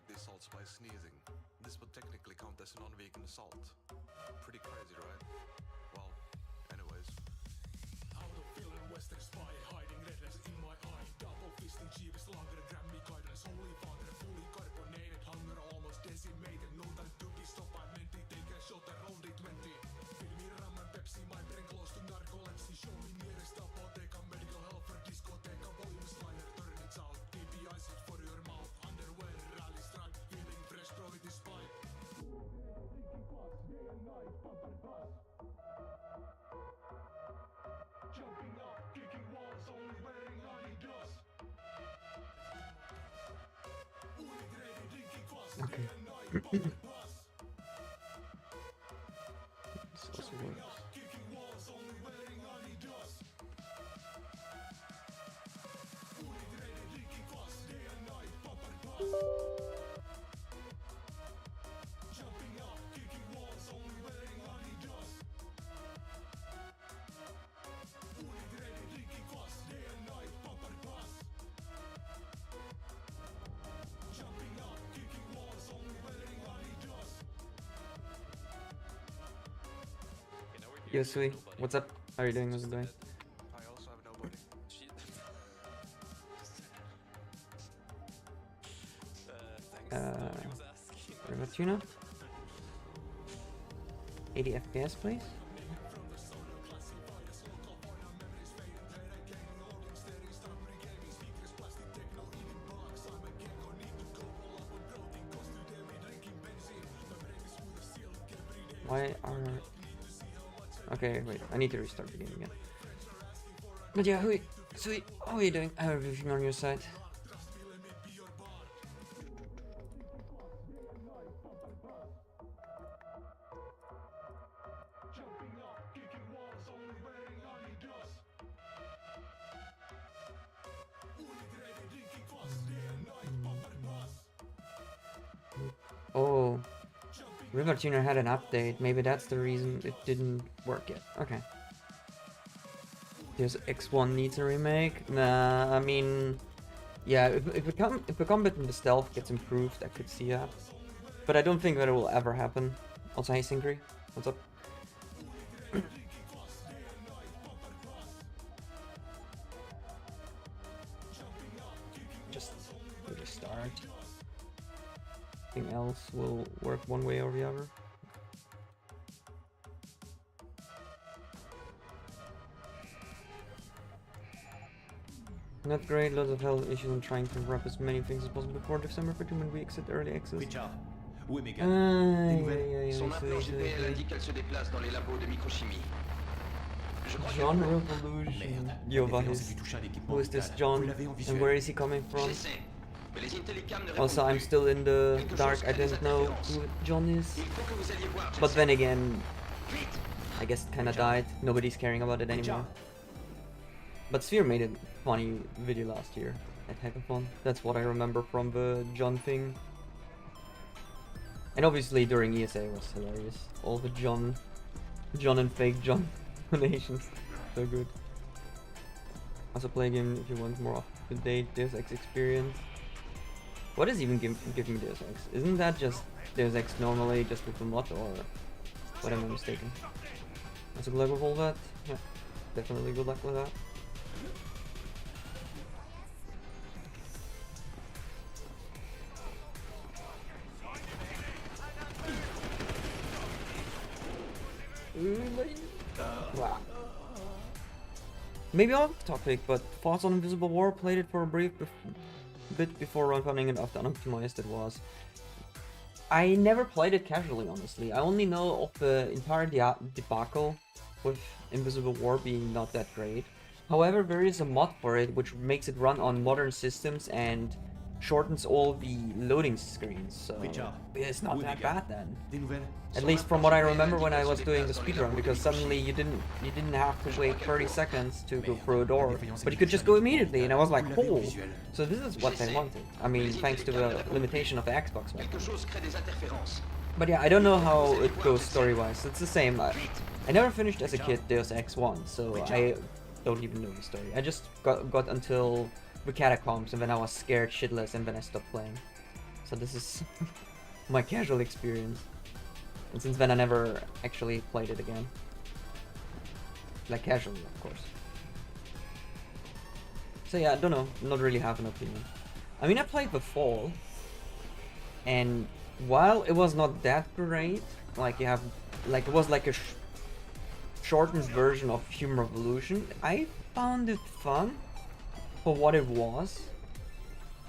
the assaults by sneezing. This would technically count as a non-vegan assault. Pretty crazy, right? Well, anyways. Out of villain western spy, hiding redness in my eye. Double fisting cheapest longer Grammy guidance. Holy father, fully carbonated. Hunger almost decimated. No time to be stopped by Menti. Take a shot at only 20. Fill me rum and Pepsi, my brain close to narcolepsy. Show me nearest apotheca, medical help for discotheca. Volume slider, turn it out. TPI set for your mouth. Underwear, rally stripe. Feeling fresh, bro, it is pipe. Thinking fast, day and night, bumper bus. Jumping up, kicking walls, only wearing Adidas. Unigrated, drinking fast, day and night, bumper bus. Jumping up, kicking walls, only wearing Adidas. Unigrated, drinking fast, day and night, bumper bus. Jumping up, kicking walls, only wearing Adidas. Unigrated, drinking fast, day and night, bumper bus. Jumping up, kicking walls, only wearing Adidas. Yo, Sui, what's up? How are you doing? How's it going? I also have nobody. River Tuna? 80 FPS, please? Why are... Okay, wait, I need to restart the game again. But yeah, Sui, how are you doing? How are everything on your side? Jumping up, kicking walls, only wearing Adidas. Unigrated, drinking fast, day and night, bumper bus. Oh, River Tuner had an update. Maybe that's the reason it didn't work yet. Okay. Deus X1 needs a remake. Nah, I mean, yeah, if the combat in the stealth gets improved, I could see that. But I don't think that it will ever happen. Also, hey Syncry, what's up? Just restart. Anything else will work one way or the other. Not great, loads of health issues and trying to wrap as many things as possible before December for when we exit early access. Richard, où est Megan? Des nouvelles? Son implant GPL indique qu'elle se déplace dans les labos de microchimie. Je crois qu'elle John court. Revolution. Merde. Yo, La but référence a dû toucher un équipement who is this vital. John Vous l'avez en and visuel. where is he coming from? J'essaie. Mais les Intellicam ne Also, répondent I'm plus. still in the Quelque dark. chose I crée des don't know interférences. who John is. Il faut que vous alliez voir, But j'essaie. then again, Vite. I guess it kinda died. Nobody's caring about it anymore. But Sphere made a funny video last year at Hackathon. That's what I remember from the John thing. And obviously during ESA it was hilarious. All the John and fake John donations. So good. Also play a game if you want more up-to-date Deus Ex experience. What is even giving Deus Ex? Isn't that just Deus Ex normally just with the mod, or what am I mistaken? Also good luck with all that. Yeah, definitely good luck with that. Wow. Maybe off topic, but thoughts on Invisible War? Played it for a brief bit before running it after unoptimized it was. I never played it casually, honestly. I only know of the entire debacle with Invisible War being not that great. However, there is a mod for it which makes it run on modern systems and shortens all the loading screens, so it's not that bad then. Des nouvelles? At least from what I remember when I was doing the speedrun, because suddenly you didn't have to wait 30 seconds to go through a door, but you could just go immediately, and I was like, oh, so this is what they wanted. I mean, thanks to the limitation of the Xbox one. Quelque chose crée des interférences. But yeah, I don't know how it goes story-wise. It's the same. I never finished as a kid Deus Ex 1, so I don't even know the story. I just got until the catacombs, and then I was scared shitless, and then I stopped playing. So this is my casual experience. And since then I never actually played it again. Like casually, of course. So yeah, I don't know, not really have an opinion. I mean, I played The Fall, and while it was not that great, like it was like a shortened version of Human Revolution, I found it fun for what it was.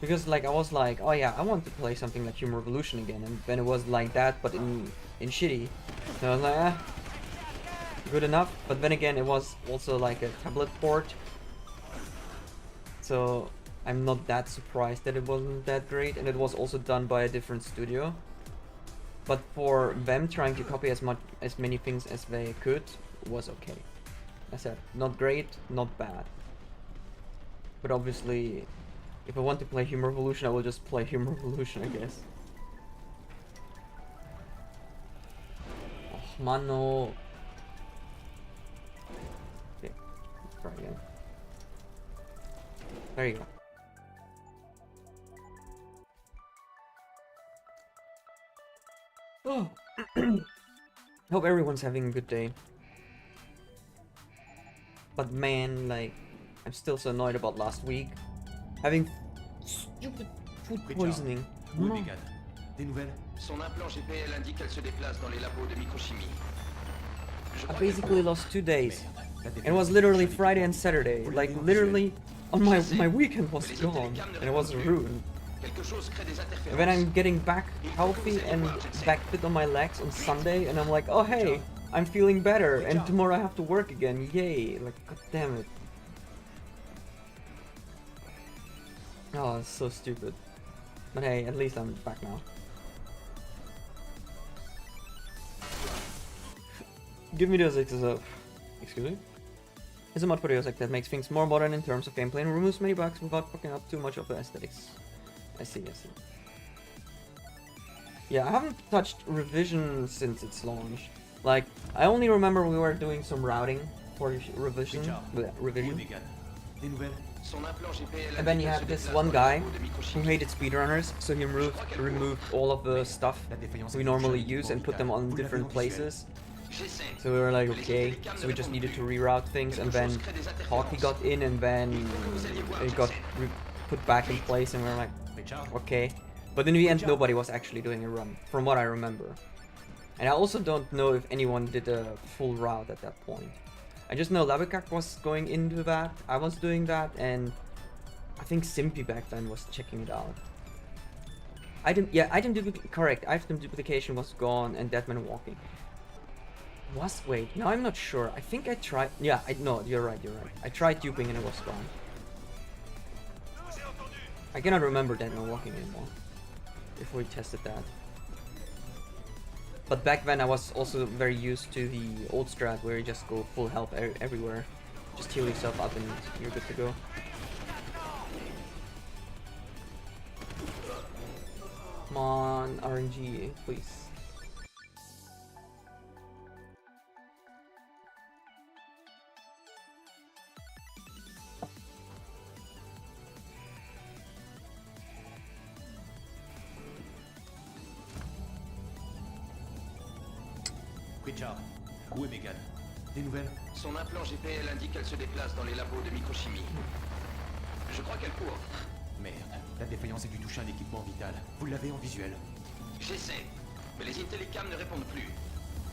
Because like I was like, oh yeah, I want to play something like Human Revolution again, and then it was like that, but in shitty. So I was like, good enough. But then again, it was also like a tablet port, so I'm not that surprised that it wasn't that great, and it was also done by a different studio. But for them trying to copy as many things as they could was okay. I said, not great, not bad. But obviously, if I want to play Human Revolution, I will just play Human Revolution, I guess. Oh, mano. Okay, let's try again. There you go. Oh. Hope everyone's having a good day. But man, like, I'm still so annoyed about last week. Having stupid food poisoning. Oui, No. Megan. Des nouvelles? Son implant GPL indique qu'elle se déplace dans les labos de microchimie. Je I crois basically lost 2 days. Merde. La It défense was est literally touchée. Friday and Saturday. Vous Like l'avez en literally, on my weekend was Mais les gone, télécams ne and it was répondent plus. ruined. quelque chose crée des And then I'm interférences. getting back healthy and back fit on my legs on Sunday, and I'm like, oh hey, I'm feeling better, and tomorrow I have to work again. Yay! Like, god damn it. Oh, it's so stupid. But hey, at least I'm back now. Give me Deus Ex as a... Excuse me? It's a mod for Deus Ex that makes things more modern in terms of gameplay and removes many bugs without fucking up too much of the aesthetics. I see. Yeah, I haven't touched Revision since its launch. Like, I only remember we were doing some routing for Revision. Oui, Revision. Megan. Des nouvelles? Son implant GPL And then indique you qu'elle had se this déplace one dans les guy labos de who microchimie. hated speedrunners, so he removed all of the stuff La défaillance we est normally touchée use and put them on Vous l'avez different en visuel. places. J'essaie. So we were like, Mais les okay, télécams so ne we just répondent needed to plus. reroute things, and then Quelque chose crée des Hockey interférences. got in, and then it got put back in place, and we were like, Richard? okay. But in the end, nobody was actually doing a run, from what I remember. And I also don't know if anyone did a full route at that point. I just know Labikak was going into that, I was doing that, and I think Simpy back then was checking it out. Item duplication was gone, and Deadman walking. Wait, now I'm not sure. I think I tried, no, you're right. I tried duping and it was gone. I cannot remember Deadman walking anymore, if we tested that. But back then I was also very used to the old strat where you just go full health everywhere. Just heal yourself up and you're good to go. Come on, RNG, please. Richard? Où est Megan? Des nouvelles? Son implant GPL indique qu'elle se déplace dans les labos de microchimie. Je crois qu'elle court. Merde. La défaillance est dû toucher un équipement vital. Vous l'avez en visuel? J'essaie. Mais les intellicams ne répondent plus.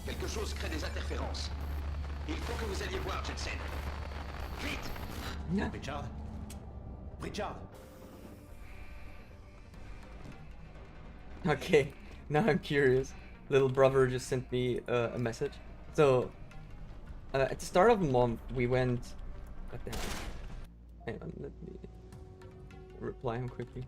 Quelque chose crée des interférences. Il faut que vous alliez voir, Jensen. Vite! Richard? Richard? Okay, now I'm curious. Little brother just sent me a message. So, at the start of the month, we went... What the hell? Hang on, let me reply him quickly.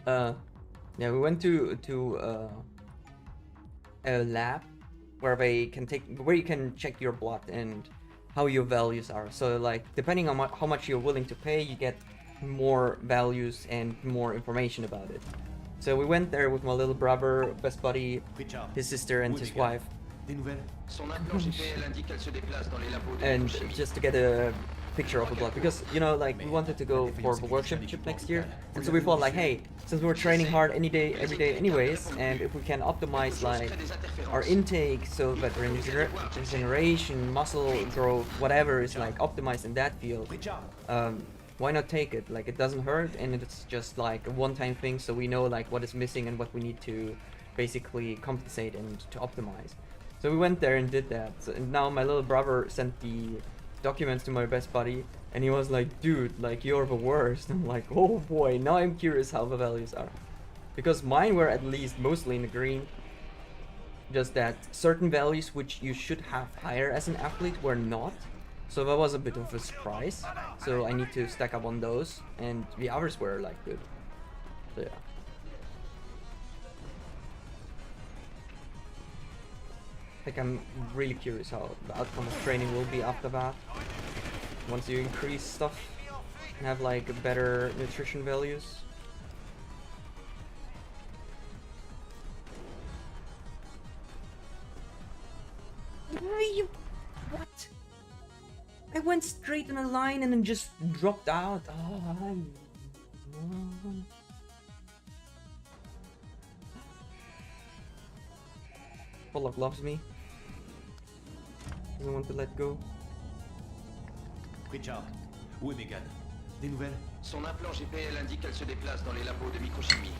Yeah, we went to a lab where you can check your blood and how your values are. So like, depending on how much you're willing to pay, you get more values and more information about it. So we went there with my little brother, best buddy, Richard? his sister, and Où est his Megan? wife. Des nouvelles? Son implant GPL indique qu'elle se déplace dans les labos de And microchimie. just to get a picture of the blood, because you know, like, we wanted to go for the world championship next year, and so we thought like, hey, since we're training hard any day, every day anyways, and if we can optimize like our intake so that regeneration, muscle growth, whatever is like optimized in that field, why not take it? Like, it doesn't hurt, and it's just like a one-time thing, so we know like what is missing and what we need to basically compensate and to optimize. So we went there and did that. So, and now my little brother sent the documents to my best buddy, and he was like, dude, like, you're the worst. I'm like, oh boy, now I'm curious how the values are, because mine were at least mostly in the green, just that certain values which you should have higher as an athlete were not, so that was a bit of a surprise. So I need to stack up on those, and the others were like good. So yeah. Like, I'm really curious how the outcome of training will be after that. Once you increase stuff and have like better nutrition values. What? I went straight in a line and then just dropped out. Oh, Pollock loves me. Doesn't want to let go. Richard, où est Megan? Des nouvelles? Son implant GPL indique qu'elle se déplace dans les labos de microchimie.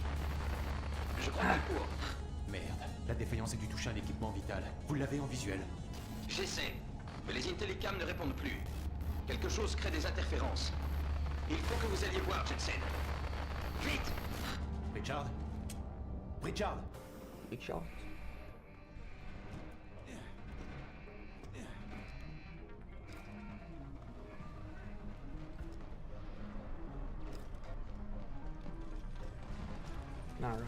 Je crois qu'elle court. Merde, la défaillance a dû toucher un équipement vital. Vous l'avez en visuel? J'essaie, mais les intellicams ne répondent plus. Quelque chose crée des interférences. Il faut que vous alliez voir, Jensen. Vite! Richard? Richard? Big shot. All right.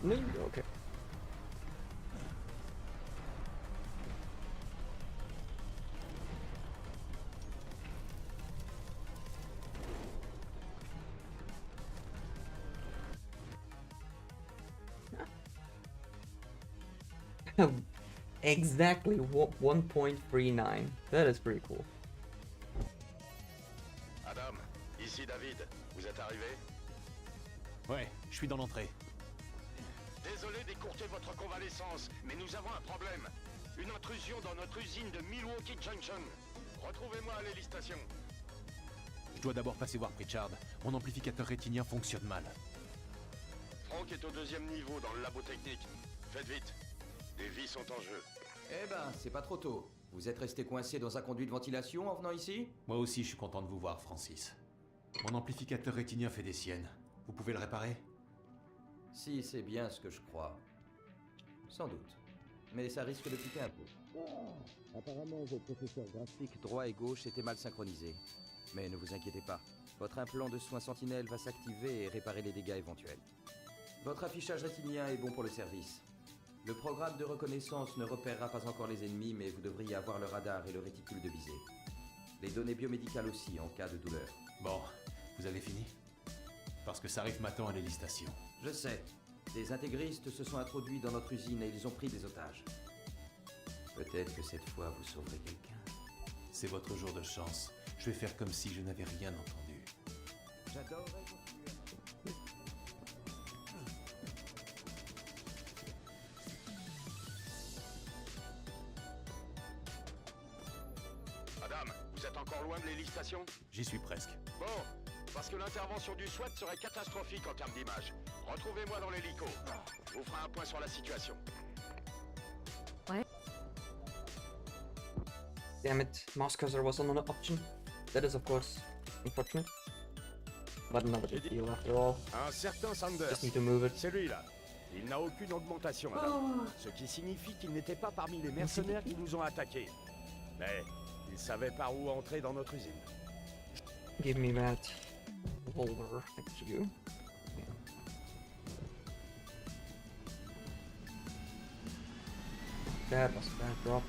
No, okay. Exactly 1.39. That is pretty cool. Adam, ici David. Vous êtes arrivé? Ouais, je suis dans l'entrée. Désolé d'écourter votre convalescence, mais nous avons un problème. Une intrusion dans notre usine de Milwaukee Junction. Retrouvez-moi à l'hélistation. Je dois d'abord passer voir Pritchard. Mon amplificateur rétinien fonctionne mal. Frank est au 2e niveau dans le labo technique. Faites vite. Les vies sont en jeu. Eh ben, c'est pas trop tôt. Vous êtes resté coincé dans un conduit de ventilation en venant ici? Moi aussi, je suis content de vous voir, Francis. Mon amplificateur rétinien fait des siennes. Vous pouvez le réparer? Si, c'est bien ce que je crois. Sans doute. Mais ça risque de piquer un peu. Apparemment, vos processeurs graphiques droit et gauche étaient mal synchronisés. Mais ne vous inquiétez pas. Votre implant de soins sentinelle va s'activer et réparer les dégâts éventuels. Votre affichage rétinien est bon pour le service. Le programme de reconnaissance ne repérera pas encore les ennemis, mais vous devriez avoir le radar et le réticule de visée. Les données biomédicales aussi, en cas de douleur. Bon, vous avez fini? Parce que ça arrive maintenant à l'hélistation. Je sais. Des intégristes se sont introduits dans notre usine et ils ont pris des otages. Peut-être que cette fois vous sauverez quelqu'un. C'est votre jour de chance. Je vais faire comme si je n'avais rien entendu. J'adorerais continuer. Adam, vous êtes encore loin de l'hélistation? J'y suis presque. Bon, parce que l'intervention du SWAT serait catastrophique en termes d'image. Retrouvez-moi dans l'hélico. Je vous ferai un point sur la situation. Damn it, mouse cursor was not an option. That is of course unfortunate. but not a big deal after all. Un certain Sanders. Just need to move it. C'est lui là. Il n'a aucune augmentation, madame. Ce qui signifie qu'il n'était pas parmi les mercenaires qui nous ont attaqués. Mais il savait par où entrer dans notre usine. Give me that holder. Thank you. That was a bad drop.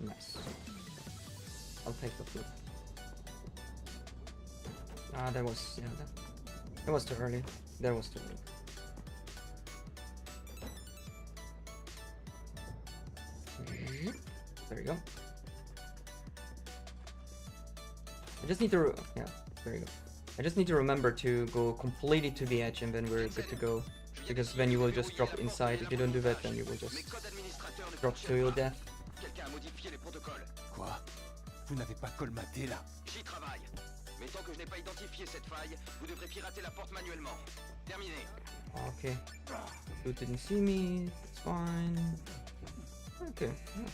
Nice. I'll take the flip. Ah, that was, yeah, that was too early. That was too early. There you go. I just need to, yeah, there you go. I just need to remember to go completely to the edge and then we're good to go. Because then you will just drop inside. If you don't do that, then you will just drop to your death. Quelqu'un a modifié les protocoles. Quoi? Vous n'avez pas colmaté là? J'y travaille. Mais tant que je n'ai pas identifié cette faille, vous devrez pirater la porte manuellement. Terminé. Okay. You didn't see me. It's fine. Okay. Yeah.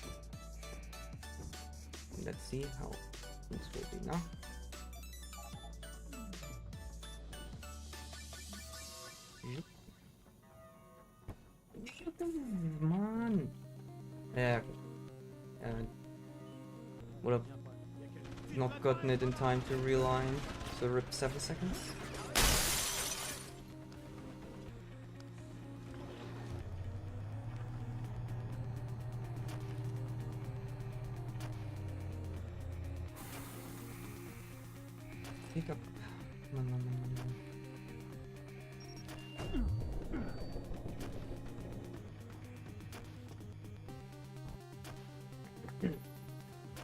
Let's see how this will be now. Yep. Come on. Yeah. Would have not gotten it in time to realign. So rip 7 seconds. Take up. No.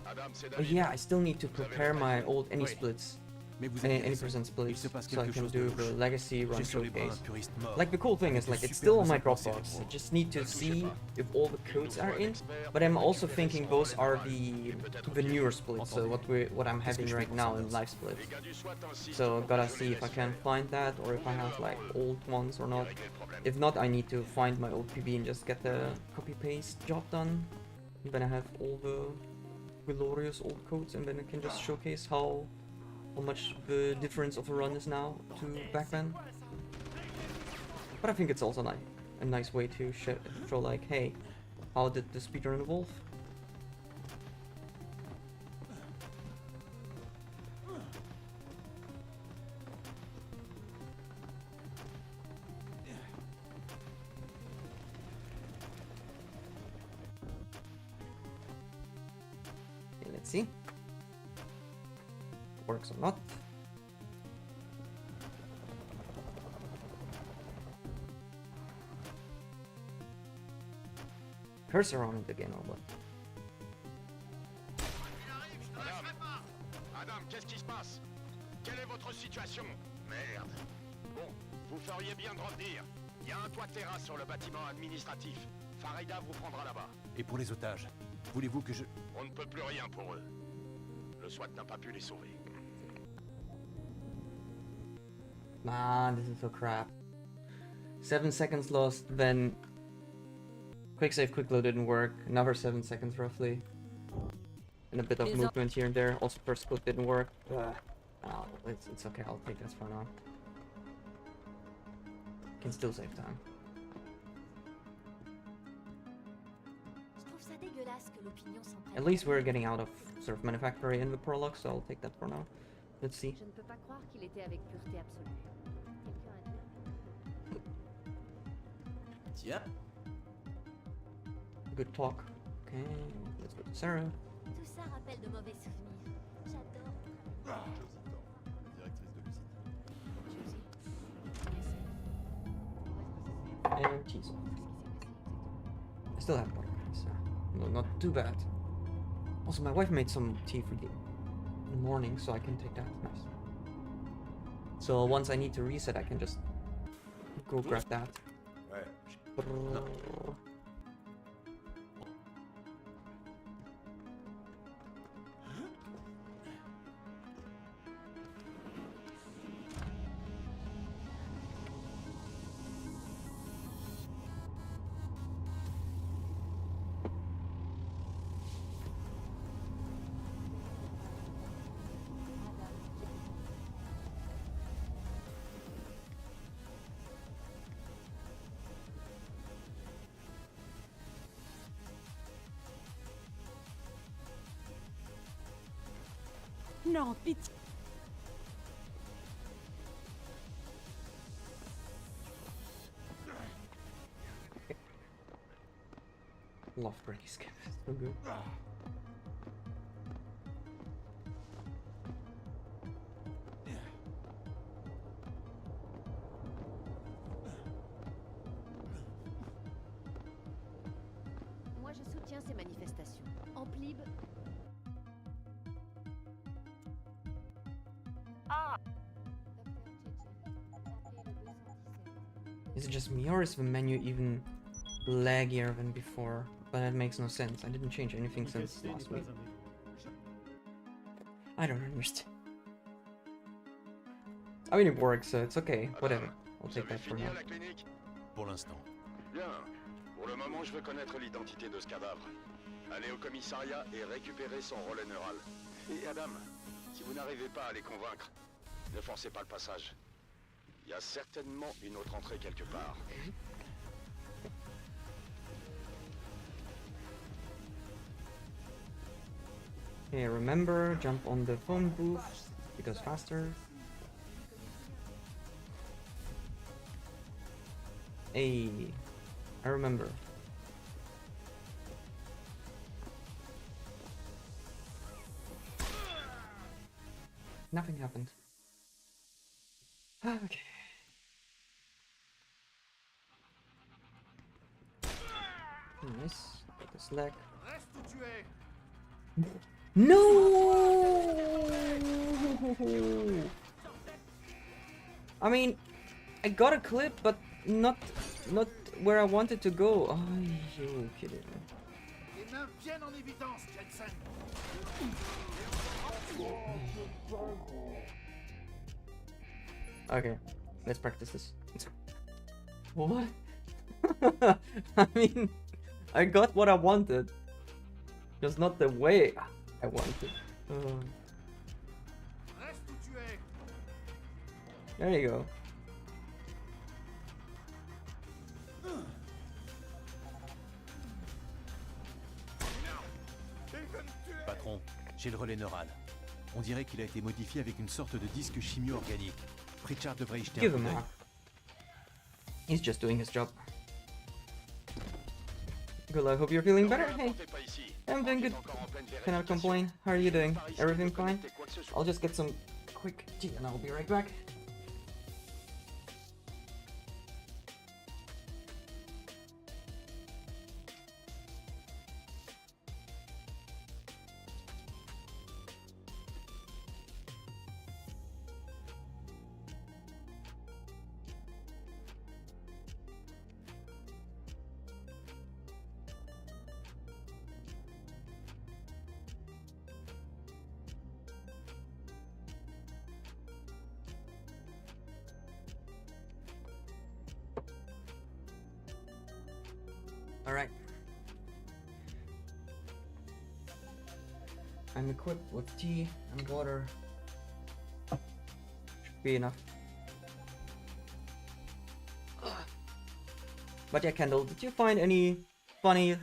Adam, c'est But David. yeah, I still need to prepare my old any splits. Mais vous Any êtes percent splits, se passe so I quelque can chose de do louche. the legacy run J'ai sur les bras un showcase. puriste mort. Like the cool thing is like it's still on my Dropbox. I just need to see if all the codes are in. But I'm also thinking those are the newer splits, so what I'm having right now in live split. Les gars du SWAT ainsi So gotta see if I can find that or if I have like old ones or not. If not, I need to find my old PB and just get the copy paste job done. And then I have all the glorious old codes and then I can just showcase how much the difference of a run is now to back then. But I think it's also like a nice way to show like, hey, how did the speedrun evolve? Okay, let's see. Works or not. Cursor on it again or what? Adam, qu'est-ce qui se passe? Quelle est votre situation? Merde. Bon, vous feriez bien de revenir. Il y a un toit de terrasse sur le bâtiment administratif. Farida vous prendra là-bas. Et pour les otages, voulez-vous que je... On ne peut plus rien pour eux. Le SWAT n'a pas pu les sauver. Man, this is so crap. 7 seconds lost, then quick save, quick load didn't work. Another 7 seconds roughly. And a bit of movement here and there. Also first split didn't work. Oh, it's okay, I'll take this for now. Can still save time. At least we're getting out of sort of manufactory in the prologue, so I'll take that for now. Let's see. Je ne peux pas croire qu'il était avec pureté absolue. Quelqu'un a dit. Tiens, Good talk. Okay, let's go to Sarah. Tout ça rappelle de mauvais souvenirs. J'adore. And cheese. I still have butter, so no, not too bad. Also, my wife made some tea for the in the morning, so I can take that. Nice. So once I need to reset, I can just go grab that. Non, pitié. Love break skip. So good. Moi, je soutiens ces manifestations. En plib. Is it just me or is the menu even laggier than before? But that makes no sense. I didn't change anything since last week. I don't understand. I mean, it works, so it's okay. Whatever. I'll take that for now. Pour l'instant. Bien. Pour le moment, je veux connaître l'identité de ce cadavre. Allez au commissariat et récupérer son relais neural. Et Adam, si vous n'arrivez pas à les convaincre, ne forcez pas le passage. Il y a certainement une autre entrée quelque part. Okay, remember, jump on the phone booth. It goes faster. Hey, I remember. Nothing happened. Okay. Nice. Get this leg. No! I mean, I got a clip, but not where I wanted to go. Are you kidding me? Les mains bien en évidence, Jensen. Okay, let's practice this. What? I mean, I got what I wanted, just not the way I wanted. There you go. Patron, j'ai le relais neural. On dirait qu'il a été modifié avec une sorte de disque chimio-organique. Pritchard devrait y jeter Give un coup him d'œil. that. He's just doing his job. Good luck, hope you're feeling better. Hey, I'm doing good. Cannot complain. How are you doing? Everything fine? I'll just get some quick tea and I'll be right back. Alright. I'm equipped with tea and water. Should be enough. But yeah, Kendall, did you find any funny,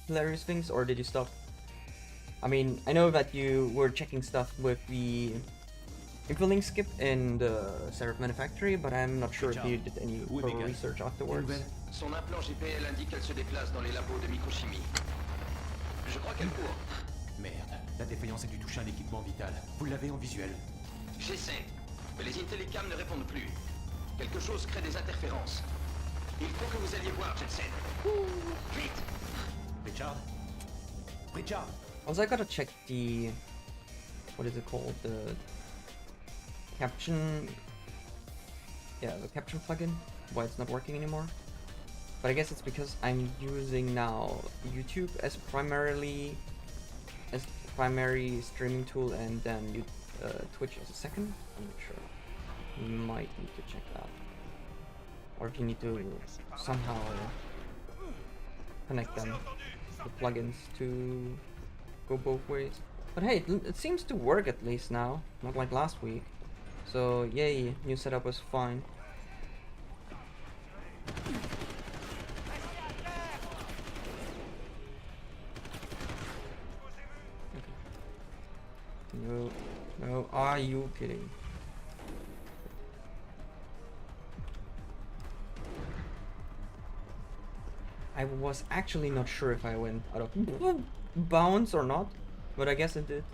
hilarious things, or did you stop? I mean, I know that you were checking stuff with the infilling skip in the Seraph Manufactory, but I'm not sure if you did any further research afterwards. Son implant GPL indique qu'elle se déplace dans les labos de microchimie. Je crois qu'elle court. Merde, la défaillance a dû toucher un équipement vital. Vous l'avez en visuel. J'essaie, mais les Intellicams ne répondent plus. Quelque chose crée des interférences. Il faut que vous alliez voir, Jensen. Vite! Pritchard? Pritchard! Also, I gotta check the... what is it called? The... caption... yeah, the caption plugin. Why it's not working anymore. But I guess it's because I'm using now YouTube as primary streaming tool, and then Twitch as a second. I'm not sure. You might need to check that. Or if you need to somehow connect them, the plugins, to go both ways. But hey, it seems to work at least now, not like last week. So yay, new setup was fine. No, no, Are you kidding? I was actually not sure if I went out of bounds or not, but I guess it did.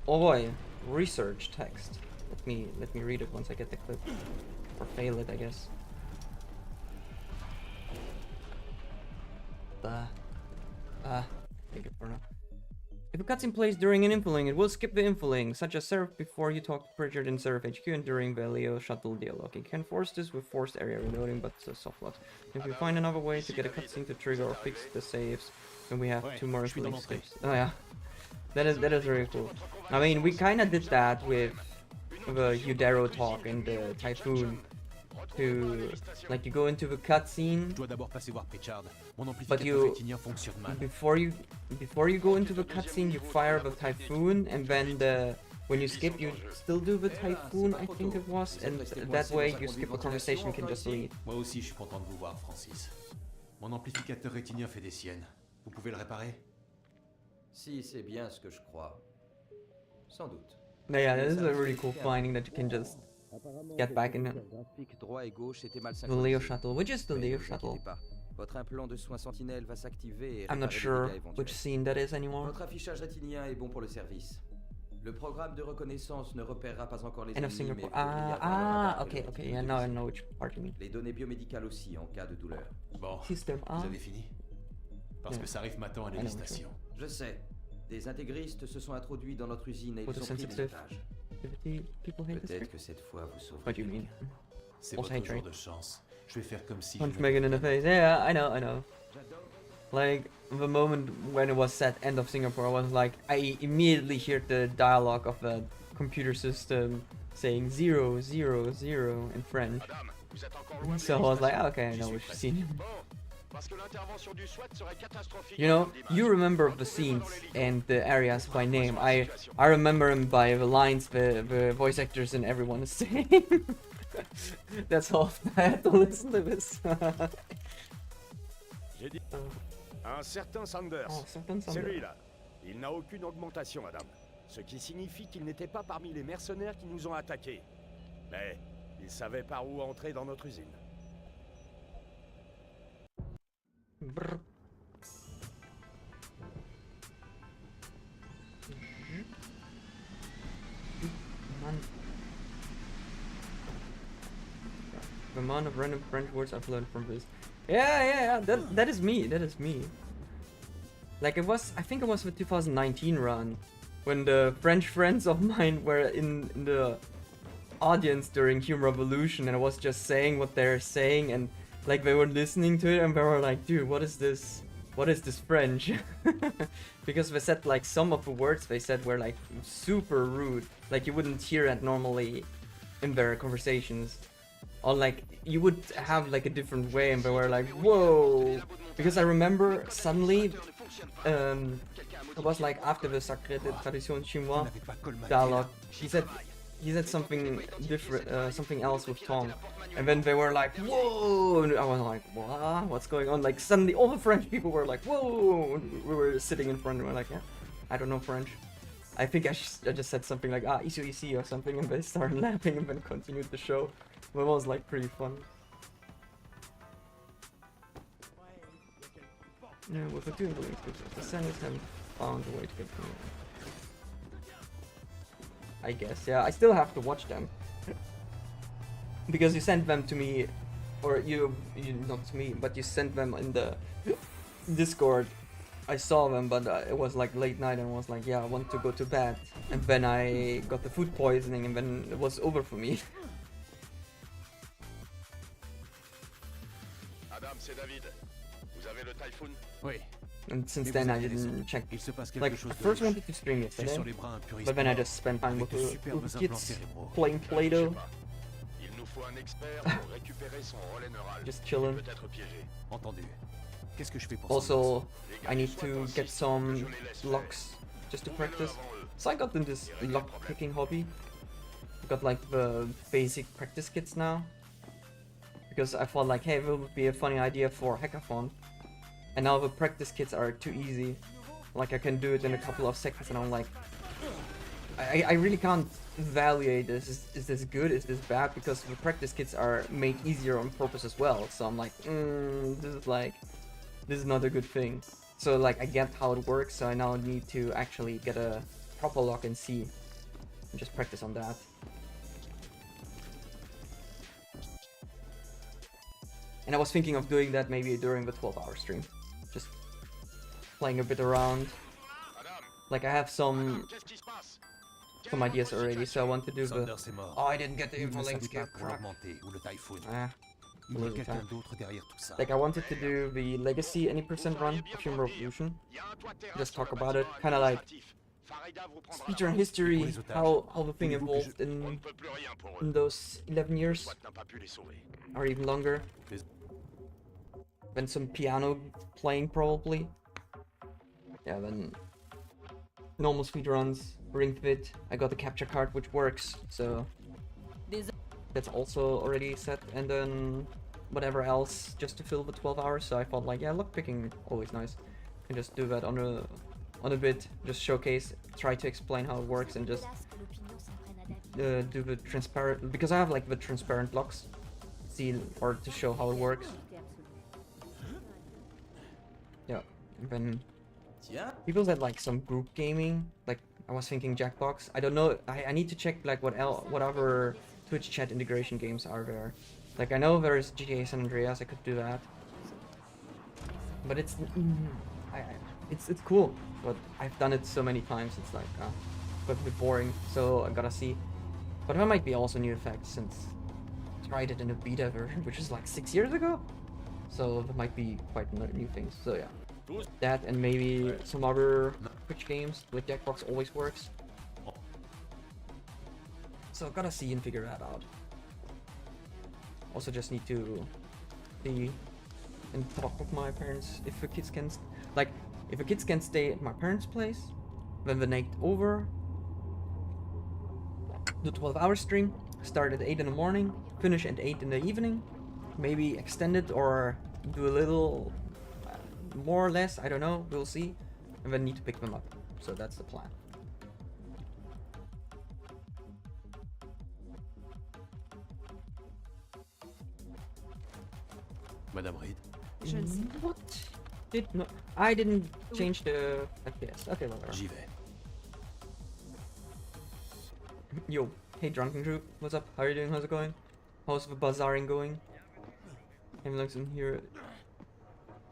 Oh boy, research text. Let me read it once I get the clip, or fail it, I guess. Take it for now. If a cutscene plays during an infilling, it will skip the infilling, such as Seraph before you talk to Pritchard in Seraph HQ and during Valeo shuttle dialogue. You can force this with forced area reloading, but it's a soft lock. If you find another way to get a cutscene to trigger or fix the saves, then we have 2 more infilling steps. Oh yeah, that is really cool. I mean, we kind of did that with the Udero talk and the Typhoon. To like you go into the cutscene, but before you go into the cutscene, you fire the Typhoon, and then when you skip, you still do the Typhoon, I think it was, and that way you skip the conversation, you can just leave. Moi aussi, je suis content de vous voir, Francis. Mon amplificateur rétinien fait des siennes. Vous pouvez le réparer? Si c'est bien ce que je crois. Sans doute. Yeah, this is a really cool finding that you can just get back in the Leo shuttle, which is the Leo shuttle. Votre implant de soins sentinelle va s'activer et I'm not sure which scene that is anymore. Votre affichage rétinien est bon pour le service. Le programme de reconnaissance ne repérera pas encore les End of ennemis, Singapore. mais Okay, yeah, now I know which part you mean. Les données biomédicales aussi en cas de douleur. Bon, System A. vous avez fini? Parce que ça arrive m'attend à l'hélitation. Je sais. Des intégristes se sont introduits dans notre usine et ils ont pris des otages. Peut-être que cette fois vous sauverez. What do you mean? C'est votre jour de chance. Je vais faire comme si. Punch Megan in the face. Yeah, I know. Like the moment when it was said end of Singapore, I was like, I immediately heard the dialogue of the computer system saying 0, 0, 0 in French. So I was like, okay, I know which scene. You know, you remember the scenes and the areas by name. I remember them by the lines the voice actors and everyone is saying. That's all. I had to listen to this. J'ai dit un certain Sanders. Oh, certain C'est Sanders. lui là. Il n'a aucune augmentation, madame. Ce qui signifie qu'il n'était pas parmi les mercenaires qui nous ont attaqués. Mais il savait par où entrer dans notre usine. Brr. Man. The amount of random French words I've learned from this. Yeah. That is me. That is me. Like it was, I think it was the 2019 run, when the French friends of mine were in the audience during Human Revolution, and I was just saying what they're saying, and like they were listening to it, and they were like, "Dude, what is this? What is this French?" Because they said like some of the words they said were like super rude, like you wouldn't hear it normally in their conversations, or like you would have like a different way, and they were like, "Whoa!" Because I remember suddenly, it was like after the Sacrée Tradition Chinoise dialogue, he said something different, something else with Tom, and then they were like, "Whoa!" And I was like, "What? What's going on?" Like suddenly, all the French people were like, "Whoa!" And we were sitting in front, and we were like, "Yeah, I don't know French. I think I just said something like ici or something," and they started laughing and then continued the show. But it was like pretty fun. Yeah, with the two links, the Senate haven't found a way to get them. I guess, yeah. I still have to watch them. Because you sent them to me, or you not to me, but you sent them in the Discord. I saw them, but it was like late night, and I was like, yeah, I want to go to bed. And then I got the food poisoning, and then it was over for me. Adam, c'est David. Vous avez le Typhoon? Oui. And since then I didn't check. Il se passe quelque Like, chose I de first louche. wanted to stream J'ai sur yesterday, les bras un puriste but then I mort, just spent time avec with de the superbes kids implants cérébraux. playing Play-Doh, Il nous faut un expert pour récupérer son relais neural. just chilling. Peut-être piégé. Entendu. Qu'est-ce que je fais pour Also, I need to get some locks just to practice. So I got in this lock picking hobby. I got like the basic practice kits now. Because I thought like, hey, it would be a funny idea for hackathon. And now the practice kits are too easy. Like I can do it in a couple of seconds, and I'm like, I really can't evaluate this. Is this good? Is this bad? Because the practice kits are made easier on purpose as well. So I'm like, this is not a good thing. So like I get how it works. So I now need to actually get a proper lock and see, and just practice on that. And I was thinking of doing that maybe during the 12-hour stream, just playing a bit around. Like I have some ideas already, so I want to do the... Sanders est mort. Oh, I didn't get the Il info ne links. savait pas pour l'augmenter ou le typhoon. Ah, Il y a losing quelqu'un time. d'autre derrière tout ça. Like I wanted to do the legacy any percent run of Human Revolution. Just talk about it, kind of like speedrun history, how the thing evolved in those 11 years, or even longer. Then some piano playing probably. Yeah, then normal speedruns, ring fit. I got the capture card which works, so that's also already set. And then whatever else just to fill the 12 hours. So I thought like, yeah, lockpicking always nice. Can just do that on a bit, just showcase, try to explain how it works, and just do the transparent, because I have like the transparent blocks, see, or to show how it works. Yeah, and then people said like some group gaming, like I was thinking Jackbox. I don't know. I need to check like what other Twitch chat integration games are there. Like I know there's GTA San Andreas. I could do that, but it's cool. But I've done it so many times. It's like got a bit boring. So I gotta see. But there might be also new effects since I tried it in a beta version, which is like 6 years ago. So there might be quite new things. So yeah. That and maybe some other Twitch games with Jackbox always works. So gotta see and figure that out. Also just need to see and talk with my parents if the kids can, like, if the kids can stay at my parents' place, then the night over, the 12-hour stream, start at 8 in the morning, finish at 8 in the evening, maybe extend it or do a little more or less, I don't know, we'll see, and then need to pick them up. So that's the plan. Madame Reed. What? I didn't change the FPS. Okay, whatever. J'y vais. Yo, hey Drunken Crew, what's up? How are you doing? How's it going? How's the bazaring going? Having locks in here,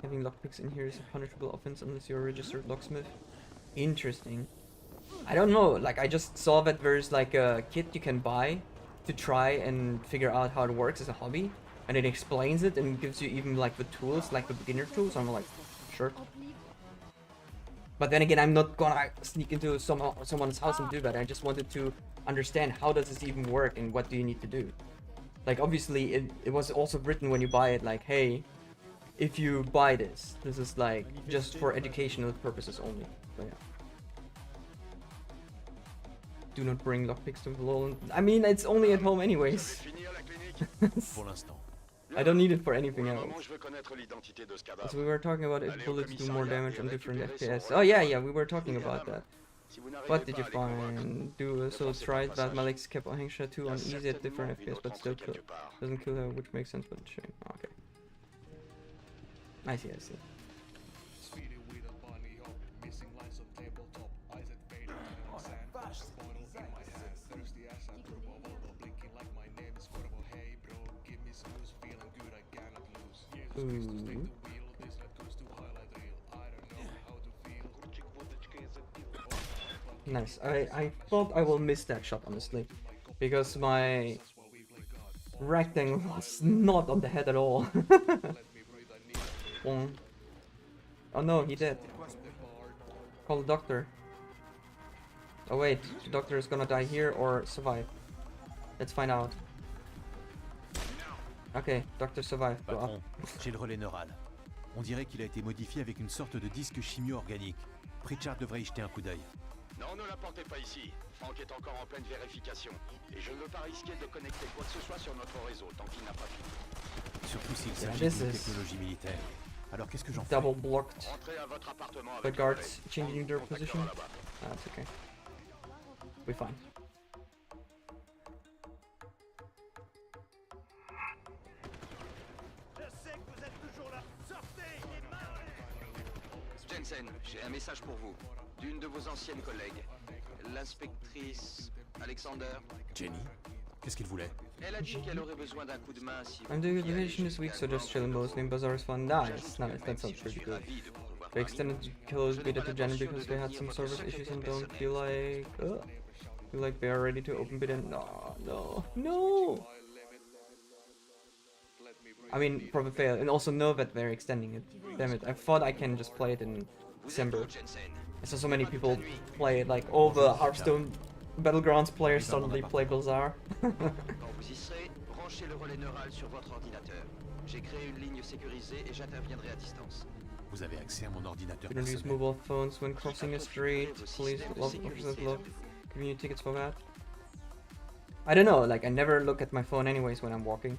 having lockpicks in here is a punishable offense unless you're a registered locksmith. Interesting. I don't know. Like I just saw that there's like a kit you can buy to try and figure out how it works as a hobby, and it explains it and gives you even like the tools, like the beginner tools. I'm like, sure. But then again, I'm not gonna sneak into someone's house and do that. I just wanted to understand how does this even work and what do you need to do. Like obviously it was also written when you buy it, like, hey, if you buy this is like just for educational purposes only. So yeah. Do not bring lockpicks to the law. I mean, it's only at home anyways. Pour l'instant. I don't need it for anything else. So we were talking about if bullets do more damage on different FPS. Oh yeah, we were talking about that. What did you find? So tried that my legs kept on Hengsha 2 on easy at different FPS, but still doesn't kill her, which makes sense, but shame. Oh, okay. I see. Ooh. Nice. I thought I will miss that shot, honestly, because my rectangle was not on the head at all. Oh no, he did. Call the doctor. Oh wait, the doctor is gonna die here or survive. Let's find out. Okay, doctor survive. Go up. Patron, j'ai le relais neural. On dirait qu'il a été modifié avec une sorte de disque chimio-organique. Pritchard devrait y jeter un coup d'œil. Non, ne l'apportez pas ici. Franck est encore en pleine vérification. Et je ne veux pas risquer de connecter quoi que ce soit sur notre réseau tant qu'il n'a pas fini. Surtout s'il s'agit d'une technologie militaire. Alors qu'est-ce que j'en fais? Double blocked. Entrez à votre appartement The avec guards changing their position. là-bas. Ah, that's okay. We're fine. Jensen, j'ai un message pour vous. D'une de vos anciennes collègues. L'inspectrice Alexander. Jenny? Qu'est-ce qu'il voulait? Elle a dit qu'elle aurait besoin d'un coup de main si I'm doing vacation this week, so just chilling mostly in Bazaar is fun. Nice, nice, that sounds pretty good. They extended close beta to January because they had some service issues and don't feel like they are ready to open beta. No. I mean, probably fail, and also know that they're extending it. Damn it, I thought I can just play it in December. I saw so many people play it, like all the Hearthstone Battlegrounds players suddenly play Bazaar. Quand vous y serez, branchez le relais neural sur votre ordinateur. J'ai créé une ligne sécurisée et j'interviendrai à distance. Vous avez accès à mon ordinateur You don't use personnel. mobile phones when crossing a street. Police officers love giving you tickets for that. I don't know, like I never look at my phone anyways when I'm walking.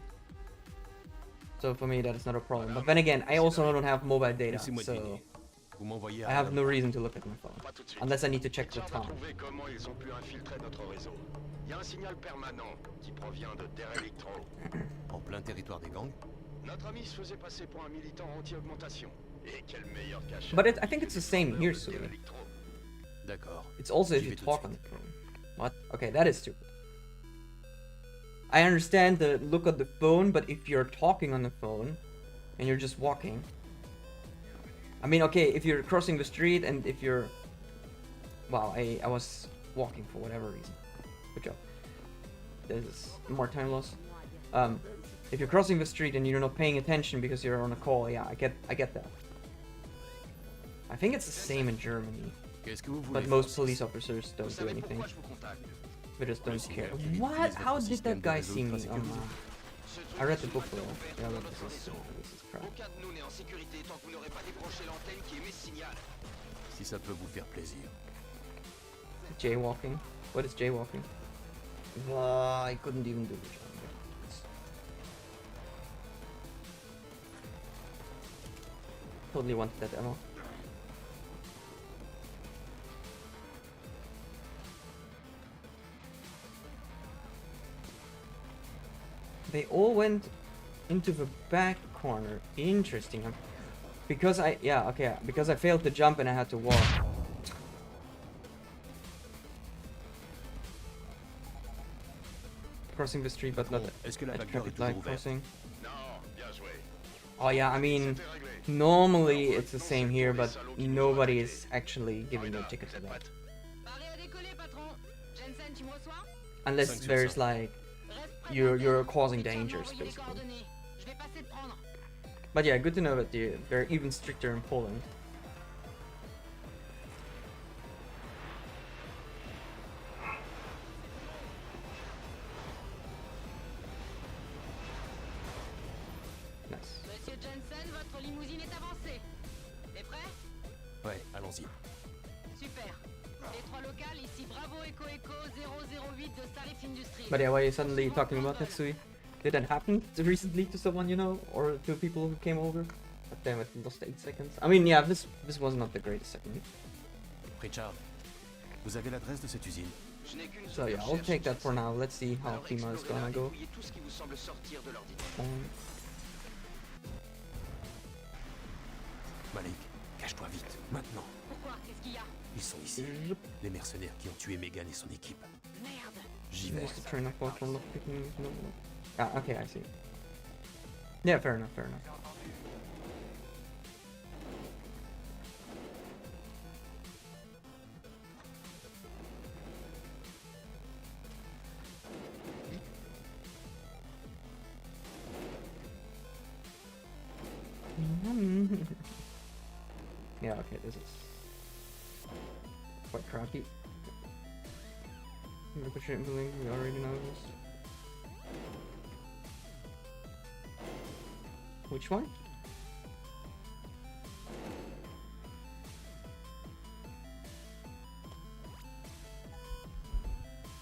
So for me that is not a problem. But then again, I also don't have mobile data, Laissez-moi so deviner. Vous m'envoyez I à have no reason to look at my phone. Pas tout de suite. Unless I need to check the Richard va time. trouver comment ils ont pu infiltrer notre réseau. Il y a un signal permanent qui provient de Terre Electro. en plein territoire des gangs. Notre ami se faisait passer pour un militant anti-augmentation. Et quel meilleur cachet. But I think it's the same here, Terre Sui. Electro. D'accord. It's also if J'y you vais tout de talk suite. on the phone. What? Okay, that is stupid. I understand the look at the phone, but if you're talking on the phone and you're just walking. I mean, okay, if you're crossing the street and if you're... Wow, I was walking for whatever reason. Good job. There's more time loss. If you're crossing the street and you're not paying attention because you're on a call, yeah, I get that. I think it's the same in Germany, Qu'est-ce que vous voulez but faire, most Six? police officers Vous don't do savez anything. pourquoi je vous contacte? They just Le don't signal care. qui What? utilise How votre did that système guy de see me? réseau Oh, de no. Ce truc I read est the book though. ouvert Yeah, pour but notre this is réseau. crap. Aucun de nous n'est en sécurité tant que vous n'aurez pas débranché l'antenne qui émet ce signal. Si ça peut vous faire plaisir. Jaywalking? What is jaywalking? I couldn't even do it. Totally wanted that ammo. They all went into the back corner. Interesting. Because because I failed to jump and I had to walk. Crossing the street, but not Bon, est-ce que la at vacuole est traffic toujours light ouverte? crossing. Non, bien joué. Oh yeah, I mean, C'était réglé. normally it's the same here, but nobody is actually giving their Aida, ticket vous to êtes that. prête? Paré à décoller, patron. Jensen, tu me reçois? Unless 5 sur there's 5. like, Reste près de you're l'antenne. causing Richard m'a dangers, envoyé les basically. coordonnées. Je vais passer te prendre. But yeah, good to know that they're even stricter in Poland. Nice. Monsieur Jensen, votre limousine est avancée. T'es prêt? Ouais, allons-y. Super. Les trois locales, ici Bravo Echo Echo 008 de Starif Industries. But yeah, why are you suddenly talking about Tetsui? Did that happen recently to someone you know, or to people who came over? God damn it, lost 8 seconds. I mean, yeah, this was not the greatest second. Richard, vous avez l'adresse de cette usine? Je n'ai qu'une So seule yeah, I'll recherche, take that for Jensen. now. Let's see how Alors Kima is explorez-la gonna et go. fouillez tout ce qui vous semble sortir de l'ordinateur. Malik, cache-toi vite, maintenant. Pourquoi? Qu'est-ce qu'il y a? Ils sont ici. Les mercenaires qui ont tué Megan et son équipe. Merde. J'y vais. Just the train of thought from not picking. No. Ah, okay, I see. Yeah, fair enough, fair enough. Yeah, okay, this is quite crappy. Ricochet and Blink, we already know this. Which one?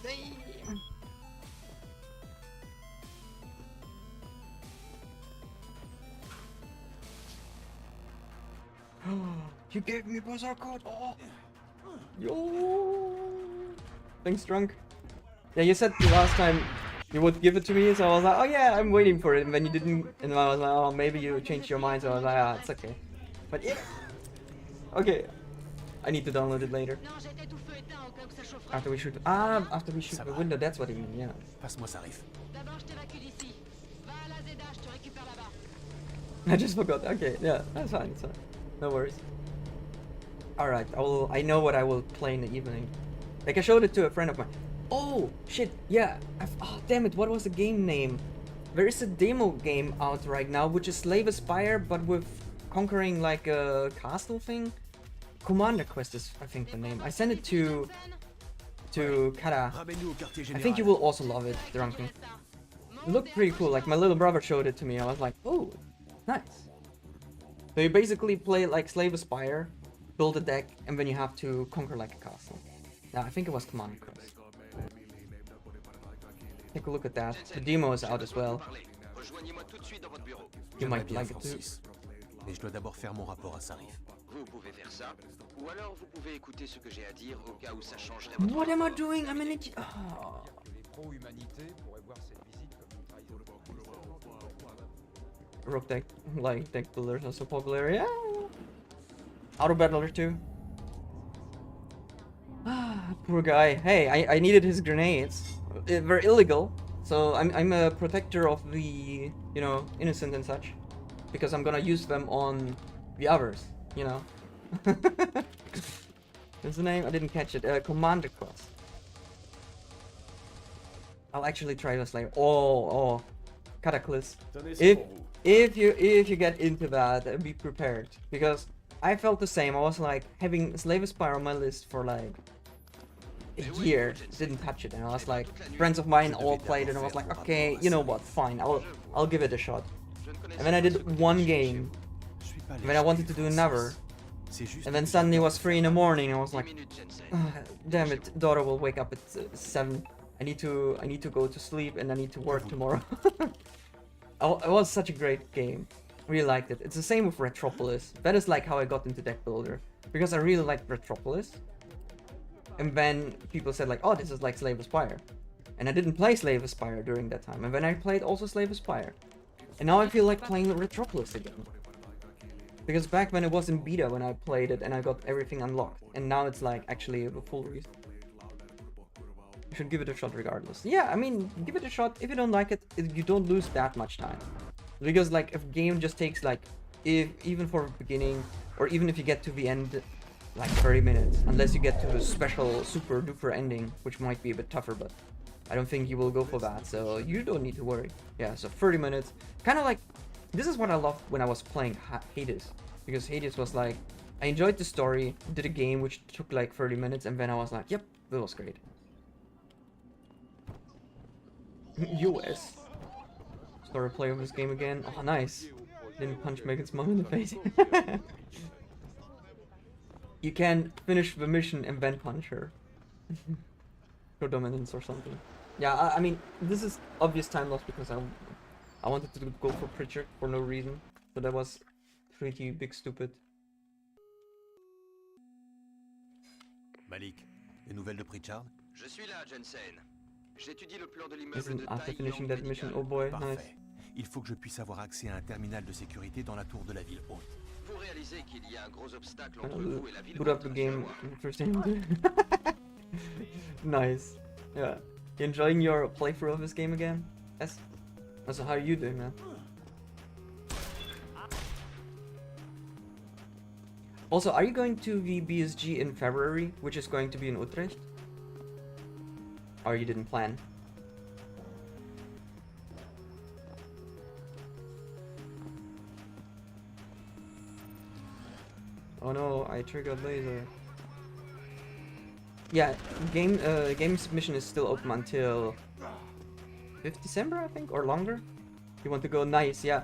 Damn. You gave me buzzer code. Oh. Yo. Thanks, Drunk. Yeah, you said the last time you would give it to me, so I was like, oh yeah, I'm waiting for it. And then you didn't, and I was like, oh, maybe you changed your mind. So I was like, ah, it's okay. But yeah, okay. I need to download it later. Non, j'étais tout feu éteint au cas où ça chaufferait. After we shoot Ça the va. window, that's what you mean, yeah. Passe-moi ça, Riff. D'abord, je t'évacue d'ici. Va à la Zeda, je te récupère là-bas. I just forgot. Okay, yeah, that's fine. It's fine. No worries. All right, I know what I will play in the evening. Like I showed it to a friend of mine. Oh shit! Yeah. Oh damn it! What was the game name? There is a demo game out right now, which is Slave Aspire, but with conquering like a castle thing. Commander Quest is, I think, the name. I sent it to Kara. Ramène-nous au quartier I général. think you will also love it, Drunken. It looked pretty cool. Like my little brother showed it to me. I was like, oh, nice. So you basically play like Slave Aspire, build a deck, and then you have to conquer like a castle. Yeah, I think it was Commander Quest. Take a look at that. The demo is out as well. Rejoignez-moi tout de suite dans votre bureau. You J'aimerais might bien, like it too. Francis. Mais je dois d'abord faire mon rapport à Sarif. Vous pouvez faire ça, ou alors vous pouvez écouter ce que j'ai à dire au cas où ça changerait votre What am I rapport. doing? I'm an idiot. Oh. Les pro-humanité pourraient voir cette visite comme une trahison. Rogue deck, like deck builders are so popular. Yeah. Auto battler too. Ah, poor guy. Hey, I needed his grenades. They're illegal, so I'm a protector of the, you know, innocent and such, because I'm gonna use them on the others, you know. What's the name? I didn't catch it. Commander Quest. I'll actually try this later. Oh, Cataclysm. If you get into that, be prepared, because I felt the same. I was like having Slave Aspire on my list for like a year, didn't touch it, and I was like, friends of mine all played it, and I was like, okay, you know what, fine, I'll give it a shot. And then I did one game, and then I wanted to do another, and then suddenly it was 3 in the morning, and I was like, damn it, daughter will wake up at 7. I need to go to sleep, and I need to work tomorrow. It was such a great game. Really liked it. It's the same with Retropolis. That is like how I got into deck builder, because I really liked Retropolis. And then people said like, oh, this is like Slave Aspire. And I didn't play Slave Aspire during that time. And then I played also Slave Aspire. And now I feel like playing Retropolis again. Because back when it was in beta when I played it and I got everything unlocked. And now it's like actually a full reason. You should give it a shot regardless. Yeah, I mean, give it a shot. If you don't like it, you don't lose that much time. Because like if game just takes like, even for beginning, or even if you get to the end, like 30 minutes, unless you get to a special super duper ending, which might be a bit tougher, but I don't think you will go for that, so you don't need to worry. Yeah, so 30 minutes, kind of like, this is what I loved when I was playing Hades, because Hades was like, I enjoyed the story, did a game which took like 30 minutes, and then I was like, yep, that was great. US. Started playing this game again. Oh, nice. Didn't punch Megan's mom in the face. You can finish the mission and then punch her. Show dominance or something. Yeah, I mean, this is obvious time loss because I wanted to go for Pritchard for no reason. So that was pretty big stupid. Malik, des nouvelles de Pritchard? Je suis là, Jensen. J'étudie le plan de l'immeuble Isn't de after taille finishing longue that mission, médicale. oh boy, Parfait. nice. Il faut que je puisse avoir accès à un terminal de sécurité dans la tour de la ville haute. Vous réalisez qu'il y a un gros obstacle I'll entre vous et la ville boot up haute, the game à savoir. first time. Nice. Yeah. You enjoying your playthrough of this game again? Yes. So how are you doing, man? Also, are you going to the BSG in February, which is going to be in Utrecht? Or you didn't plan? Oh no, I triggered laser. Yeah, game submission is still open until 5th December, I think, or longer. You want to go? Nice, yeah.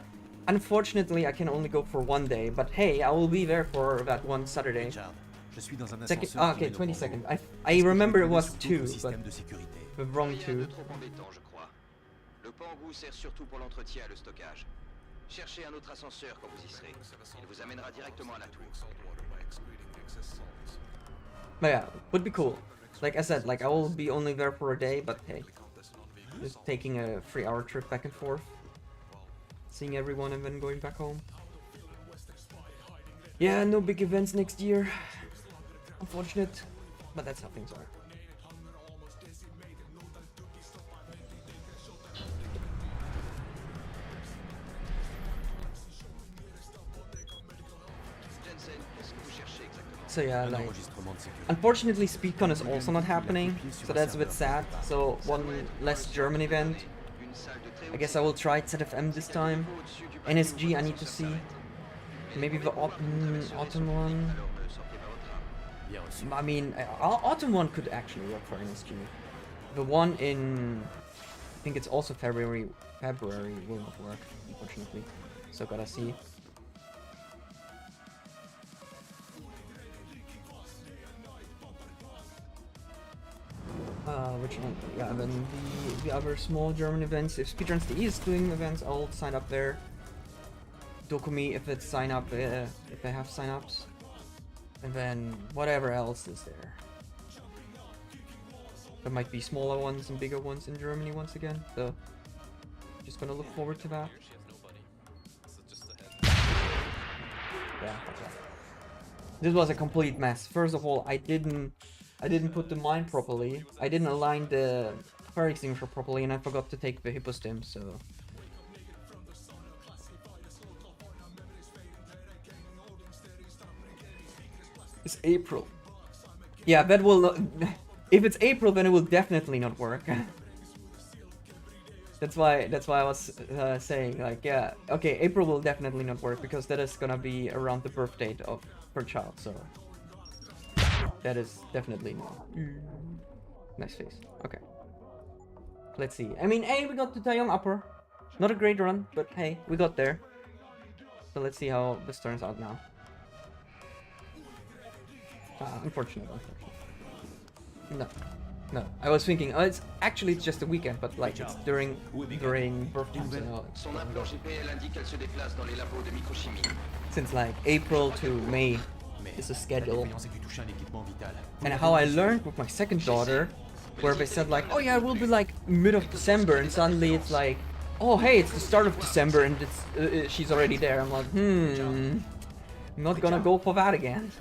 Unfortunately, I can only go for 1 day, but hey, I will be there for that one Saturday. Richard, je suis dans un Second, ascenseur okay, qui mène au 22nd. Congo. I Est-ce que remember tu it connais was sur 2, d'autres but systèmes de sécurité? the wrong Rien 2. de trop embêtant, je crois. Le Pangou sert surtout pour l'entretien et le stockage. Cherchez un autre ascenseur quand vous y serez. Il vous amènera directement à la tour. But yeah, would be cool. Like I said, like I will be only there for a day, but hey, just taking a 3-hour trip back and forth, seeing everyone and then going back home. Yeah, no big events next year. Unfortunate, but that's how things are. So yeah, like, unfortunately SpeedCon is also not happening, so that's a bit sad. So one less German event. I guess I will try ZFM this time. NSG I need to see. Maybe the autumn one. I mean, autumn one could actually work for NSG. The one in, I think it's also February will not work, unfortunately. So gotta see. Which one? Yeah, and then the other small German events. If Speedruns DE is doing events, I'll sign up there. Dokumi if it's sign up, if they have sign ups. And then whatever else is there. There might be smaller ones and bigger ones in Germany once again, so just gonna look forward to that. Yeah, okay. This was a complete mess. First of all, I didn't put the mine properly. I didn't align the fire extinguisher properly, and I forgot to take the hypostim, so. It's April. Yeah, that will not. If it's April, then it will definitely not work. That's why I was saying, like, yeah, okay, April will definitely not work because that is gonna be around the birth date of her child, so. That is definitely no. Nice face. Okay. Let's see. I mean, hey, we got to Taeyong Upper. Not a great run, but hey, we got there. So let's see how this turns out now. Unfortunate. No. I was thinking, it's actually it's just a weekend, but like it's during birth time. So since like April to May is a schedule. And how I learned with my second daughter, where they said like, oh yeah, it will be like mid of December, and suddenly it's like, oh hey, it's the start of December, and it's she's already there. I'm like, I'm not gonna go for that again.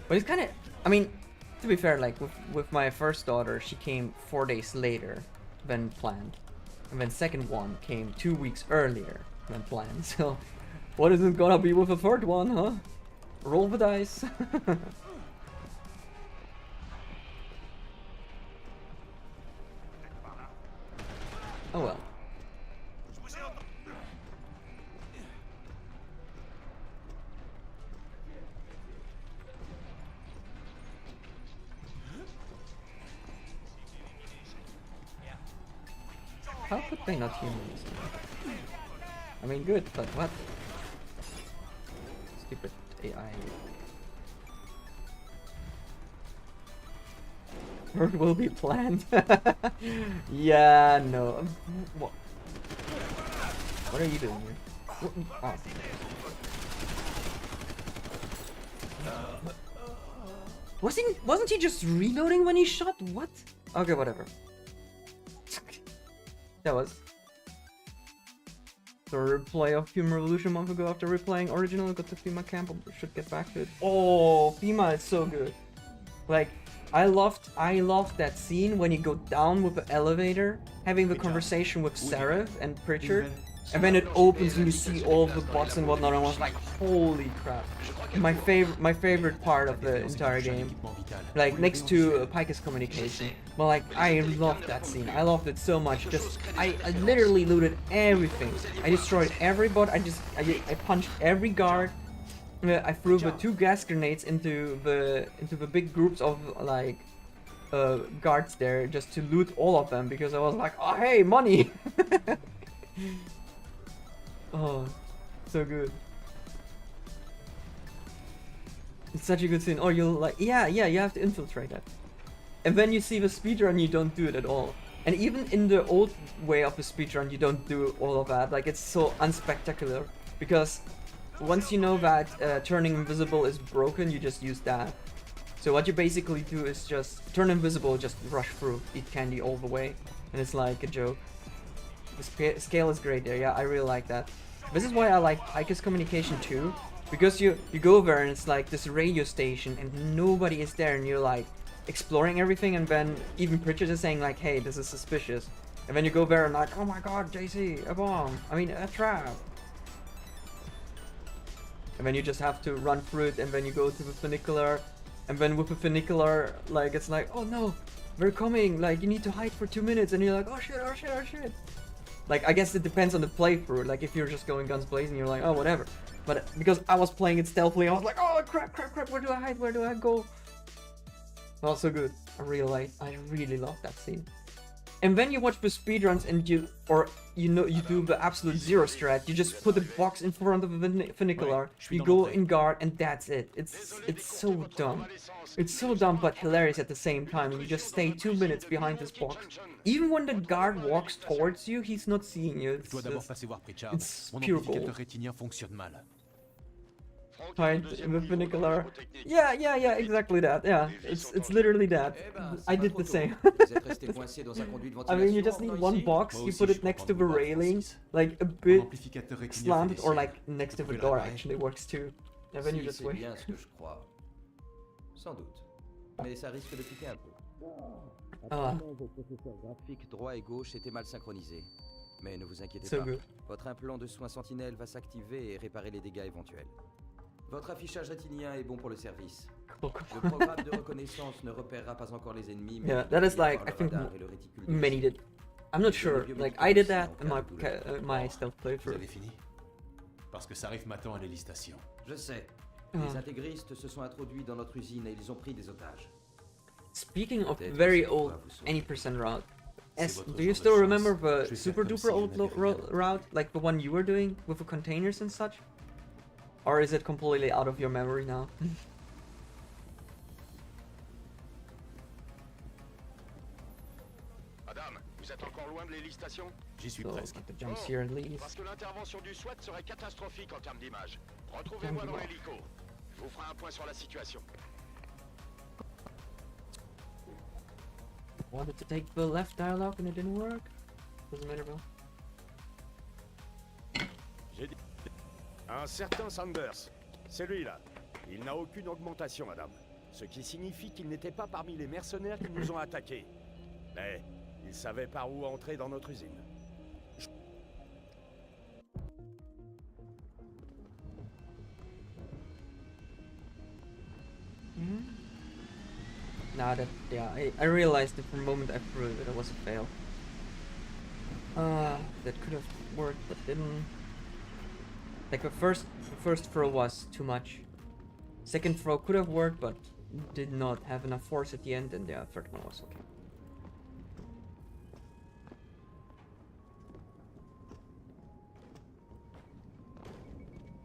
But it's kind of, I mean, to be fair, like with my first daughter, she came 4 days later than planned, and then second one came 2 weeks earlier than planned. So what is it gonna be with the third one, huh? Roll the dice. Oh well. How could they not hear me? I mean, good, but what? Stupid AI. Work will be planned. Yeah, no. What are you doing here? Oh. Wasn't he just reloading when he shot? What? Okay, whatever. That was the replay of Fima Revolution a month ago. After replaying original, got to Fima camp. Should get back to it. Oh, Fima is so good. Like, I loved that scene when you go down with the elevator, having the conversation with Seraph and Pritchard, and then it opens and you see all the bots and whatnot, and I was like, holy crap. My favorite part of the entire game. Like, next to Pike's communication. But like, I loved that scene. I loved it so much. Just, I literally looted everything. I destroyed every bot, I punched every guard. I threw the 2 gas grenades into the big groups of like guards there just to loot all of them because I was like, oh hey, money. Oh, so good. It's such a good scene. Oh, you'll like, yeah, you have to infiltrate that. And then you see the speedrun, you don't do it at all. And even in the old way of the speedrun, you don't do all of that. Like, it's so unspectacular because once you know that turning invisible is broken, you just use that. So So what you basically do is just turn invisible, just rush through, eat candy all the way, and it's like a joke. The scale is great there, yeah, I really like that. This is why I like Ike's communication too, because you go there and it's like this radio station and nobody is there and you're like exploring everything, and then even Pritchard is saying like, hey, this is suspicious. And then you go there and like, oh my god, JC, a bomb, I mean a trap. And then you just have to run through it, and then you go to the funicular, and then with the funicular, like, it's like, oh no, they're coming, like, you need to hide for 2 minutes, and you're like, oh shit, oh shit, oh shit. Like, I guess it depends on the playthrough, like, if you're just going guns blazing, you're like, oh, whatever. But because I was playing it stealthily, I was like, oh, crap, crap, crap, where do I hide, where do I go? Also good, I really love that scene. And then you watch the speedruns and you do the absolute zero strat. You just put the box in front of the funicular, you go in guard, and that's it. It's so dumb. It's so dumb but hilarious at the same time. You just stay 2 minutes behind this box. Even when the guard walks towards you, he's not seeing you. It's pure gold. Hide in the funicular. Yeah, exactly that. Yeah, it's literally that. I did the same. I mean, you just need one box, you put it next to the railing, like a bit slanted, or like next to the door actually works too. And then you just wait. Sans doute. Mais ça risque de piquer un peu. Ah. Vos processeurs graphiques droit et gauche étaient mal synchronisés. Mais ne vous inquiétez So pas. good. Votre implant de soins sentinelle va s'activer et réparer les dégâts éventuels. Votre affichage rétinien est bon pour le service. Le programme de reconnaissance ne repérera pas encore les ennemis, mais Yeah, that is like, I think many did. I'm not sure. Like, I did that in my stealth Vous playthrough. avez fini? Parce que ça arrive m'attend à l'hélistation. Je sais. Ah. Les intégristes se sont introduits dans notre usine et ils ont pris des otages. Speaking of very old any percent route, do you still remember the super duper old route, like the one you were doing with the containers and such? Or is it completely out of your memory now? Madame, vous êtes encore loin de l'hélistation? J'y suis So, presque. get the jumps here at least. Parce que l'intervention du SWAT serait catastrophique en termes d'image. Retrouvez-moi dans l'hélico. Je vous ferai un point sur la situation. Wanted to take the left dialogue and it didn't work. Doesn't matter though. J'ai dit... Un certain Sanders. C'est lui là. Il n'a aucune augmentation, madame. Ce qui signifie qu'il n'était pas parmi les mercenaires qui nous ont attaqués. Mais il savait par où entrer dans notre usine. Nah, yeah, I realized that from the moment I threw it, it was a fail. That could have worked, but didn't. Like the first throw was too much. Second throw could have worked, but did not have enough force at the end, and the third one was okay.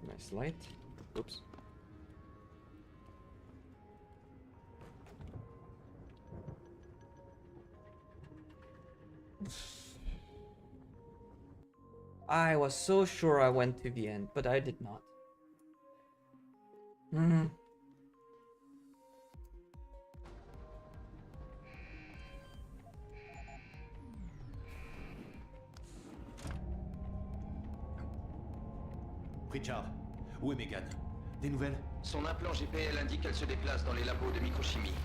Nice light. Oops. I was so sure I went to the end, but I did not. Pritchard, où est Megan? Des nouvelles? Son implant GPL indique qu'elle se déplace dans les labos de microchimie.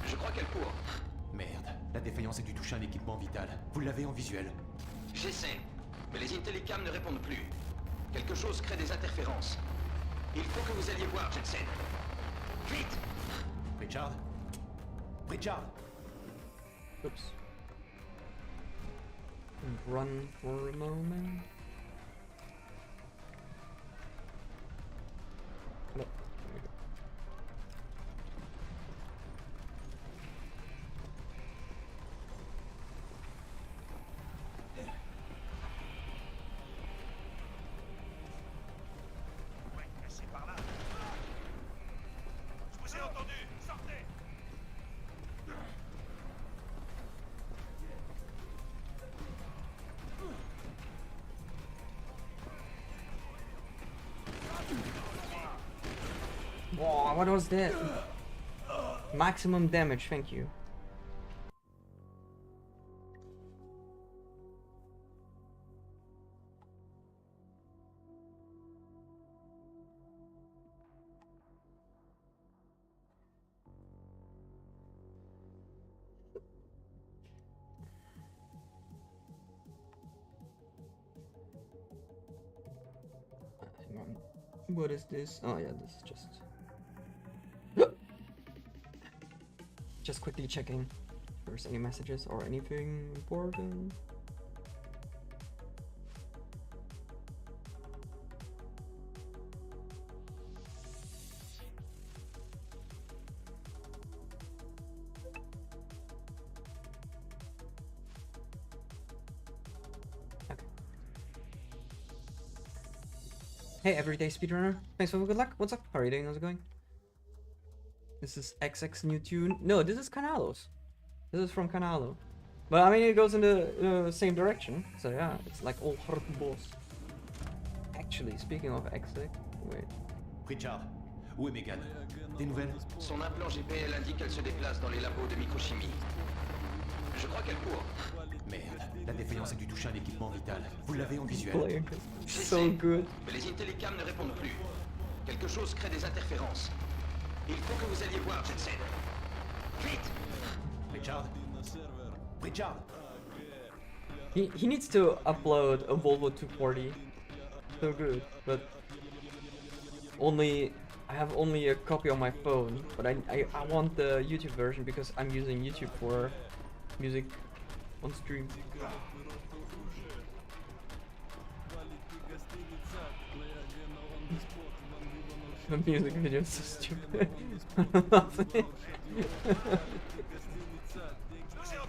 Je crois qu'elle court. Merde, la défaillance a dû toucher un équipement vital. Vous l'avez en visuel? J'essaie, mais les Intellicams ne répondent plus. Quelque chose crée des interférences. Il faut que vous alliez voir, Jensen. Vite! Pritchard? Pritchard! Oops. And run for a moment. No, there we go. Whoa, what was that? Maximum damage, thank you. Hang on. What is this? Oh yeah, this is just quickly checking if there's any messages or anything important. Okay. Hey, everyday speedrunner. Thanks for the good luck. What's up? How are you doing? How's it going? This is XX new tune. No, this is Canalo's. This is from Canalo. But I mean, it goes in the same direction. So yeah, it's like all hard boss. Actually, speaking of XX, wait. Pritchard, où est Megan? Des nouvelles? Son implant GPL indique qu'elle se déplace dans les labos de microchimie. Je crois qu'elle court. Merde, la défaillance a dû toucher un équipement vital. Vous l'avez en visuel. Playing so good. Mais les Intellicams ne répondent plus. Quelque chose crée des interférences. Il faut que vous alliez voir, Jensen. Vite! Pritchard? Pritchard? He needs to upload a Volvo 240. So good, but I have only a copy on my phone, but I want the YouTube version because I'm using YouTube for music on stream. The music video is so stupid.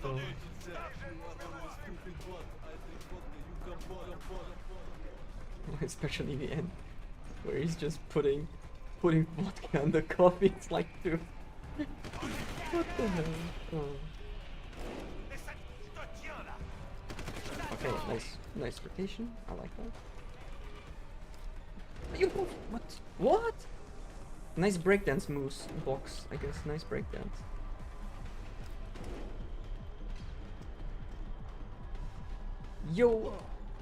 Oh. Especially the end, where he's just putting vodka on the coffee. It's like, dude, what the hell? Oh. Okay, nice rotation. I like that. You what? Nice breakdance moves box, I guess. Nice breakdance. Yo,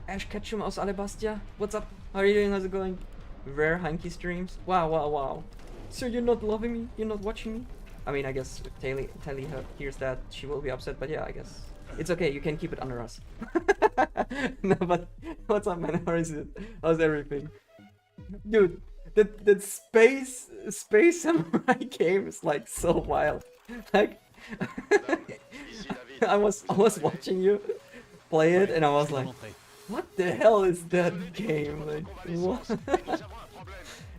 Ash Ketchum aus Alabastia. What's up? How are you doing? How's it going? Rare Hanky streams. Wow. So you're not loving me? You're not watching me? I mean, I guess if Tally hears that, she will be upset. But yeah, I guess it's okay. You can keep it under us. No, but what's up, man? How is it? How's everything? Dude, that space samurai game is like so wild. Like I was watching you play it and I was like, what the hell is that game? Like, what?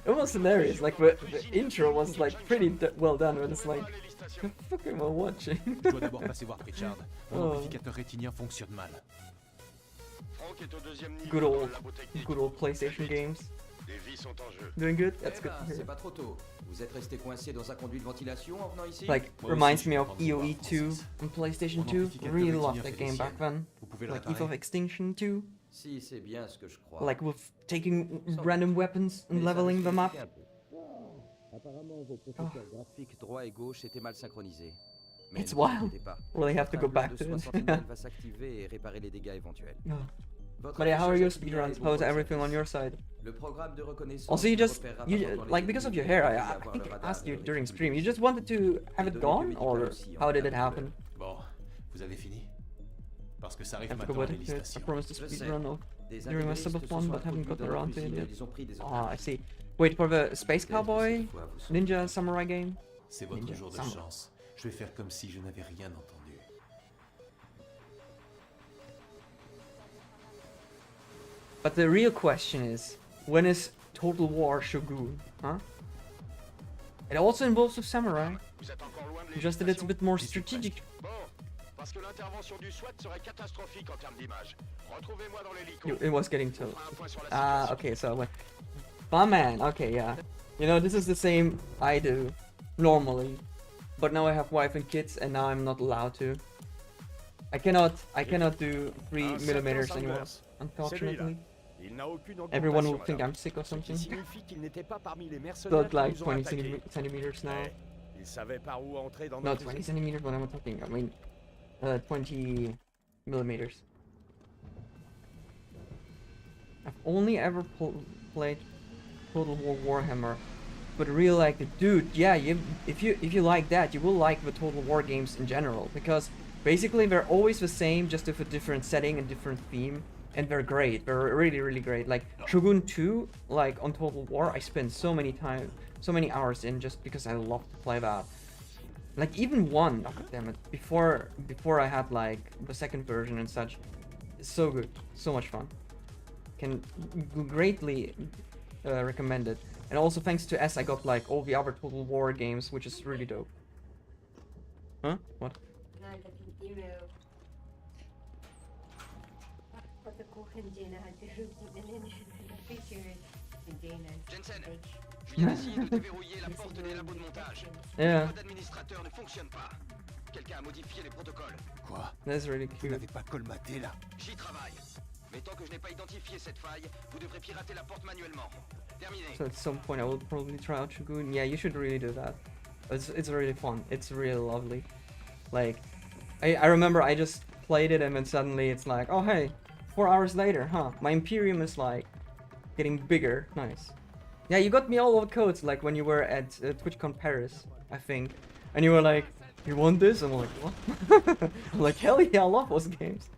It was hilarious. Like the intro was like pretty well done, but it's like, what the fuck am I watching? Je dois d'abord passer voir Pritchard. Mon amplificateur rétinien fonctionne mal. Good old PlayStation games. Doing good? That's good. C'est pas trop tôt. Vous êtes resté coincé dans un conduit de ventilation en venant ici? Like, reminds me of EOE 2 on PlayStation 2. Really loved that game back then. Like Eve of Extinction 2. Si, c'est bien ce que je crois. Like with taking random weapons and leveling them up. Apparemment, vos processeurs graphiques droit et gauche étaient mal synchronisés. It's wild. Really have to go back to it. va s'activer et réparer les dégâts éventuels. But yeah, how are your speedruns? How's everything on your side? Also, you like, because of your hair, I think I asked you during stream, you just wanted to have it gone, or how did it happen? Bon, vous avez fini? Parce que ça arrive I maintenant à des I promised to speedrun during my subathon, but haven't got around to it yet. Ah, I see. Wait, for the Space Cowboy Ninja Samurai game? C'est votre jour de chance. Je vais faire comme si je n'avais rien entendu. But the real question is, when is Total War Shogun, huh? It also involves a samurai, just that it's a bit more strategic. It was getting told. Okay, so like, my man, okay, yeah. You know, this is the same I do, normally. But now I have wife and kids, and now I'm not allowed to. I cannot do 3mm anymore, unfortunately. Everyone will think I'm sick or something. But like 20 centimeters now. Il savait par où entrer dans No, notre 20 centimeters, what am I talking? I mean, 20 millimeters. I've only ever played Total War Warhammer, but really like it. Dude, yeah, if you like that, you will like the Total War games in general, because basically they're always the same, just with a different setting and different theme, and they're great. They're really, really great. Like Shogun 2, like on Total War, I spent so many hours in just because I love to play that. Like even 1, oh, damn it, before I had like the second version and such, it's so good, so much fun. Can greatly recommend it. And also thanks to S, I got like all the other Total War games, which is really dope. Huh? What? Jensen, je viens d'essayer de déverrouiller la porte des labos de montage. Yeah. Le code d'administrateur ne fonctionne pas. Quelqu'un a modifié les protocoles. Quoi? That's really Vous cute. n'avez pas colmaté là? J'y travaille. Mais tant que je n'ai pas identifié cette faille, vous devrez pirater la porte manuellement. Terminé. So at some point I will probably try out Shogun. Yeah, you should really do that. It's really fun. It's really lovely. Like, I remember I just played it and then suddenly it's like, oh hey, 4 hours later, huh? My Imperium is like getting bigger. Nice. Yeah, you got me all of the codes like when you were at TwitchCon Paris, I think. And you were like, you want this? I'm like, what? I'm like, hell yeah, I love those games.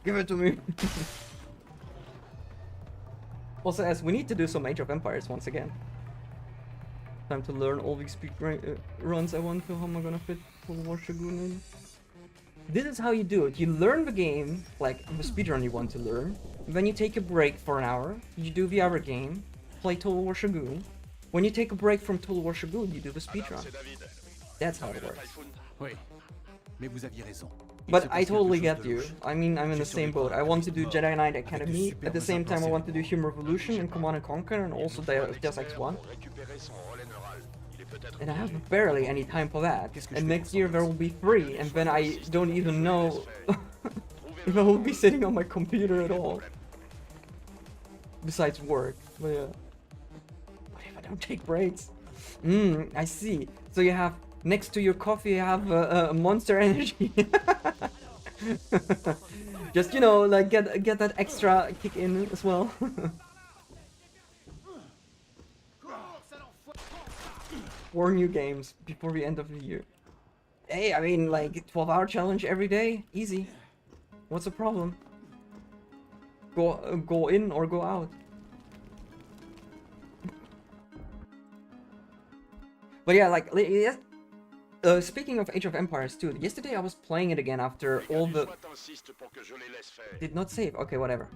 Give it to me. Also, as we need to do some Age of Empires once again. Time to learn all these speed runs I want to. How am I gonna fit Total War Shogun in? This is how you do it. You learn the game, like the speedrun you want to learn. Then you take a break for an hour. You do the other game. Play Total War Shogun. When you take a break from Total War Shogun, you do the speedrun. That's how it works. Oui, mais vous aviez raison. But I totally get you. I mean, I'm in the same boat. I want to do Jedi Knight Academy. At the same time, I want to do Human Revolution and Command & Conquer and also Deus Ex 1. And I have barely any time for that. And next year there will be 3, and then I don't even know if I will be sitting on my computer at all. Besides work. But yeah. What if I don't take breaks? I see. So you have, next to your coffee, you have Monster Energy. Just, you know, like get that extra kick in as well. 4 new games before the end of the year. Hey, I mean, like 12-hour challenge every day, easy. What's the problem? Go in or go out. But yeah, like speaking of Age of Empires 2, yesterday I was playing it again after all the... Did not save, okay, whatever.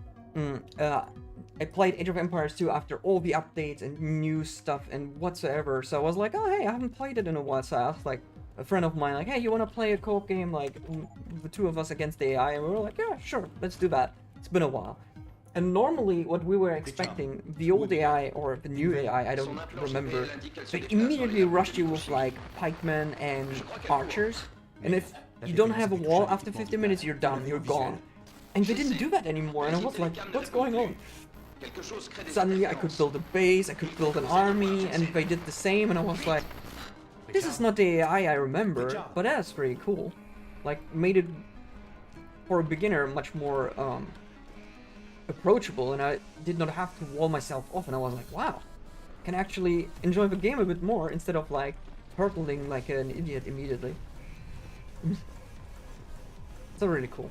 I played Age of Empires 2 after all the updates and new stuff and whatsoever, so I was like, oh hey, I haven't played it in a while, so I asked like a friend of mine, like, hey, you wanna play a co-op game, like, the 2 of us against the AI? And we were like, yeah, sure, let's do that. It's been a while. And normally, what we were expecting, the old AI or the new AI, I don't remember, they immediately rushed you with like pikemen and archers, and if you don't have a wall after 50 minutes, you're done, you're gone. And they didn't do that anymore, and I was like, what's going on? Suddenly I could build a base, I could build an army, and they did the same, and I was like, this is not the AI I remember, but that's pretty cool. Like, made it, for a beginner, much more, approachable, and I did not have to wall myself off, and I was like, wow, I can actually enjoy the game a bit more instead of like hurtling like an idiot immediately. So really cool.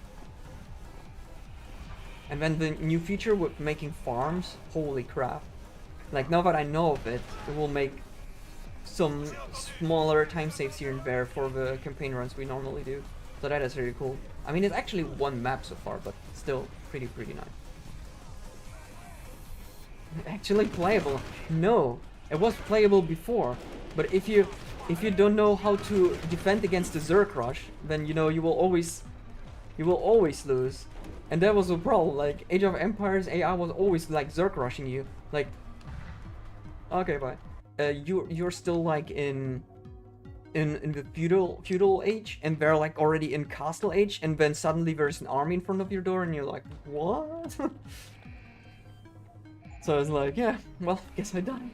And then the new feature with making farms, holy crap. Like, now that I know of it, it will make some smaller time saves here and there for the campaign runs we normally do. So that is really cool. I mean, it's actually 1 map so far, but still pretty nice. Actually playable? No, it was playable before, but if you don't know how to defend against the Zerg rush, then you know you will always lose, and that was a problem. Like, Age of Empires AI was always like Zerg rushing you. Like, okay, bye. You're still like in the feudal age, and they're like already in castle age, and then suddenly there's an army in front of your door, and you're like, what? So I was like, yeah, well, guess I died.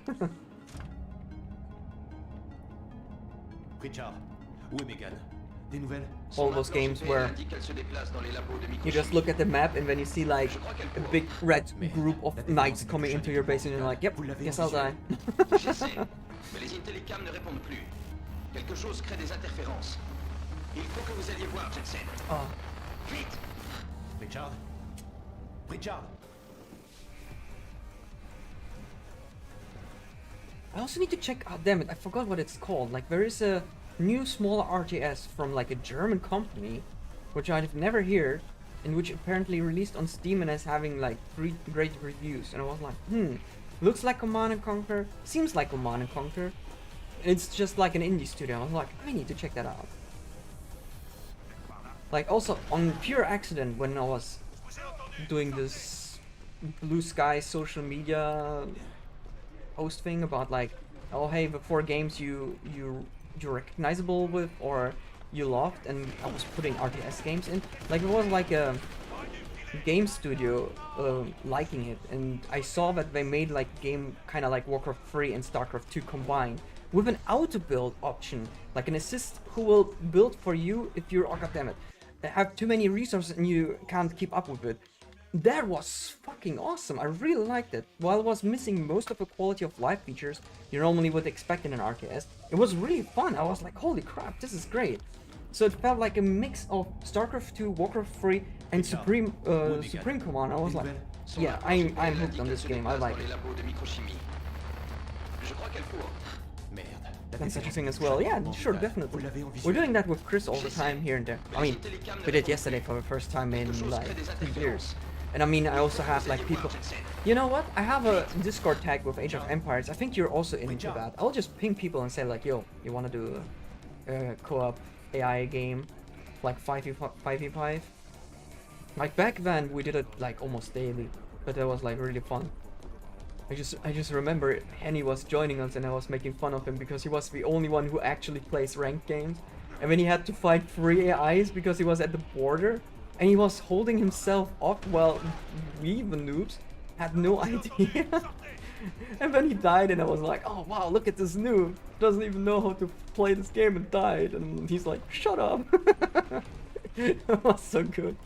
Pritchard, où est Megan? Des nouvelles? All those games where you just look at the map and then you see like a big red group of knights coming into your base and you're like, yep, guess I'll die. J'essaie, mais les Intellicams ne répondent plus. Quelque chose crée des interférences. Il faut que vous alliez voir, Jensen. Oh. Vite! Pritchard? Pritchard! I also need to check, oh damn it, I forgot what it's called. Like there is a new small RTS from like a German company, which I've never heard, and which apparently released on Steam and is having like 3 great reviews. And I was like, looks like Command and Conquer, seems like Command and Conquer. It's just like an indie studio. I was like, I need to check that out. Like also on pure accident when I was doing this Blue Sky social media post thing about like, oh hey, the 4 games you're recognizable with or you loved, and I was putting RTS games in. Like it was like a game studio liking it, and I saw that they made like game kind of like Warcraft 3 and StarCraft 2 combined with an auto build option, like an assist who will build for you if you're, oh goddammit, have too many resources and you can't keep up with it. That was fucking awesome. I really liked it. While it was missing most of the quality of life features you normally would expect in an RTS, it was really fun. I was like, holy crap, this is great. So it felt like a mix of StarCraft 2, Warcraft 3, and Supreme Command. I was like, yeah, I'm hooked on this game. I like it. That's such a thing as well. Yeah, sure, definitely. We're doing that with Chris all the time here and there. I mean, we did yesterday for the first time in like 2 years. And I mean, I also have like people... You know what? I have a Discord tag with Age of Empires. I think you're also into that. I'll just ping people and say like, yo, you wanna do a co-op AI game? Like 5v5? Like back then, we did it like almost daily. But that was like really fun. I just remember Henny was joining us and I was making fun of him because he was the only one who actually plays ranked games. And when he had to fight 3 AIs because he was at the border and he was holding himself up while we, the noobs, had no idea. And then he died and I was like, oh wow, look at this noob. Doesn't even know how to play this game and died. And he's like, shut up. That was so good.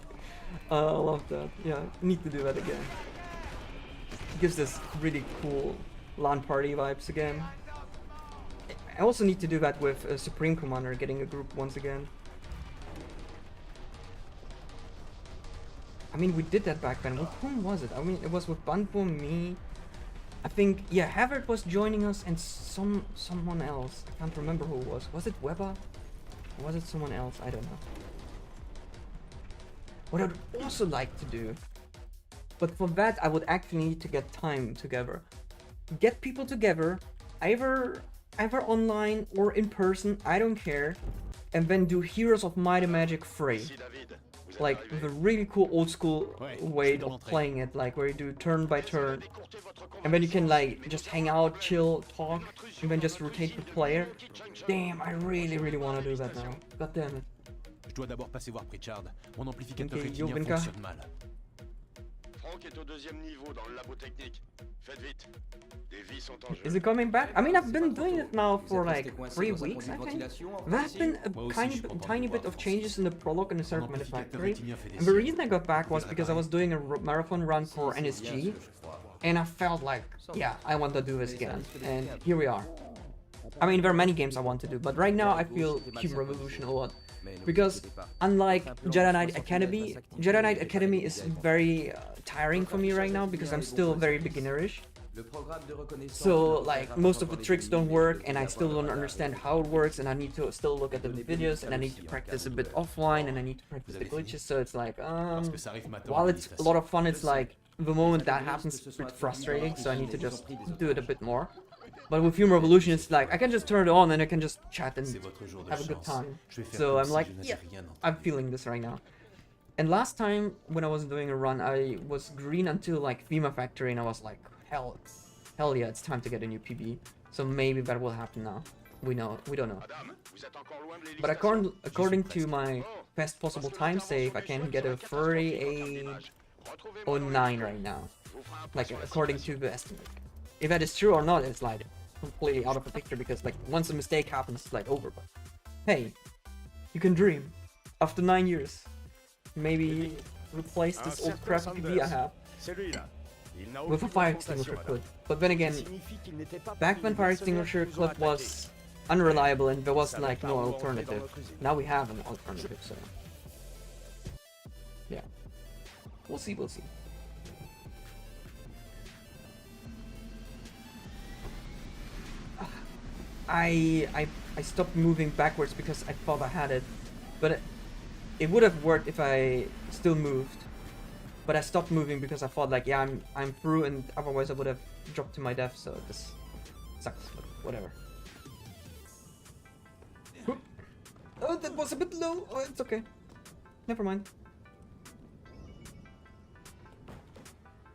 I love that. Yeah, need to do that again. Gives this really cool LAN party vibes again. I also need to do that with Supreme Commander, getting a group once again. I mean, we did that back then. With whom was it? I mean, it was with Banpo, me. I think, yeah, Havard was joining us and someone else. I can't remember who it was. Was it Weber? Or was it someone else? I don't know. What I'd also like to do, but for that I would actually need to get time together. Get people together, either online or in person, I don't care, and then do Heroes of Might and Magic 3. Like the really cool old school way of playing it, like where you do turn by turn. And then you can like just hang out, chill, talk, and then just rotate the player. Damn, I really want to do that now. God damn it. Je dois d'abord passer voir Pritchard. Mon amplificateur Okay, rétinien fonctionne mal. Franck est au 2e niveau dans le labo technique. Faites vite. Des vies sont en jeu. Is it coming back? I mean, I've been doing it now for like 3 weeks, I think. There have been a tiny bit of changes in the prologue and the Serpent Manufactory. And the reason I got back was because I was doing a marathon run for NSG. And I felt like, yeah, I want to do this again. And here we are. I mean, there are many games I want to do, but right now I feel Human Revolution a lot. Because unlike Jedi Knight Academy is very tiring for me right now because I'm still very beginnerish. So like most of the tricks don't work and I still don't understand how it works and I need to still look at the videos and I need to practice a bit offline and I need to practice the glitches, so it's like while it's a lot of fun, it's like the moment that happens it's a bit frustrating, so I need to just do it a bit more. But with Human Revolution, it's like, I can just turn it on and I can just chat and have a good time. So I'm like, yeah, I'm feeling this right now. And last time, when I was doing a run, I was green until like Thema Factory and I was like, hell yeah, it's time to get a new PB. So maybe that will happen now. We don't know. But according to my best possible time save, I can get a 3809 right now. Like, according to the estimate. If that is true or not, it's like completely out of the picture because like once a mistake happens, it's like over. But hey, you can dream. After 9 years, maybe replace this old crappy TV I have with a fire extinguisher clip. But then again, back when fire extinguisher clip was unreliable and there was like no alternative, now we have an alternative, so yeah, we'll see. I stopped moving backwards because I thought I had it, but it would have worked if I still moved. But I stopped moving because I thought like, yeah, I'm through, and otherwise I would have dropped to my death. So this sucks, but whatever. Whoop. Oh, that was a bit low. Oh, it's okay. Never mind.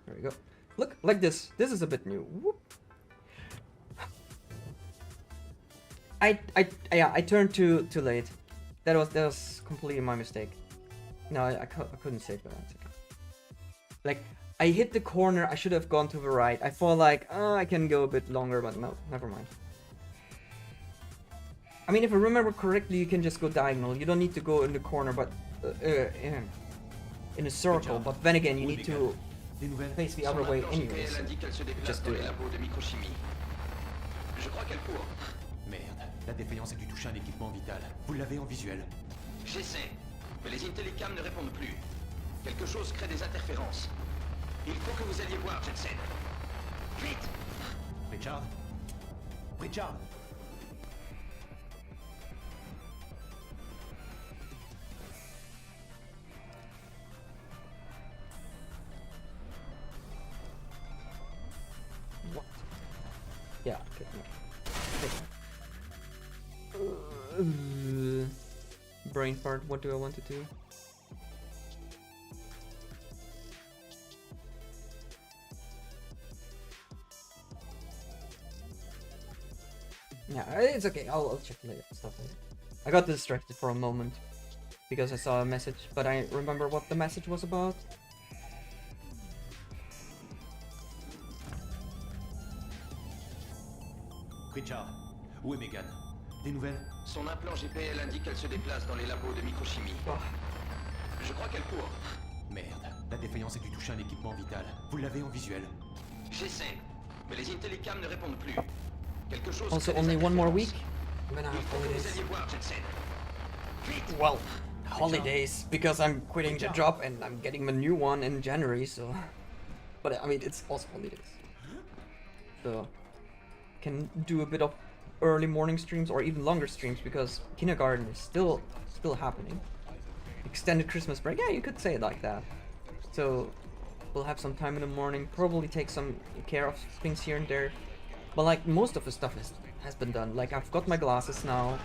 There we go. Look, like this. This is a bit new. Whoop. I turned too late. That was completely my mistake. No, I couldn't save that. It's okay. Like, I hit the corner, I should have gone to the right. I thought like, oh, I can go a bit longer, but no, never mind. I mean, if I remember correctly, you can just go diagonal. You don't need to go in the corner, but in a circle. But then again, you need to face the other way anyways. Just do it. Merde, la défaillance a dû toucher un équipement vital. Vous l'avez en visuel. J'essaie, mais les intellicams ne répondent plus. Quelque chose crée des interférences. Il faut que vous alliez voir, Jensen. Vite! Richard? Richard? What? Yeah, okay. Brain fart, what do I want to do? Yeah, it's okay. I'll check later. Stuff later. I got distracted for a moment because I saw a message, but I remember what the message was about. Richard, où est Megan? Des nouvelles? Son implant GPL indique qu'elle se déplace dans les labos de microchimie. Oh. Je crois qu'elle court. Merde, la défaillance a dû toucher un équipement vital. Vous l'avez en visuel. J'essaie, mais les intellicams ne répondent plus. Quelque chose Also, crée des only one more week. interférences. Then I Il have faut que vous holidays. alliez voir, Jensen. Vite! Well, holidays because I'm quitting the job and I'm getting a new one in January. So, but I mean, it's also holidays. So, can do a bit of early morning streams or even longer streams because kindergarten is still happening. Extended Christmas break, yeah, you could say it like that. So we'll have some time in the morning, probably take some care of things here and there. But like most of the stuff has been done. Like I've got my glasses now.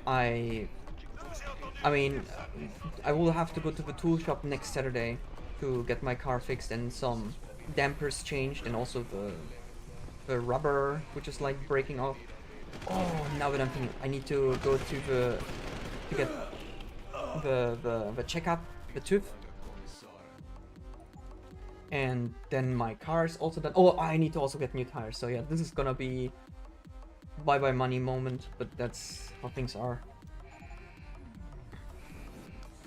I mean, I will have to go to the tool shop next Saturday to get my car fixed and some dampers changed and also the rubber which is like breaking off. Oh, now that I'm thinking, I need to go to get the checkup, the tooth, and then my car's also done. Oh, I need to also get new tires. So yeah, this is gonna be bye money moment, but that's how things are.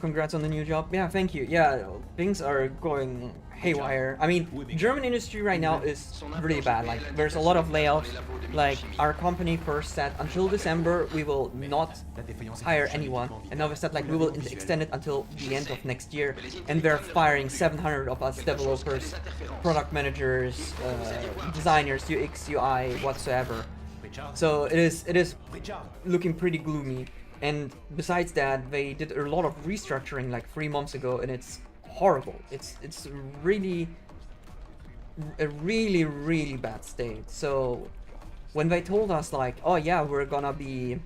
Congrats on the new job. Yeah, thank you. Yeah, things are going haywire. I mean, German industry right now is really bad. Like, there's a lot of layoffs. Like, our company first said until December we will not hire anyone, and now they said like we will extend it until the end of next year, and they're firing 700 of us developers, product managers, designers, UX, UI, whatsoever. So it is looking pretty gloomy. And besides that, they did a lot of restructuring like 3 months ago, and it's horrible. It's really a really bad state. So when they told us like, oh yeah, we're gonna be,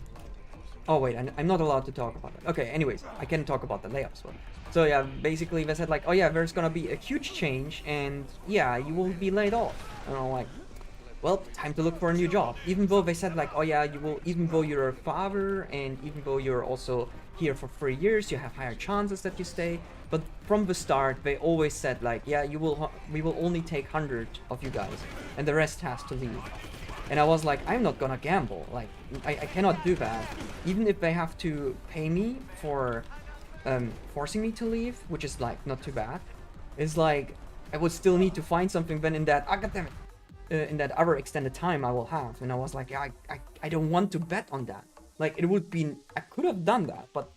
oh wait, I'm not allowed to talk about it. Okay, anyways, I can talk about the layoffs. But so yeah, basically they said like, oh yeah, there's gonna be a huge change, and yeah, you will be laid off. And I'm like, well, time to look for a new job. Even though they said like, oh yeah, you will, even though you're a father and even though you're also here for 3 years, you have higher chances that you stay. But from the start, they always said like, yeah, we will only take 100 of you guys, and the rest has to leave. And I was like, I'm not gonna gamble. Like, I cannot do that. Even if they have to pay me for forcing me to leave, which is like not too bad. It's like I would still need to find something then in that, goddammit, in that other extended time I will have. And I was like, yeah, I don't want to bet on that. Like, it would be, I could have done that, but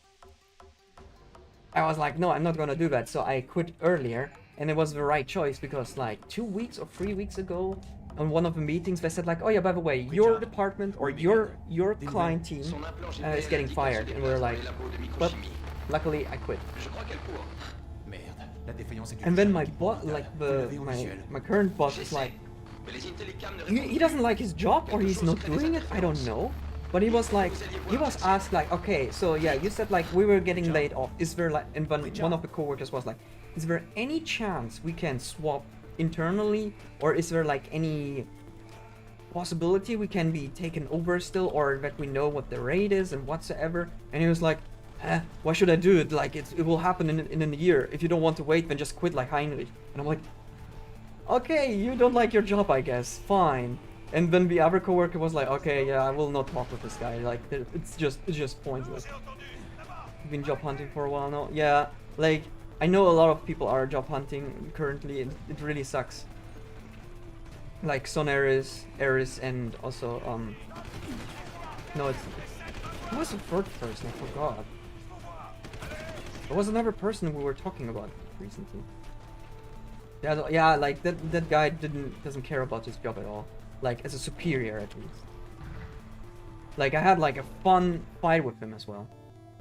I was like, no, I'm not gonna do that. So I quit earlier, and it was the right choice because like 2 weeks or 3 weeks ago, on one of the meetings, they said like, oh yeah, by the way, your department or your client team is getting fired, and we were like, but luckily I quit. And then my boss, like my current boss, is like, he doesn't like his job or he's not doing it. I don't know. But he was like, he was asked like, okay, so yeah, you said like we were getting laid off. Is there like, and one of the coworkers was like, is there any chance we can swap internally, or is there like any possibility we can be taken over still, or that we know what the rate is and whatsoever? And he was like, why should I do it? Like it will happen in a year. If you don't want to wait, then just quit like Heinrich. And I'm like, okay, you don't like your job, I guess, fine. And then the other coworker was like, okay, yeah, I will not talk with this guy. Like, it's just pointless. I've been job hunting for a while now. Yeah, like, I know a lot of people are job hunting currently. It really sucks. Like Son Eris, and also, no, who was the third person? I forgot. There was another person we were talking about recently. Yeah, like, that guy doesn't care about his job at all. Like, as a superior, at least. Like, I had, like, a fun fight with him as well.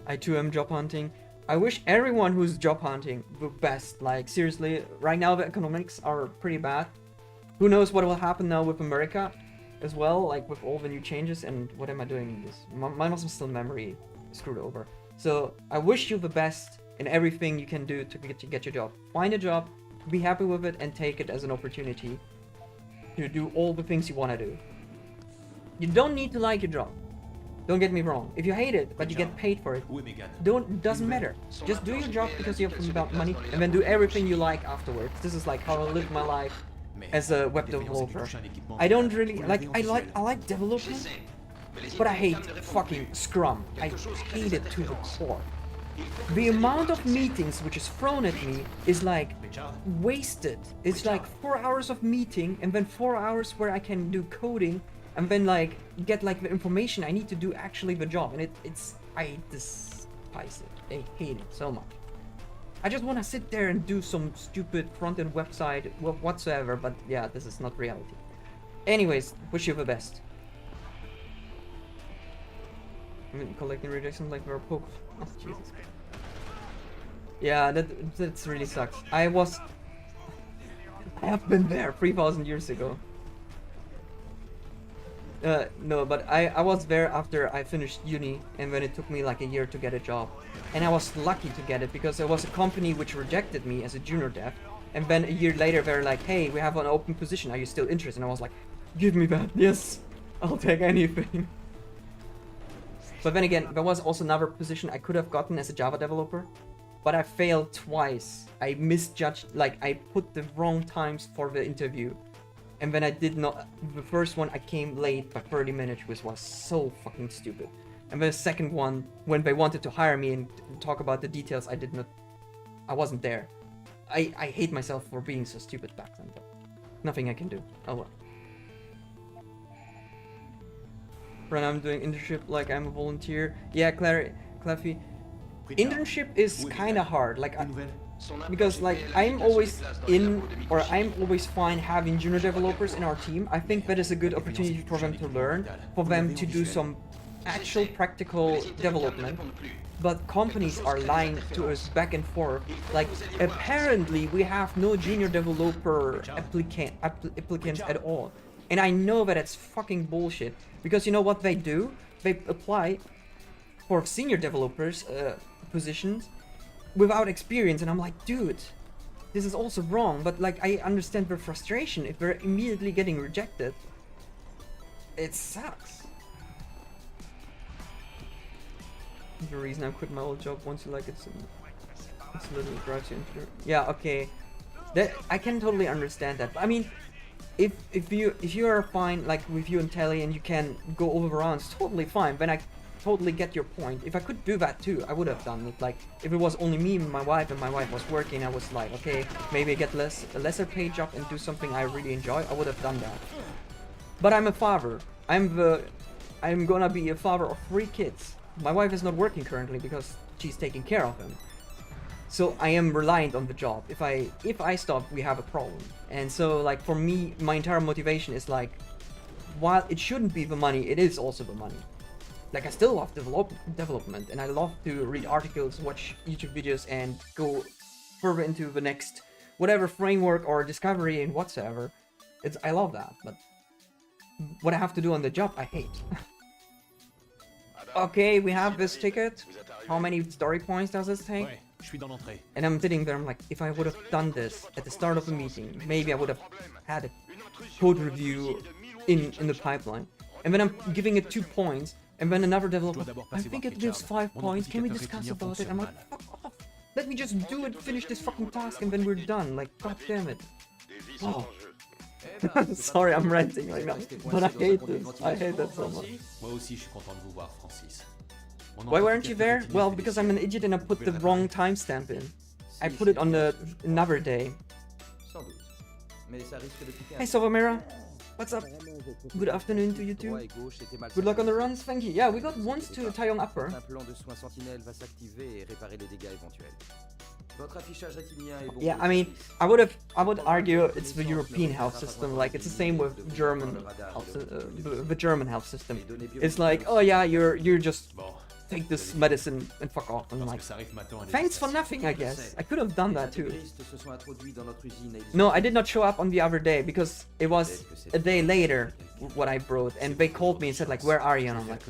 I too am job hunting. I wish everyone who's job hunting the best. Like, seriously, right now the economics are pretty bad. Who knows what will happen now with America as well, like, with all the new changes. And what am I doing in this? My muscle memory screwed over. So, I wish you the best in everything you can do to get your job. Find a job, be happy with it, and take it as an opportunity to do all the things you want to do. You don't need to like your job. Don't get me wrong. If you hate it, but you get paid for it, doesn't matter. Just do your job because you have money, and then do everything you like afterwards. This is like how I live my life as a web developer. I don't really like. I like developing, but I hate fucking Scrum. I hate it to the core. The amount of meetings which is thrown at me is like wasted. It's like 4 hours of meeting and then 4 hours where I can do coding and then like get like the information I need to do actually the job. And I despise it. I hate it so much. I just want to sit there and do some stupid front-end website whatsoever, but yeah, this is not reality. Anyways, wish you the best. I mean, collecting rejections like we're poke. Oh, Jesus. Yeah, that really sucks. I have been there 3,000 years ago. No, but I was there after I finished uni, and then it took me like a year to get a job. And I was lucky to get it because there was a company which rejected me as a junior dev. And then a year later, they're like, hey, we have an open position. Are you still interested? And I was like, give me that. Yes, I'll take anything. But then again, there was also another position I could have gotten as a Java developer, but I failed twice. I misjudged, like I put the wrong times for the interview. And then I did not, the first one I came late by 30 minutes, which was so fucking stupid. And the second one, when they wanted to hire me and talk about the details, I wasn't there. I hate myself for being so stupid back then, but nothing I can do. Oh well. When I'm doing internship like I'm a volunteer. Yeah, Claffy. Internship is kind of hard, like because like I'm always fine having junior developers in our team. I think that is a good opportunity for them to learn, for them to do some actual practical development. But companies are lying to us back and forth. Like apparently we have no junior developer applicants at all. And I know that it's fucking bullshit. Because you know what they do? They apply for senior developers positions without experience. And I'm like, dude, this is also wrong. But like, I understand their frustration. If they're immediately getting rejected, it sucks. The reason I quit my old job once you like it's literally drives you into the... Yeah, okay. That I can totally understand that. I mean, if you are fine like with you and Telly and you can go over rounds, totally fine. Then I totally get your point. If I could do that too, I would have done it. Like if it was only me and my wife was working, I was like, okay, maybe get a lesser paid job and do something I really enjoy. I would have done that. But I'm a father. I'm gonna be a father of 3 kids. My wife is not working currently because she's taking care of them. So I am reliant on the job. If I stop, we have a problem. And so like for me, my entire motivation is like, while it shouldn't be the money, it is also the money. Like I still love development and I love to read articles, watch YouTube videos and go further into the next whatever framework or discovery and whatsoever. I love that, but what I have to do on the job, I hate. Okay, we have this ticket. How many story points does this take? And I'm sitting there, I'm like, if I would have done this at the start of the meeting, maybe I would have had a code review in the pipeline. And then I'm giving it 2 points, and then another developer, I think it gives 5 points, can we discuss about it? I'm like, fuck off, let me just do it, finish this fucking task, and then we're done, like, god damn it. Oh. Sorry, I'm ranting right now, but I hate this. I hate that so much. Why weren't you there? Well, because I'm an idiot and I put the wrong timestamp in. I put it on another day. Hey, Sovamera. What's up? Good afternoon to you too. Good luck on the runs, thank you. Yeah, we got once to Taeyong Upper. Yeah, I mean, I would argue it's the European health system. Like it's the same with German health, the German health system. It's like, oh yeah, you're just take this medicine and fuck off. And I'm like, thanks for nothing, I guess. I could have done that too. No, I did not show up on the other day because it was a day later what I brought, and they called me and said like, where are you? And I'm like,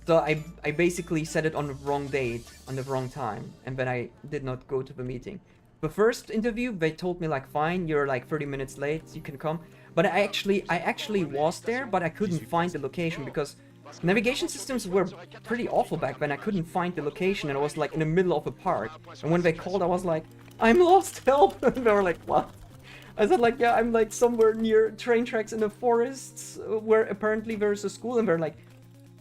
so I basically set it on the wrong date, on the wrong time, and then I did not go to the meeting. The first interview, they told me like, fine, you're like 30 minutes late, you can come. But I actually was there, but I couldn't find the location because navigation systems were pretty awful back then. I couldn't find the location and I was like in the middle of a park. And when they called, I was like, I'm lost, help! And they were like, what? I said like, yeah, I'm like somewhere near train tracks in the forests where apparently there's a school, and they're like,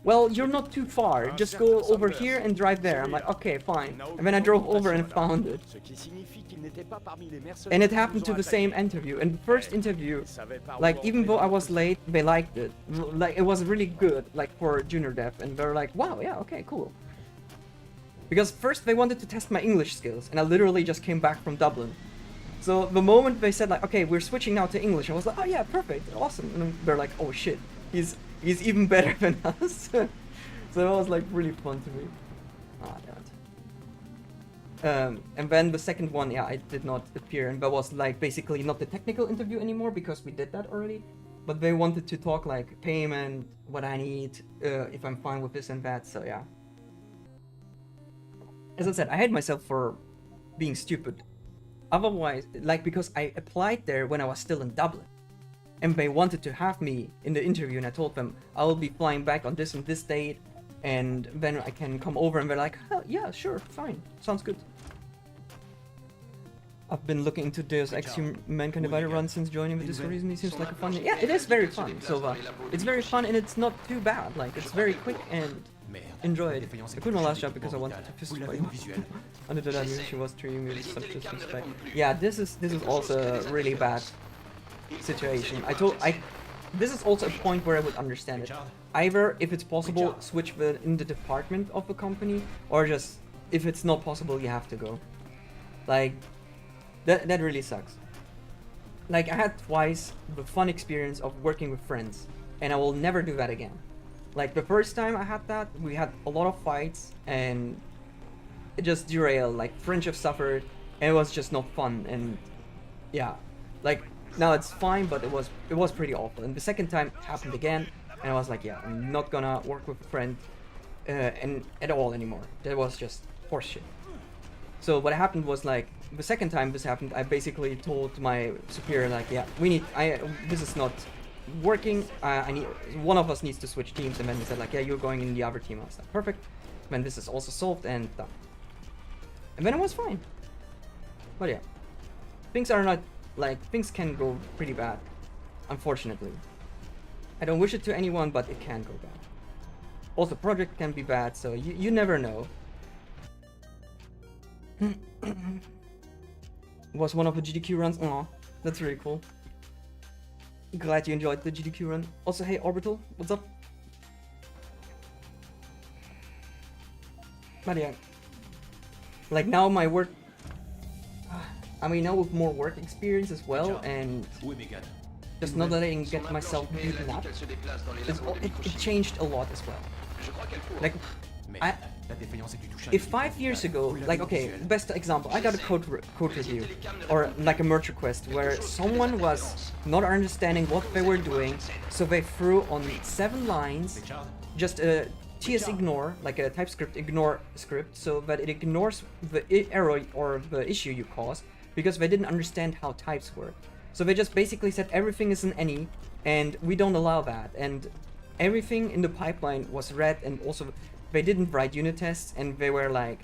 well, you're not too far, just go over here and drive there. I'm like, okay, fine. And then I drove over and found it. And it happened to the same interview. And the first interview, like, even though I was late, they liked it. Like, it was really good, like, for junior dev. And they're like, wow, yeah, okay, cool. Because first they wanted to test my English skills, and I literally just came back from Dublin. So the moment they said like, okay, we're switching now to English, I was like, oh yeah, perfect, awesome. And they're like, oh shit, he's even better than us. So that was like really fun to me. Ah, damn it. And then the second one, yeah, I did not appear, and that was like basically not the technical interview anymore because we did that already. But they wanted to talk like payment, what I need, if I'm fine with this and that. So yeah. As I said, I hate myself for being stupid. Otherwise, like, because I applied there when I was still in Dublin. And they wanted to have me in the interview, and I told them I will be flying back on this and this date, and then I can come over, and they're like, oh, yeah, sure, fine, sounds good. I've been looking into Deus Ex Mankind Divided run since joining the Discord recently. Seems like a fun. Yeah, it is very fun. So it's very fun, and it's not too bad. Like, it's very quick and enjoyed. I quit my last job because I wanted to fist fight. Under that, I knew she was treating me with such disrespect. Yeah, this is also a really bad situation. This is also a point where I would understand it. Either, if it's possible, switch in the department of the company, or just if it's not possible, you have to go. Like, that really sucks. Like, I had twice the fun experience of working with friends, and I will never do that again. Like, the first time I had that, we had a lot of fights, and it just derailed. Like, friendship suffered, and it was just not fun. And yeah, like, now it's fine, but it was pretty awful. And the second time it happened again, and I was like, yeah, I'm not gonna work with a friend and at all anymore. That was just horseshit. So what happened was, like, the second time this happened, I basically told my superior, like, yeah, this is not working. One of us needs to switch teams. And then he said, like, yeah, you're going in the other team. I was like, perfect. Then this is also solved and done. And then it was fine. But yeah, things are not like, things can go pretty bad, unfortunately. I don't wish it to anyone, but it can go bad. Also, project can be bad, so you never know. Was one of the GDQ runs. Aw, that's really cool. Glad you enjoyed the GDQ run. Also, hey Orbital, what's up? But yeah, like now my work, I mean now with more work experience as well, and just not letting get myself beaten up, it changed a lot as well. Like, if 5 years ago, like, okay, best example, I got a code review, or like a merge request, where someone was not understanding what they were doing, so they threw on 7 lines just a TS ignore, like a TypeScript ignore script, so that it ignores the error or the issue you caused, because they didn't understand how types work. So they just basically said everything is an any, and we don't allow that, and everything in the pipeline was red, and also they didn't write unit tests, and they were like,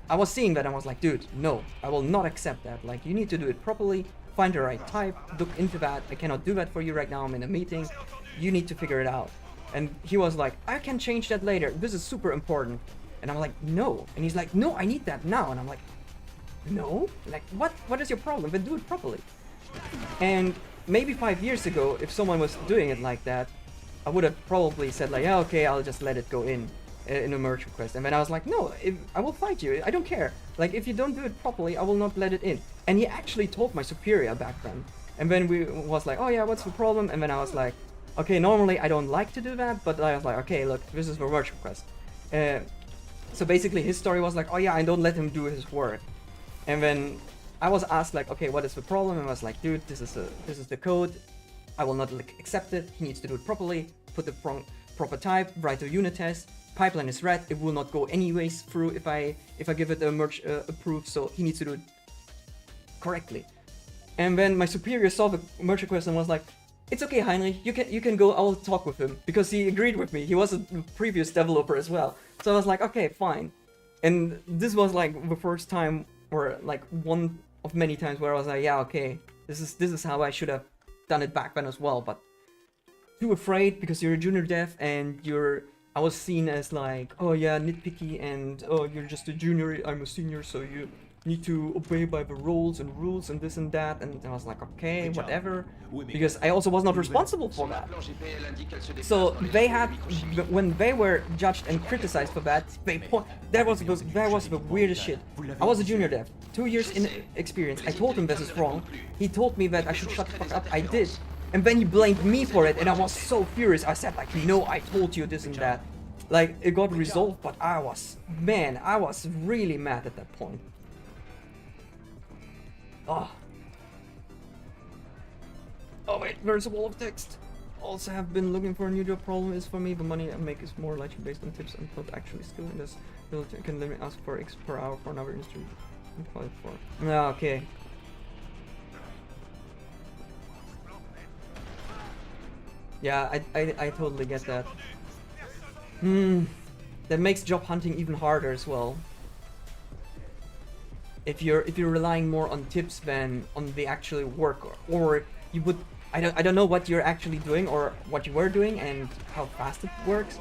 I was seeing that and I was like, dude, no, I will not accept that. Like, you need to do it properly, find the right type, look into that. I cannot do that for you right now, I'm in a meeting, you need to figure it out. And he was like, I can change that later, this is super important. And I'm like, no. And he's like, no, I need that now. And I'm like, no? Like, what is your problem? Then do it properly. And maybe 5 years ago, if someone was doing it like that, I would have probably said like, yeah, okay, I'll just let it go in a merge request. And then I was like, no, I will fight you, I don't care. Like, if you don't do it properly, I will not let it in. And he actually told my superior back then. And then we was like, oh yeah, what's the problem? And then I was like, okay, normally I don't like to do that, but I was like, okay, look, this is the merge request. So basically his story was like, oh yeah, I don't let him do his work. And then I was asked like, okay, what is the problem? And I was like, dude, this is the code. I will not accept it. He needs to do it properly. Put the proper type. Write a unit test. Pipeline is red. It will not go anyways through if I give it a merge approve. So he needs to do it correctly. And then my superior saw the merge request and was like, it's okay, Heinrich. You can go. I will talk with him, because he agreed with me. He was a previous developer as well. So I was like, okay, fine. And this was like the first time, or like one of many times, where I was like, yeah, okay, this is how I should have done it back then as well. But too afraid, because you're a junior dev and I was seen as like, oh yeah, nitpicky, and oh, you're just a junior, I'm a senior, so you need to obey by the rules and this and that. And I was like, okay, whatever, because I also was not responsible for that. So they had, when they were judged and criticized for that, that was the weirdest shit. I was a junior dev, 2 years in experience. I told him this is wrong. He told me that I should shut the fuck up. I did. And then he blamed me for it, and I was so furious. I said like, no, I told you this and that. Like, it got resolved, but I was really mad at that point. Oh wait, there's a wall of text. Also have been looking for a new job. Problem is for me, the money I make is more likely based on tips and not actually skill. And this can let me ask for X per hour for another industry. Okay. Yeah, I totally get that. That makes job hunting even harder as well. If you're relying more on tips than on the actual work, or you would, I don't know what you're actually doing or what you were doing and how fast it works,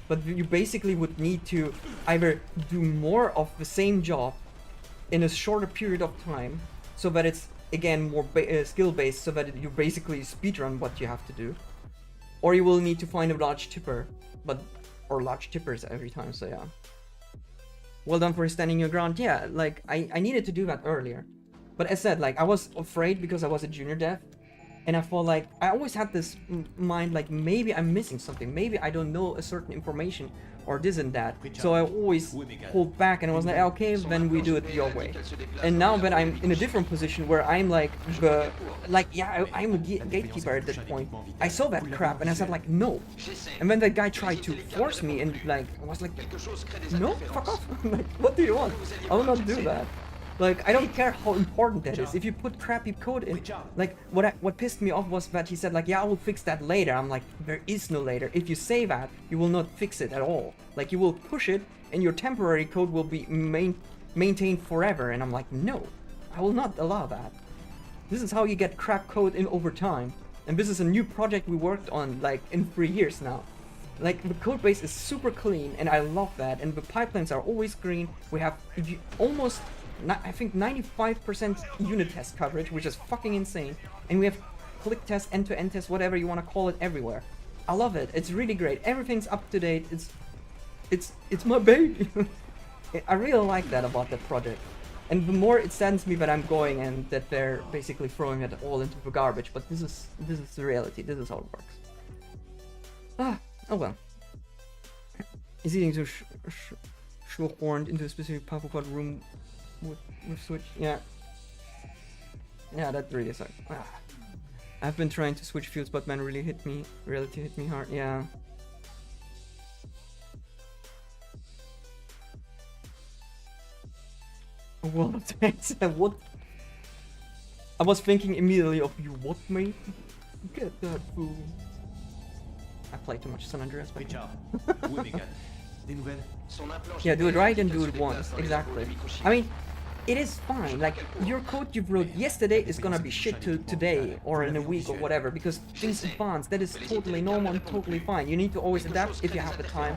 but you basically would need to either do more of the same job in a shorter period of time, so that it's again more skill based, so that you basically speedrun what you have to do, or you will need to find a large tipper, or large tippers every time. So yeah. Well done for standing your ground. Yeah, like, I needed to do that earlier. But as said, like, I was afraid because I was a junior dev. And I felt like, I always had this mind, like, maybe I'm missing something. Maybe I don't know a certain information or this and that. So I always hold back, and I was like, okay, then we do it your way. And now that I'm in a different position where I'm like, I'm a gatekeeper at that point. I saw that crap and I said like, no. And then that guy tried to force me, and like, I was like, no, fuck off. Like, what do you want? I will not do that. Like, I don't care how important that is. If you put crappy code in, like, what pissed me off was that he said like, yeah, I will fix that later. I'm like, there is no later. If you say that, you will not fix it at all. Like, you will push it, and your temporary code will be maintained forever. And I'm like, no, I will not allow that. This is how you get crap code in over time. And this is a new project we worked on like in 3 years now. Like the code base is super clean and I love that, and the pipelines are always green. We have almost, I think 95% unit test coverage, which is fucking insane. And we have click test, end-to-end test, whatever you want to call it, everywhere. I love it. It's really great. Everything's up to date. It's my baby. I really like that about that project. And the more it saddens me that I'm going and that they're basically throwing it all into the garbage. But this is the reality. This is how it works. Oh well. Is eating so shoehorned into a specific Papa room with Switch? Yeah. Yeah, that really sucks. I've been trying to switch fields, but man, reality hit me hard. Yeah. What? What? I was thinking immediately of you. What, mate? Get that fool. I play too much San Andreas. Yeah, do it right and do it once. Exactly. I mean, it is fine. Like, your code you wrote yesterday is gonna be shit to today or in a week or whatever, because things advance. That is totally normal and totally fine. You need to always adapt if you have the time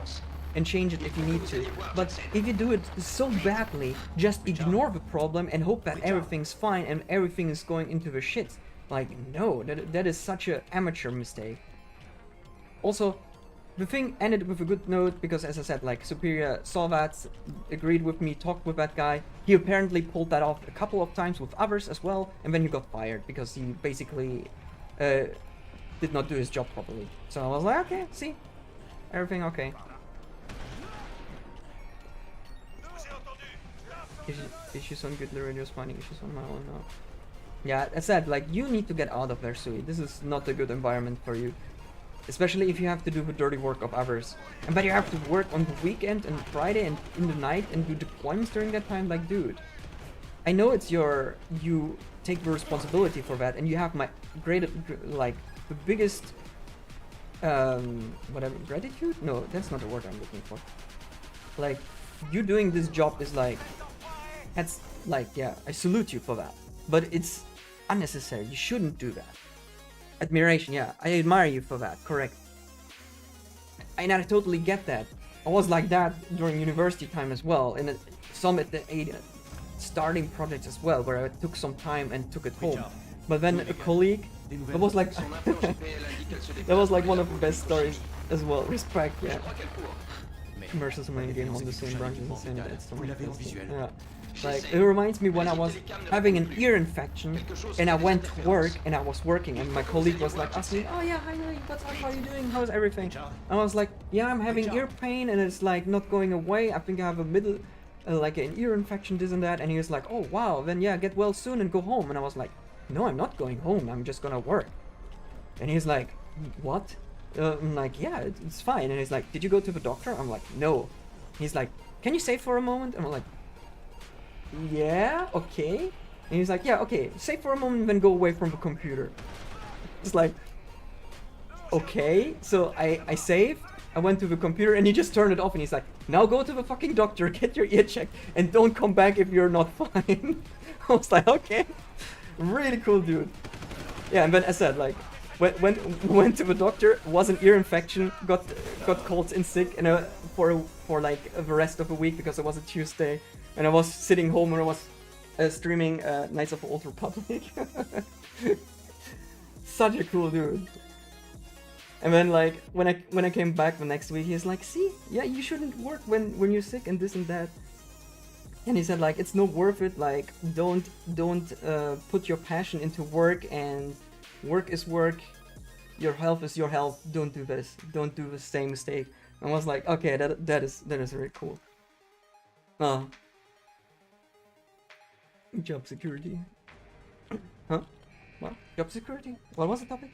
and change it if you need to. But if you do it so badly, just ignore the problem and hope that everything's fine and everything is going into the shit. Like, no, that is such an amateur mistake. Also, the thing ended with a good note because, as I said, like, Superior saw that, agreed with me, talked with that guy. He apparently pulled that off a couple of times with others as well, and then he got fired because he basically did not do his job properly. So I was like, okay, see, everything okay. Issues on good radio, finding issues on my own now. Yeah, as I said, like, you need to get out of there, Sui. This is not a good environment for you. Especially if you have to do the dirty work of others. And but you have to work on the weekend and Friday and in the night and do deployments during that time, like, dude. I know it's you take the responsibility for that, and you have my like, the biggest, whatever, gratitude? No, that's not the word I'm looking for. Like, you doing this job is like, that's like, yeah, I salute you for that. But it's unnecessary, you shouldn't do that. Admiration, yeah, I admire you for that, correct. And I totally get that. I was like that during university time as well, and some at the starting projects as well, where I took some time and took it home. But then a colleague, that was like that was like one of the best stories as well. Respect, yeah. Versus my game on the same branch and the same. Yeah. Like, it reminds me when I was having an ear infection and I went to work and I was working and my colleague was like asking, oh yeah, hi Willie, what's up, how are you doing, how's everything? And I was like, yeah, I'm having ear pain and it's like not going away, I think I have a middle, like an ear infection, this and that. And he was like, oh wow, then yeah, get well soon and go home. And I was like, no, I'm not going home, I'm just gonna work. And he's like, what? I'm like, yeah, it's fine. And he's like, did you go to the doctor? I'm like, no. He's like, can you save for a moment? And I'm like, yeah, okay. And he's like, yeah, okay, save for a moment, then go away from the computer. It's like, okay. So I saved, I went to the computer and he just turned it off and he's like, now go to the fucking doctor, get your ear checked, and don't come back if you're not fine. I was like, okay. Really cool dude. Yeah, and then I said, like, went to the doctor, was an ear infection, got called in sick, and for like the rest of the week because it was a Tuesday. And I was sitting home and I was streaming Knights of the Old Republic. Such a cool dude. And then, like, when I came back the next week, he's like, see, yeah, you shouldn't work when you're sick and this and that. And he said, like, it's not worth it. Like, don't put your passion into work, and work is work. Your health is your health. Don't do this. Don't do the same mistake. And I was like, okay, that is very cool. Job security. Huh? What? Job security? What was the topic?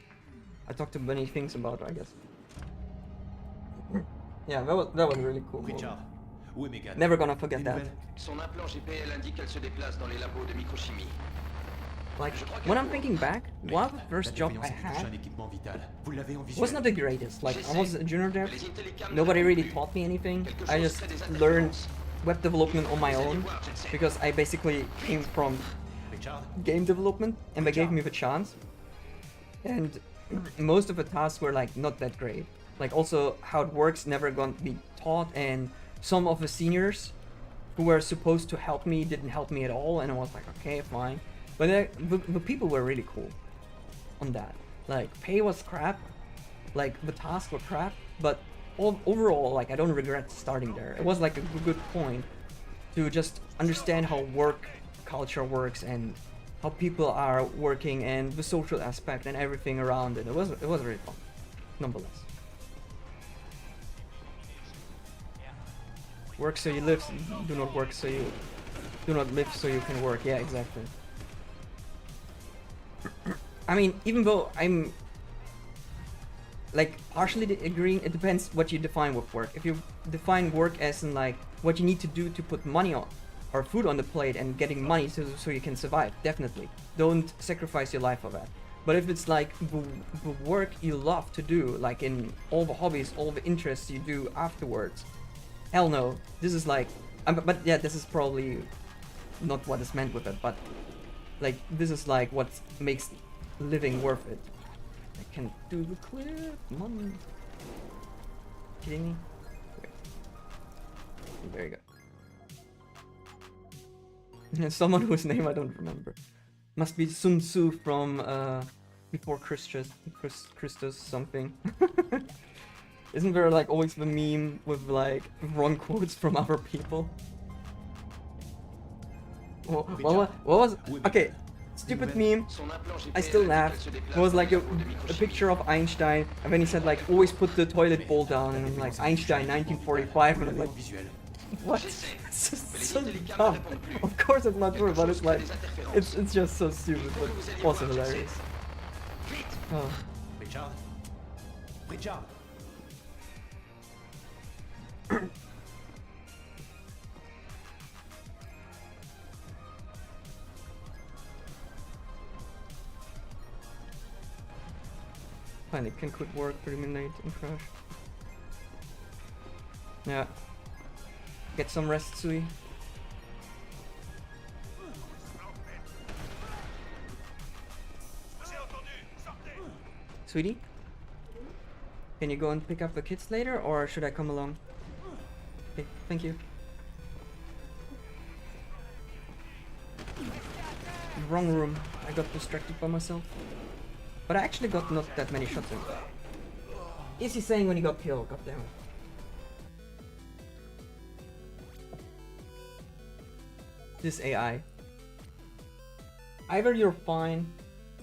I talked to many things about it, I guess. Yeah, that was really cool. Never gonna forget that. Like, when I'm thinking back, one of the first job I had was not the greatest. Like, I was a junior dev. Nobody really taught me anything. I just learned web development on my own because I basically came from game development, and they gave me the chance. And most of the tasks were like not that great. Like also how it works never going to be taught, and some of the seniors who were supposed to help me didn't help me at all, and I was like, okay, fine. But the people were really cool on that. Like pay was crap, like the tasks were crap, but overall, like I don't regret starting there. It was like a good point to just understand how work culture works and how people are working and the social aspect and everything around it. It was really fun, nonetheless. Work so you live, do not work so you do not live so you can work. Yeah, exactly. I mean, even though I'm like partially agreeing, it depends what you define with work. If you define work as in like what you need to do to put money on or food on the plate and getting money so you can survive, definitely don't sacrifice your life for that. But if it's like the work you love to do, like in all the hobbies, all the interests you do afterwards, hell no. This is like but yeah, this is probably not what is meant with it, but like this is like what makes living worth it. I can do the clip, man. Kidding me? Wait. There you go. Someone whose name I don't remember. Must be Sun Tzu from before Christus something. Isn't there like always the meme with like wrong quotes from other people? What was okay? Stupid meme. I still laugh. It was like a picture of Einstein, and then he said like always put the toilet bowl down, and I'm like Einstein 1945, and I'm like, what? It's just so dumb. Of course it's not true, but it's like it's just so stupid, but also hilarious. Oh. Richard. Finally can quit work, terminate, and crash. Yeah. Get some rest, Sui. Sweetie? Can you go and pick up the kids later, or should I come along? Okay, thank you. Wrong room. I got distracted by myself. But I actually got not that many shots in. Is he saying when he got killed? Goddamn. This AI. Either you're fine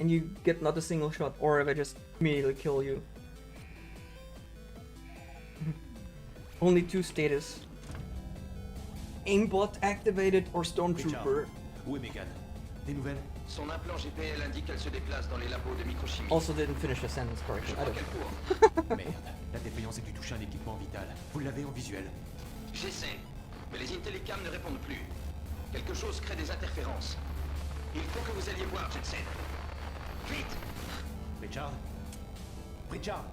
and you get not a single shot, or they just immediately kill you. Only two status. Aimbot activated or Stormtrooper. Où est Megan? Des nouvelles? Son implant GPL indique qu'elle se déplace dans les labos de microchimie. Also didn't finish the sentence correctly. I don't know. Merde, la défaillance a dû toucher un équipement vital. Vous l'avez en visuel? J'essaie, mais les Intellicams ne répondent plus. Quelque chose crée des interférences. Il faut que vous alliez voir, Jensen. Vite! Richard? Richard?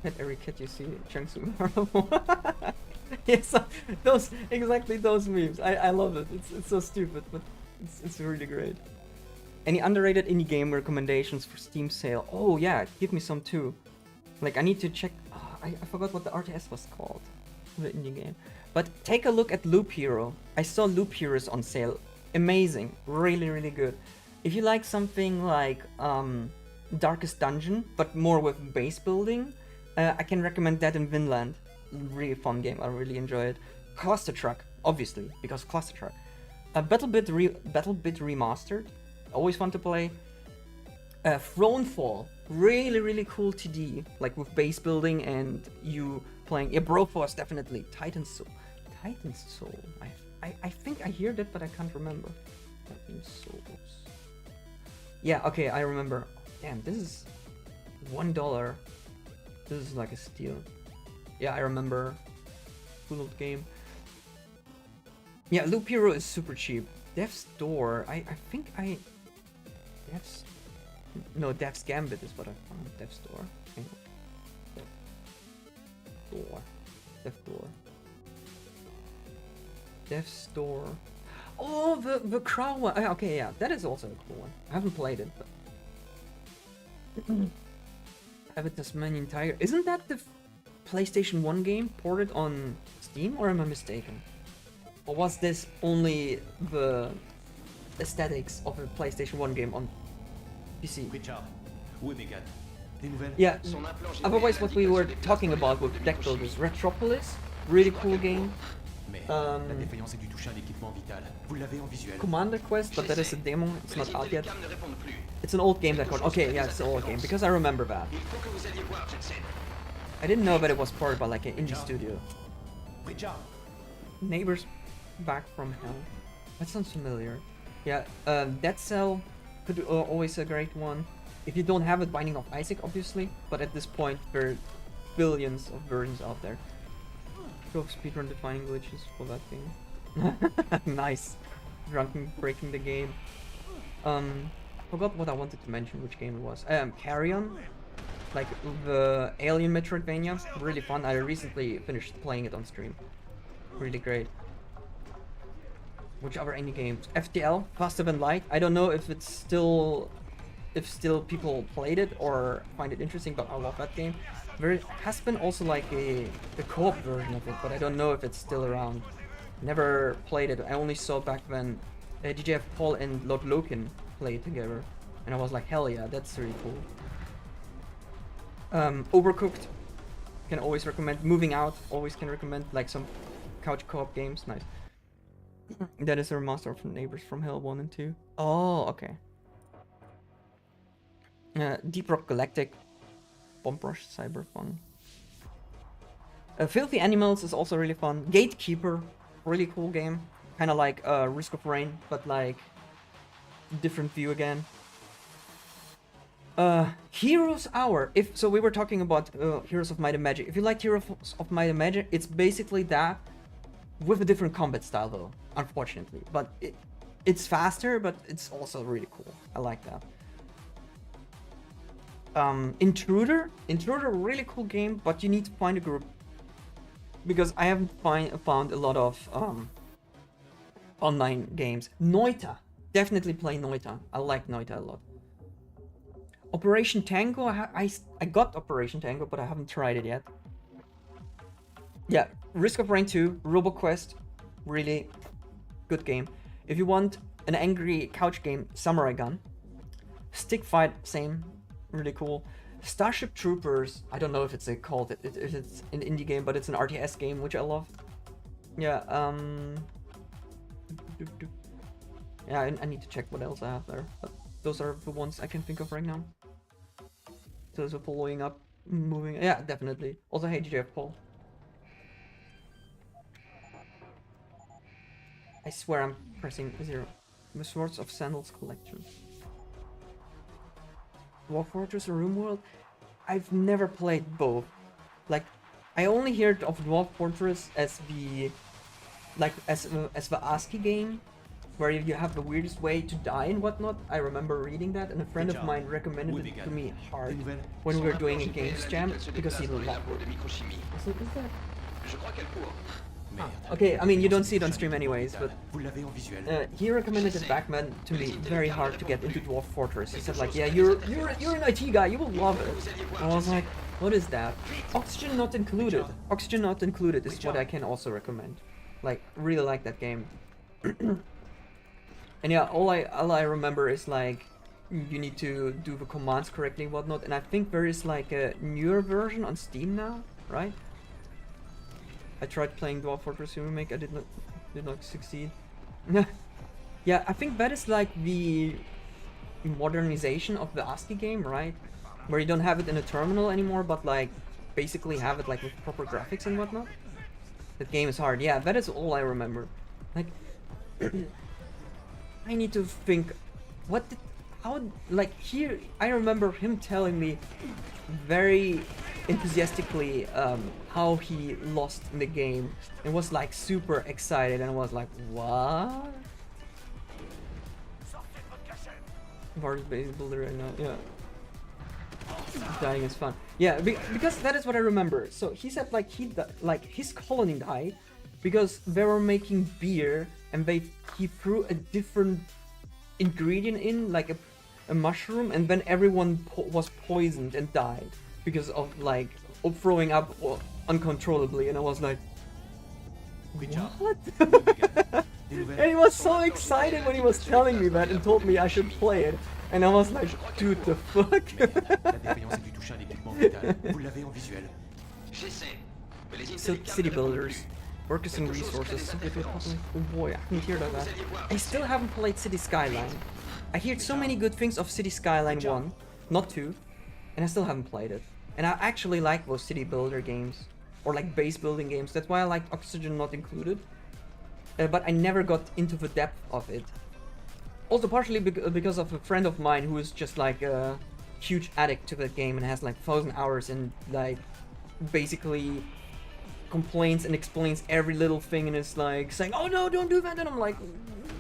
At every kid you see, chunks of Marvel. Yes, exactly those memes. I love it. It's so stupid, but it's really great. Any underrated indie game recommendations for Steam sale? Oh yeah, give me some too. Like I need to check. Oh, I forgot what the RTS was called. The indie game. But take a look at Loop Hero. I saw Loop Heroes on sale. Amazing, really good. If you like something like Darkest Dungeon, but more with base building, I can recommend that in Vinland. Really fun game, I really enjoy it. Cluster Truck, obviously, because Cluster Truck. Battle Bit Remastered, always fun to play. Thronefall, really cool TD, like with base building and you playing. Yeah, Broforce, definitely. Titan's Soul. I think I hear that, but I can't remember. Titan's Souls. Yeah, okay, I remember. Damn, this is $1. This is like a steal. Yeah, I remember. Cool old game. Yeah, Loop Hero is super cheap. Death's Door, I think Death's Gambit is what I found. Death's Door. Death's Door. Death's Door. Oh, the crow one. Okay, yeah, that is also a cool one. I haven't played it, but Avid Tasmanian Tiger. Isn't that the PlayStation 1 game ported on Steam, or am I mistaken? Or was this only the aesthetics of a PlayStation 1 game on PC? Richard, où est Megan? Des nouvelles? Yeah, otherwise what we were talking about with deck builders, Retropolis, really cool game. Mais la défaillance est dû toucher un équipement vital. Vous l'avez en visuel. Commander Quest, but that is a demo, it's not out yet. It's an old game that got... Okay, yeah, it's an old game, because I remember that. I didn't know that it was ported by like an indie studio. Richard! Neighbors Back from Hell. That sounds familiar. Yeah, Dead Cell could always a great one. If you don't have it, Binding of Isaac, obviously, but at this point there are billions of versions out there. 12 speedrun defining glitches for that game. Nice. Drunken breaking the game. Forgot what I wanted to mention, which game it was. Carrion. Like the Alien Metroidvania. Really fun. I recently finished playing it on stream. Really great. Which other indie games? FTL, Faster Than Light. I don't know if it's still... if still people played it or find it interesting, but I love that game. There has been also like a co-op version of it, but I don't know if it's still around. Never played it. I only saw back when DJF Paul and Lord Loken played together, and I was like, hell yeah, that's really cool. Overcooked, can always recommend. Moving Out, always can recommend, like some couch co-op games. Nice. That is a remaster of Neighbors from Hell 1 and 2. Oh, okay. Deep Rock Galactic, Bomb Rush, Cyberpunk. Filthy Animals is also really fun. Gatekeeper, really cool game. Kind of like Risk of Rain, but like different view again. Heroes Hour. So we were talking about Heroes of Might and Magic. If you like Heroes of Might and Magic, it's basically that with a different combat style though, unfortunately. But it's faster, but it's also really cool. I like that. Intruder, really cool game, but you need to find a group, because I haven't found a lot of online games. Noita, definitely play Noita. I like Noita a lot. Operation Tango, I got Operation Tango, but I haven't tried it yet. Yeah, Risk of Rain 2, RoboQuest, really good game. If you want an angry couch game, Samurai Gun. Stick Fight, same. Really cool. Starship Troopers, I don't know if it's called it, if it's an indie game, but it's an RTS game, which I love. Yeah, yeah, I need to check what else I have there, but those are the ones I can think of right now. So following up, moving, yeah, definitely. Also, hey, DJ Paul. I swear I'm pressing 0. The Swords of Sandals collection. Dwarf Fortress or RuneWorld? I've never played both. Like, I only heard of Dwarf Fortress as the, like, as the ASCII game, where you have the weirdest way to die and whatnot. I remember reading that, and a friend of mine recommended it to me hard when we were doing a games jam, because he loved it. So, is that? Okay, I mean, you don't see it on stream anyways, but he recommended it back then to me very hard to get into Dwarf Fortress. He said like, yeah, you're an IT guy, you will love it. And I was like, what is that? Oxygen Not Included. Oxygen Not Included is what I can also recommend. Like, really like that game. And yeah, all I remember is like, you need to do the commands correctly and whatnot, and I think there is like a newer version on Steam now, right? I tried playing Dwarf Fortress Remake, I did not succeed. Yeah, I think that is like the modernization of the ASCII game, right? Where you don't have it in a terminal anymore, but like basically have it like with proper graphics and whatnot. That game is hard. Yeah, that is all I remember. Like, I need to think. How? Like here, I remember him telling me very enthusiastically how he lost in the game and was like super excited, and was like, what? Var's base builder right now, yeah. dying is fun. Yeah, because that is what I remember. So he said like his colony died because they were making beer and he threw a different ingredient in, like a mushroom, and then everyone was poisoned and died because of like throwing up uncontrollably, and I was like, what? And he was so excited when he was telling me that and told me I should play it, and I was like, dude, the fuck? So city builders, workers and resources. Oh boy, I can hear that. I still haven't played City Skyline. I heard so many good things of City Skyline 1, not 2, and I still haven't played it. And I actually like those city builder games, or like base building games. That's why I like Oxygen Not Included. But I never got into the depth of it. Also partially because of a friend of mine who is just like a huge addict to that game and has like 1,000 hours and like basically complains and explains every little thing and is like saying, oh no, don't do that, and I'm like,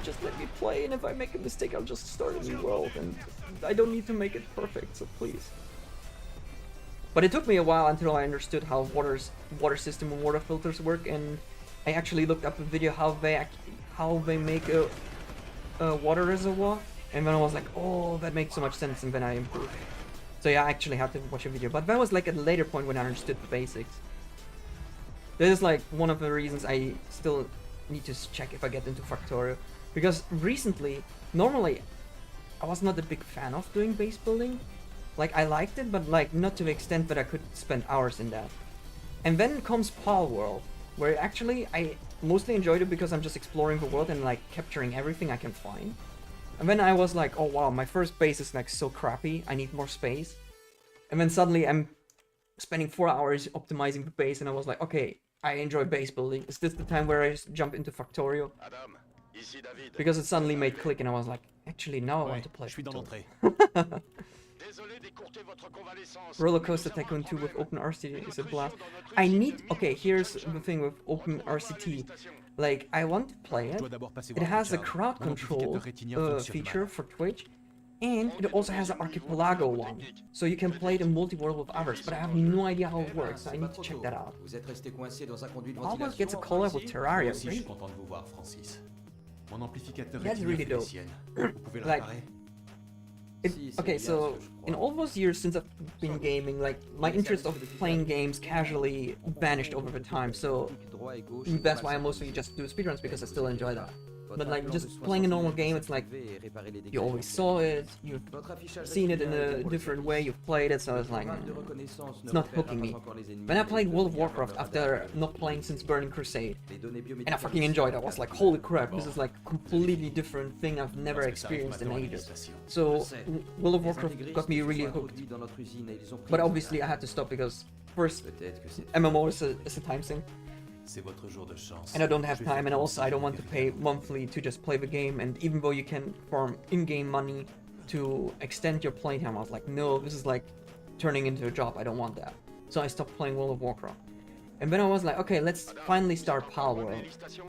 just let me play, and if I make a mistake I'll just start a new world and I don't need to make it perfect, so please. But it took me a while until I understood how water system and water filters work, and I actually looked up a video how they make a water reservoir, and then I was like, oh, that makes so much sense, and then I improved. So yeah, I actually had to watch a video, but that was like at a later point when I understood the basics. That is like one of the reasons I still need to check if I get into Factorio, because recently, normally I was not a big fan of doing base building. Like, I liked it, but like not to the extent that I could spend hours in that. And then comes Pal World, where actually I mostly enjoyed it because I'm just exploring the world and like capturing everything I can find. And then I was like, oh wow, my first base is like so crappy, I need more space. And then suddenly I'm spending 4 hours optimizing the base, and I was like, okay, I enjoy base building. Is this the time where I just jump into Factorio? Because it suddenly made click, and I was like, actually, now I want to play Factorio. Roller Coaster Tycoon 2 with OpenRCT is a blast. I need... Okay, here's the thing with OpenRCT. Like, I want to play it. It has a crowd control feature for Twitch. And it also has an Archipelago one. So you can play it in multi-world with others, but I have no idea how it works, so I need to check that out. Almost gets a collab with Terraria, really? That's really dope. Like, okay, so in all those years since I've been gaming, like, my interest of playing games casually vanished over the time, so that's why I mostly just do speedruns, because I still enjoy that. But like, just playing a normal game, it's like, you always saw it, you've seen it in a different way, you've played it, so it's like, it's not hooking me. When I played World of Warcraft after not playing since Burning Crusade, and I fucking enjoyed it, I was like, holy crap, this is like a completely different thing I've never experienced in ages. So, World of Warcraft got me really hooked. But obviously I had to stop because, first, MMO is a time sink. And I don't have time, and also I don't want to pay monthly to just play the game, and even though you can farm in-game money to extend your playtime, I was like, no, this is like turning into a job, I don't want that. So I stopped playing World of Warcraft. And then I was like, okay, let's finally start Pal World.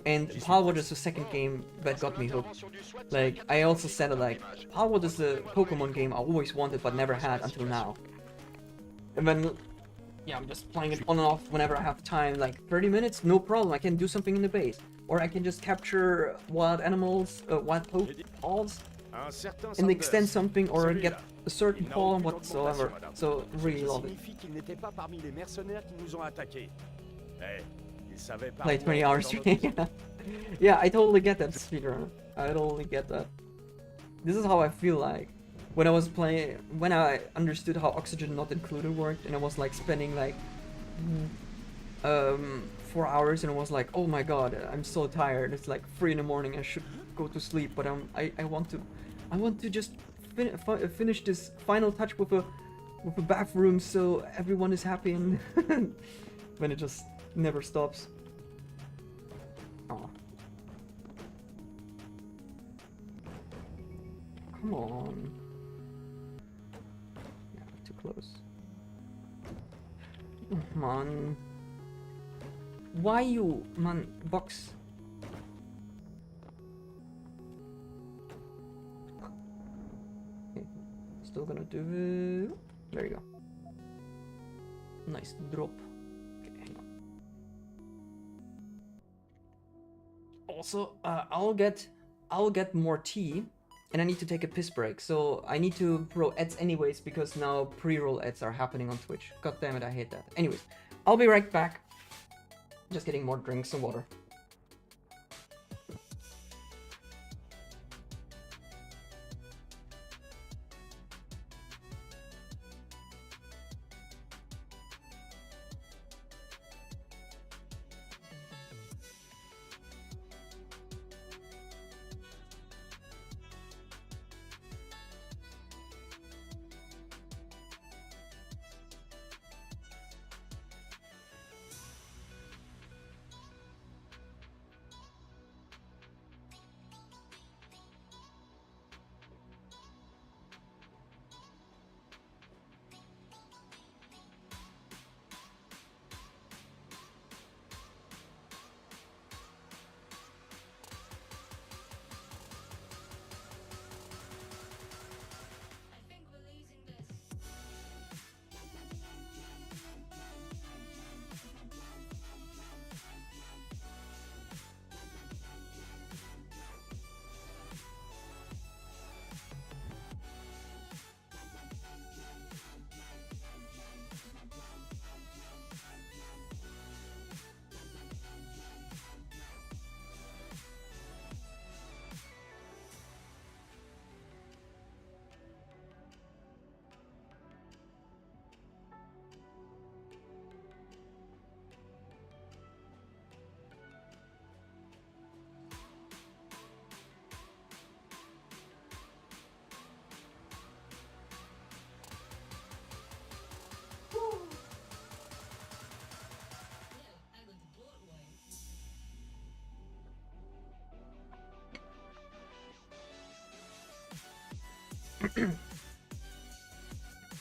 And Pal World is the second game that got me hooked. Like, I also said it, like, Pal World is the Pokemon game I always wanted but never had until now. And then... yeah, I'm just playing it on and off whenever I have time, like 30 minutes, no problem, I can do something in the base. Or I can just capture wild animals, wild paws, and extend something, or get a certain paw whatsoever. So, really love it. Play 20 hours straight. Yeah, I totally get that, speedrunner. I totally get that. This is how I feel like. When I was playing, when I understood how Oxygen Not Included worked, and I was like spending like 4 hours, and I was like, oh my god, I'm so tired. It's like 3 in the morning. I should go to sleep, but I want to just finish this final touch with a bathroom so everyone is happy, and when it just never stops. Oh. Come on. Close. Man. Why you, man, box? Okay. Still gonna do it. There you go. Nice drop. Okay, hang on. Also, I'll get more tea, and I need to take a piss break. So I need to throw ads anyways because now pre-roll ads are happening on Twitch. God damn it, I hate that. Anyways, I'll be right back. Just getting more drinks and water.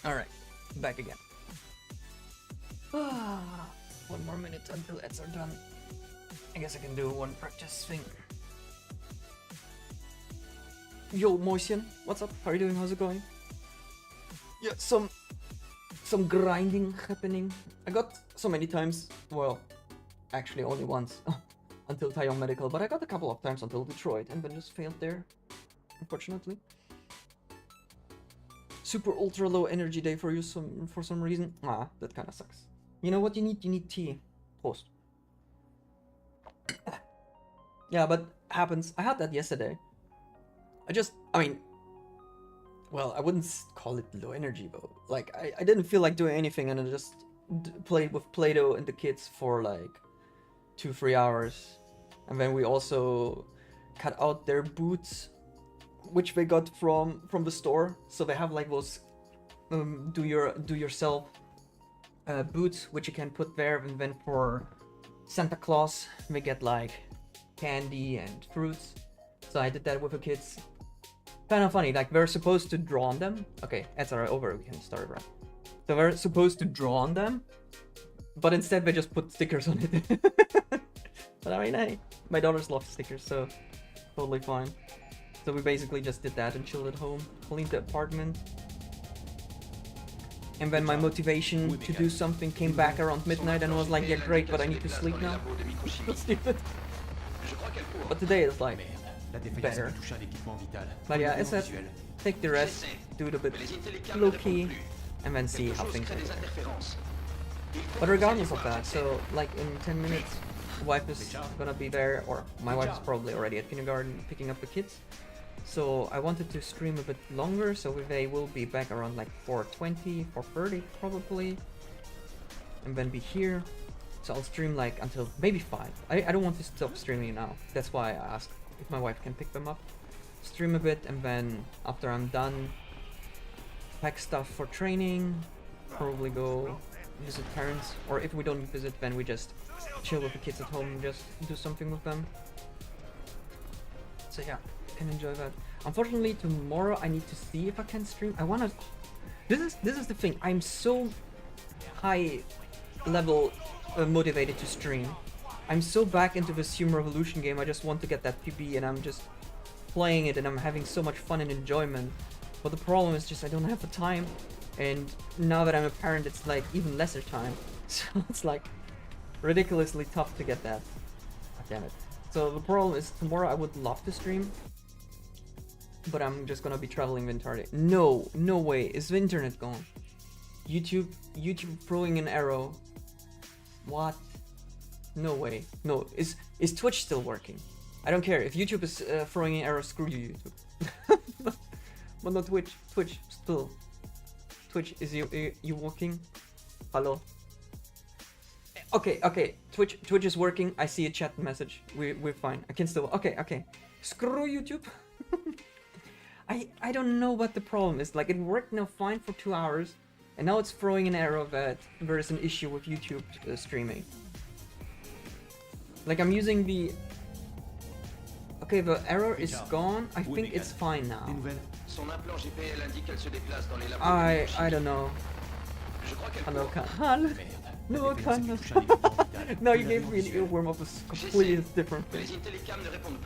Alright, back again. 1 more minute until ads are done. I guess I can do one practice thing. Yo, Moisian, what's up? How are you doing? How's it going? Yeah, some grinding happening. I got so many times, well, actually only once, until Taiwan Medical, but I got a couple of times until Detroit and then just failed there, unfortunately. Super ultra low energy day for you for some reason. That kind of sucks. You know what you need? You need tea. Post. Yeah, but happens. I had that yesterday. I mean, well, I wouldn't call it low energy, but like I didn't feel like doing anything, and I just played with Play-Doh and the kids for like 2-3 hours, and then we also cut out their boots, which they got from the store. So they have like those do yourself boots, which you can put there, and then for Santa Claus they get like candy and fruits. So I did that with the kids. Kind of funny, like we're supposed to draw on them. Okay, ads are over, we can start right. So we're supposed to draw on them, but instead they just put stickers on it. But I mean, hey, my daughters love stickers, so totally fine. So we basically just did that and chilled at home, cleaned the apartment. And then my motivation to do something came back around midnight, and I was like, yeah great, but I need to sleep now. That's stupid. But today it's like better. But yeah, I said, take the rest, do it a bit low-key, and then see how things are. But regardless of that, so like in 10 minutes, wife is gonna be there, or my wife is probably already at kindergarten picking up the kids. So I wanted to stream a bit longer, so they will be back around like 4:20, 4:30 probably, and then be here. So I'll stream like until maybe 5. I don't want to stop streaming now. That's why I asked if my wife can pick them up. Stream a bit, and then after I'm done, pack stuff for training, probably go visit parents, or if we don't visit, then we just chill with the kids at home and just do something with them. So yeah, can enjoy that. Unfortunately, tomorrow I need to see if I can stream. I wanna. This is the thing. I'm so high level motivated to stream. I'm so back into this Human Revolution game. I just want to get that PB, and I'm just playing it, and I'm having so much fun and enjoyment. But the problem is just I don't have the time. And now that I'm a parent, it's like even lesser time. So it's like ridiculously tough to get that. God damn it. So the problem is tomorrow I would love to stream, but I'm just gonna be traveling the entire day. No, no way. Is the internet gone? YouTube throwing an arrow. What? No way. No. Is Twitch still working? I don't care. If YouTube is throwing an arrow, screw you, YouTube. But not Twitch. Twitch still. Twitch, is you working? Hello? Okay. Twitch is working. I see a chat message. We're fine. I can still. Okay. Screw YouTube. I don't know what the problem is. Like, it worked now fine for 2 hours, and now it's throwing an arrow that there is an issue with YouTube streaming. Like, I'm using the... Okay, the error is gone. I think it's fine now. I don't know. Hello, Khan. No, Khan. No, you gave me an earworm of a completely different thing.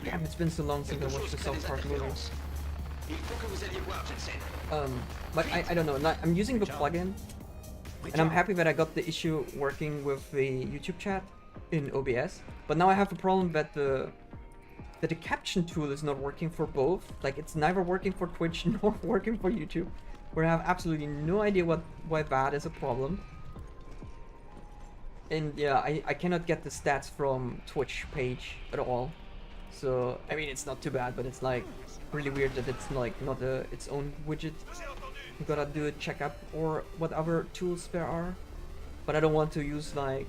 Damn, it's been so long since I watched the South Park movie. But I don't know. I'm using the plugin, and I'm happy that I got the issue working with the YouTube chat in OBS. But now I have the problem that the caption tool is not working for both. Like, it's neither working for Twitch nor working for YouTube. Where I have absolutely no idea why that is a problem. And yeah, I cannot get the stats from Twitch page at all. So, I mean, it's not too bad, but it's like really weird that it's like not its own widget. You gotta do a checkup or whatever tools there are. But I don't want to use like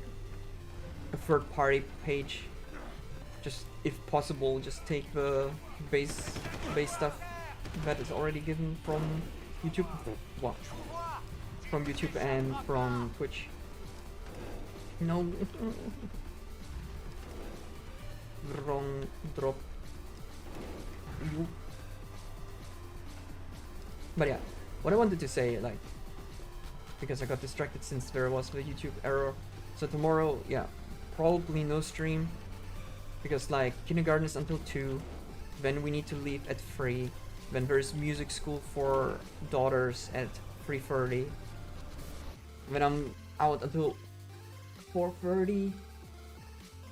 a third-party page. Just, if possible, just take the base stuff that is already given from YouTube. Well, from YouTube and from Twitch. No. Wrong drop. You. But yeah, what I wanted to say, like, because I got distracted since there was the YouTube error. So tomorrow, yeah, probably no stream. Because like kindergarten is until 2, then we need to leave at 3, then there's music school for daughters at 3:30, then I'm out until 4:30,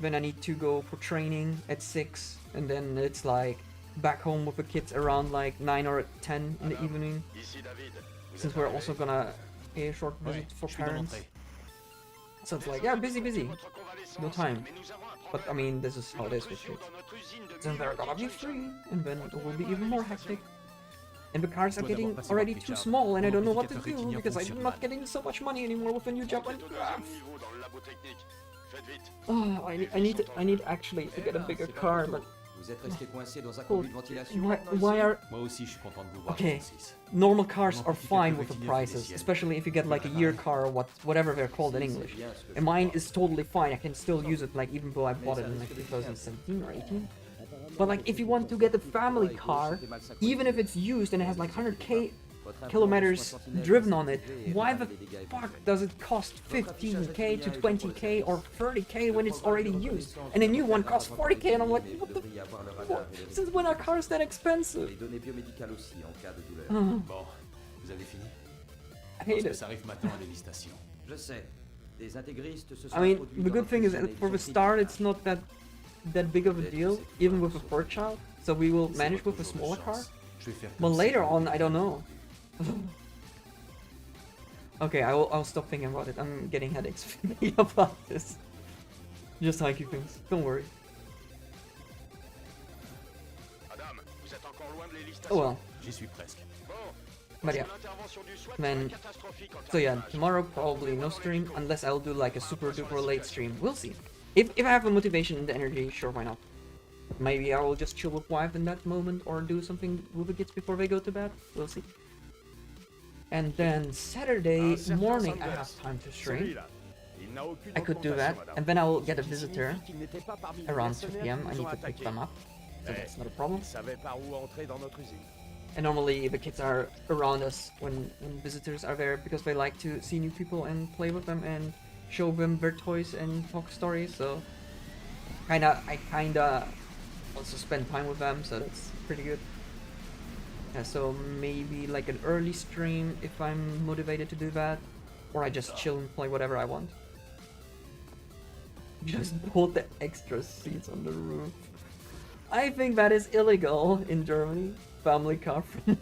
then I need to go for training at 6, and then it's like back home with the kids around like 9 or 10 in the evening, since we're also gonna pay a short visit for parents. So it's like, yeah, busy, no time. But I mean, this is how it is with kids. Then they're gonna be free, and then it will be even more hectic. And the cars are getting already too small, and I don't know what to do, because I'm not getting so much money anymore with a new job. Oh, I need actually to get a bigger car, but... Why are... Okay, normal cars are fine with the prices, especially if you get like a year car or whatever they're called in English. And mine is totally fine, I can still use it, like, even though I bought it in like 2017 or 18. But like, if you want to get a family car, even if it's used and it has like 100k kilometers driven on it, why the fuck does it cost 15k to 20k or 30k when it's already used? And a new one costs 40k, and I'm like, what the fuck? Since when are cars that expensive? I hate it. I mean, the good thing is that for the start it's not that big of a deal, even with a third child, so we will manage with a smaller car. But later on, I don't know. Okay, I'll stop thinking about it. I'm getting headaches thinking about this. Just haiku things. Don't worry. Oh well. But yeah. Man. So yeah, tomorrow probably no stream unless I'll do like a super duper late stream. We'll see. If I have the motivation and the energy, sure, why not? Maybe I will just chill with wife in that moment or do something with the kids before they go to bed. We'll see. And then Saturday morning I have time to stream. I could do that, and then I will get a visitor around 2 PM. I need to pick them up, so that's not a problem. And normally the kids are around us when visitors are there because they like to see new people and play with them and show them their toys and talk stories. So I kinda also spend time with them, so that's pretty good. Yeah, so maybe like an early stream if I'm motivated to do that. Or I just chill and play whatever I want. Just put the extra seats on the roof. I think that is illegal in Germany. Family car from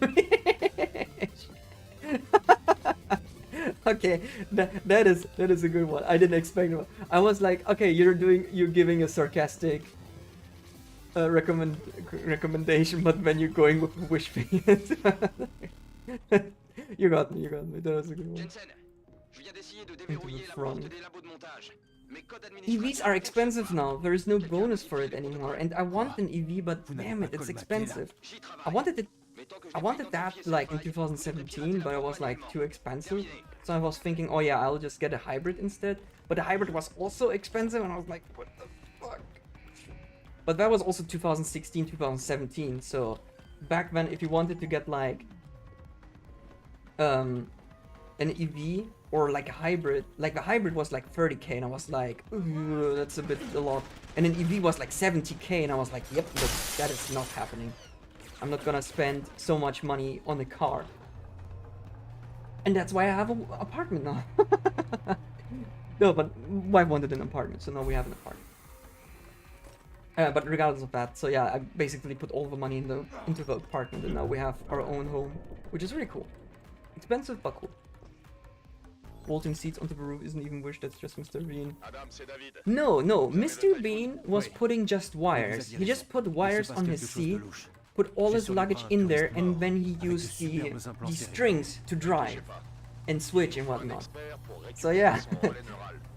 Okay, that is a good one. I didn't expect it. I was like, okay, you're giving a sarcastic recommendation, but then you're going with wish fingers. You got me. That was a good one. Jensen, je viens d'essayer de Into déverrouiller the la front. porte des labos de montage. Mes codes EVs administratifs are ne expensive fonctionnent now. There is no bonus for it anymore, and I want an EV, but damn it, it's expensive. pas. J'y I travaille. wanted it. Mais tant que je I n'ai pas wanted that identifié like cette in faille, 2017, but it was like too expensive. Terminé. So I was thinking, oh yeah, I'll just get a hybrid instead. But the hybrid was also expensive, and I was like, what the fuck? But that was also 2016, 2017. So back then, if you wanted to get like an EV or like a hybrid, like the hybrid was like 30k, and I was like, ooh, that's a lot. And an EV was like 70k, and I was like, yep, look, that is not happening. I'm not gonna spend so much money on a car. And that's why I have an apartment now. No, but wife wanted an apartment, so now we have an apartment. But regardless of that, so yeah, I basically put all the money into the apartment, and now we have our own home, which is really cool. Expensive, but cool. Bolting seats onto the roof isn't even wish, that's just Mr. Bean. Adam, c'est David. No, Mr. Bean was putting just wires. He just put wires on his seat, put all his luggage in there, and then he used the strings to drive and switch and whatnot. So yeah,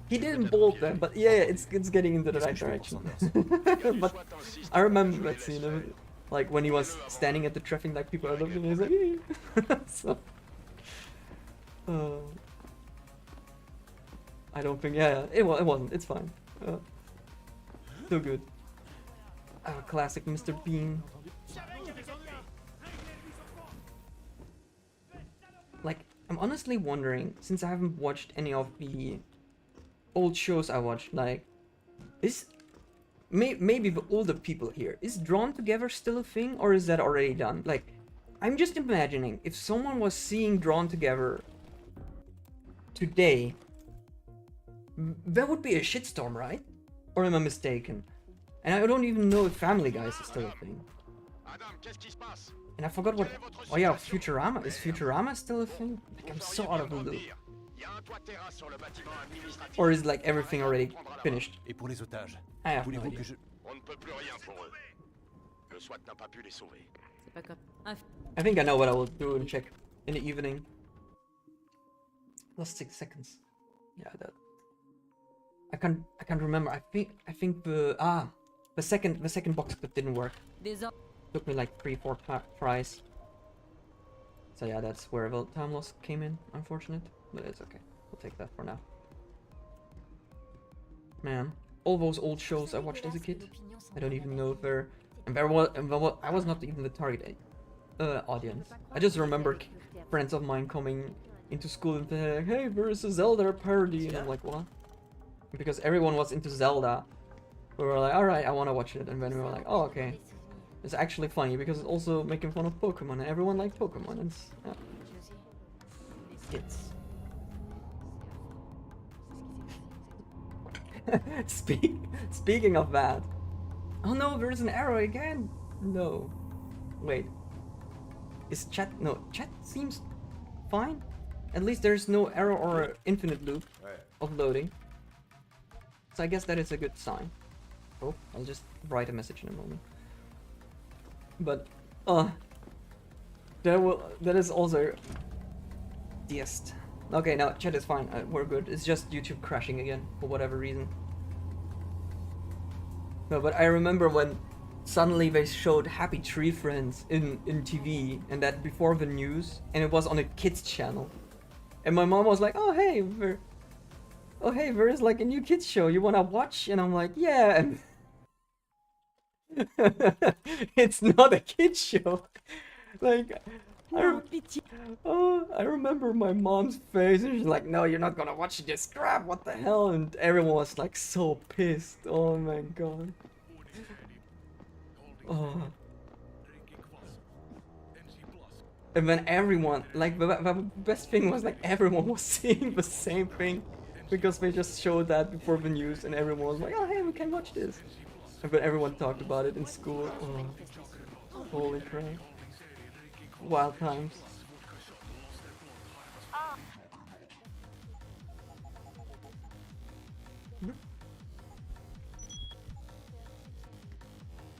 he didn't bolt them, but yeah, it's getting into the right direction. But I remember that scene, like when he was standing at the traffic light, people are looking, and he's like, so, I don't think, yeah, it wasn't, it's fine. Still good. Classic Mr. Bean. Like, I'm honestly wondering, since I haven't watched any of the old shows I watched, like, maybe the older people here, is Drawn Together still a thing, or is that already done? Like, I'm just imagining, if someone was seeing Drawn Together today, that would be a shitstorm, right? Or am I mistaken? And I don't even know if Family Guys is still a thing. Adam, qu'est-ce qui se passe? And I forgot what... Oh yeah, Futurama. Is Futurama still a thing? Like, I'm so out of the loop. Y a un toit terrasse sur le bâtiment administratif. Or is like everything already finished? Et pour les otages, I have no voulez-vous idea. que je... On ne peut plus rien pour eux. Le SWAT n'a pas pu les sauver. C'est pas grave. I think I know what I will do and check in the evening. Lost 6 seconds. Yeah, that... I can't remember. I think the second box clip didn't work. Took me like 3-4 tries. So yeah, that's where the time loss came in. Unfortunate, but it's okay. We'll take that for now. Man, all those old shows I watched as a kid, I don't even know if they're... And I was not even the target audience. I just remember friends of mine coming into school and saying, like, hey, there's a Zelda parody, and I'm like, what? Because everyone was into Zelda, we were like, alright, I want to watch it, and then we were like, oh, okay. It's actually funny, because it's also making fun of Pokemon, and everyone liked Pokemon, and it's... Yeah. Speaking of that... Oh no, there's an arrow again! No. Wait. Is chat... No, chat seems fine. At least there's no error or infinite loop of loading. So I guess that is a good sign. Oh, I'll just write a message in a moment. But, that is also... Deist. Okay, now chat is fine, we're good. It's just YouTube crashing again, for whatever reason. No, but I remember when suddenly they showed Happy Tree Friends in TV, and that before the news, and it was on a kids channel. And my mom was like, oh hey, there is like a new kids show, you wanna watch? And I'm like, yeah. And it's not a kids show. Like, I remember my mom's face, and she's like, no, you're not gonna watch this crap, what the hell? And everyone was like so pissed. Oh my god. Oh. And then everyone, like, the best thing was like everyone was seeing the same thing because they just showed that before the news, and everyone was like, "Oh, hey, we can watch this." And then everyone talked about it in school. Oh, holy crap! Wild times.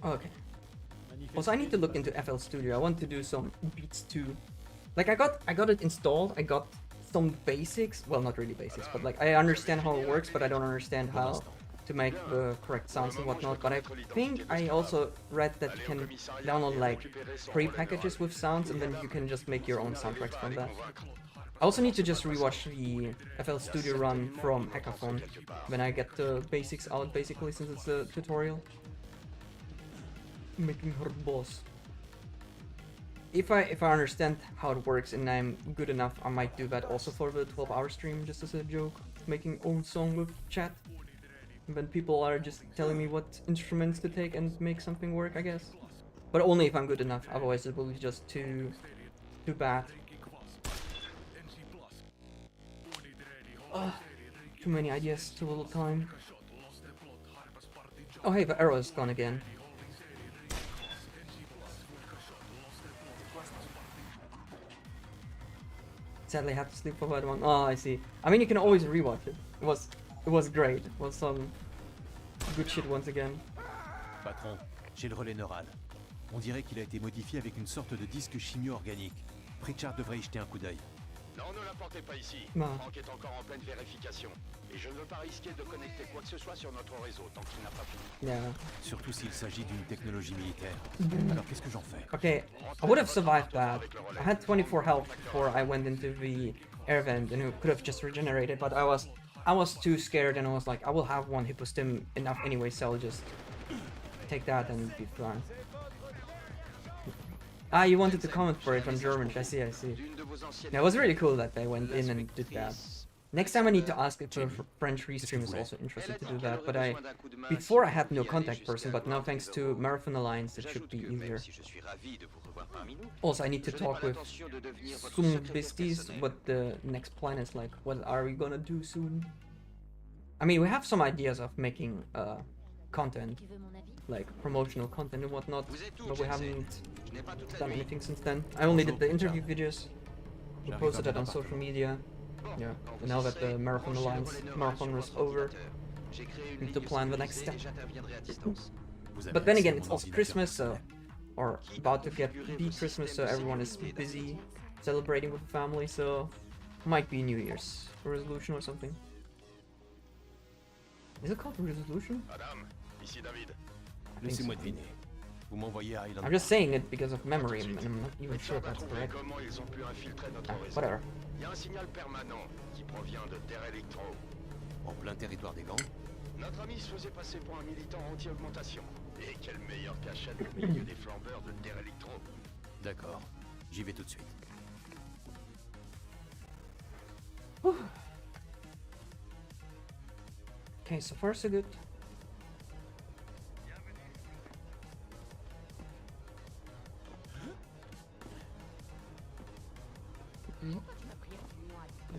Okay. Also, I need to look into FL Studio. I want to do some beats too. Like I got it installed. I got some basics. Well, not really basics, but like I understand how it works, but I don't understand how to make the correct sounds and whatnot. But I think I also read that you can download like pre-packages with sounds, and then you can just make your own soundtracks from that. I also need to just rewatch the FL Studio run from Hackathon when I get the basics out, basically, since it's a tutorial. Making her boss. If I understand how it works and I'm good enough, I might do that also for the 12-hour stream, just as a joke, making own song with chat. And then people are just telling me what instruments to take and make something work, I guess. But only if I'm good enough, otherwise it will be just too bad. Too many ideas, too little time. Oh hey, the arrow is gone again. Sadly, I have to sleep for that one. Oh, I see. I mean, you can always rewatch it. It was great. It was some good shit once again. Patron, j'ai le relais neural. On dirait qu'il a été modifié avec une sorte de disque chimio-organique. Pritchard devrait y jeter un coup d'œil. Non, ne l'apportez pas ici. Non. Franck est encore en pleine vérification. Et je ne veux pas risquer de connecter quoi que ce soit sur notre réseau tant qu'il n'a pas fini. Yeah. Surtout s'il s'agit d'une technologie militaire. Alors qu'est-ce que j'en fais? Okay, I would have survived that. I had 24 health before I went into the air vent and it could have just regenerated, but I was too scared and I was like, I will have one hypostim enough anyway, so I'll just take that and be fine. Ah, you wanted to comment for it on German. I see. Yeah, it was really cool that they went in and did that. Next time I need to ask if a French restream is also interested to do that, but before I had no contact person, but now thanks to Marathon Alliance it should be easier. Also, I need to talk with some besties what the next plan is like. What are we gonna do soon? I mean, we have some ideas of making content, like promotional content and whatnot, but we haven't done anything since then. I only did the interview videos. We posted that on social media. Yeah, and now that the Marathon Alliance marathon is over, we need to plan the next step. But then again, it's also Christmas, so, or about to be Christmas, so everyone is busy celebrating with the family, so might be New Year's resolution or something. Is it called resolution? Madame, ici David. Laissez-moi deviner. Vous m'envoyez à Island. I'm just saying it because of memory, and I'm not even sure if that's correct. Comment ils ont pu infiltrer notre réseau? Whatever. Il y a un signal permanent qui provient de Terre Electro. En plein territoire des gangs. Notre ami se faisait passer pour un militant anti-augmentation. Et quelle meilleure cachette au milieu des flambeurs de Terre Electro. D'accord, j'y vais tout de suite. Okay, so far so good.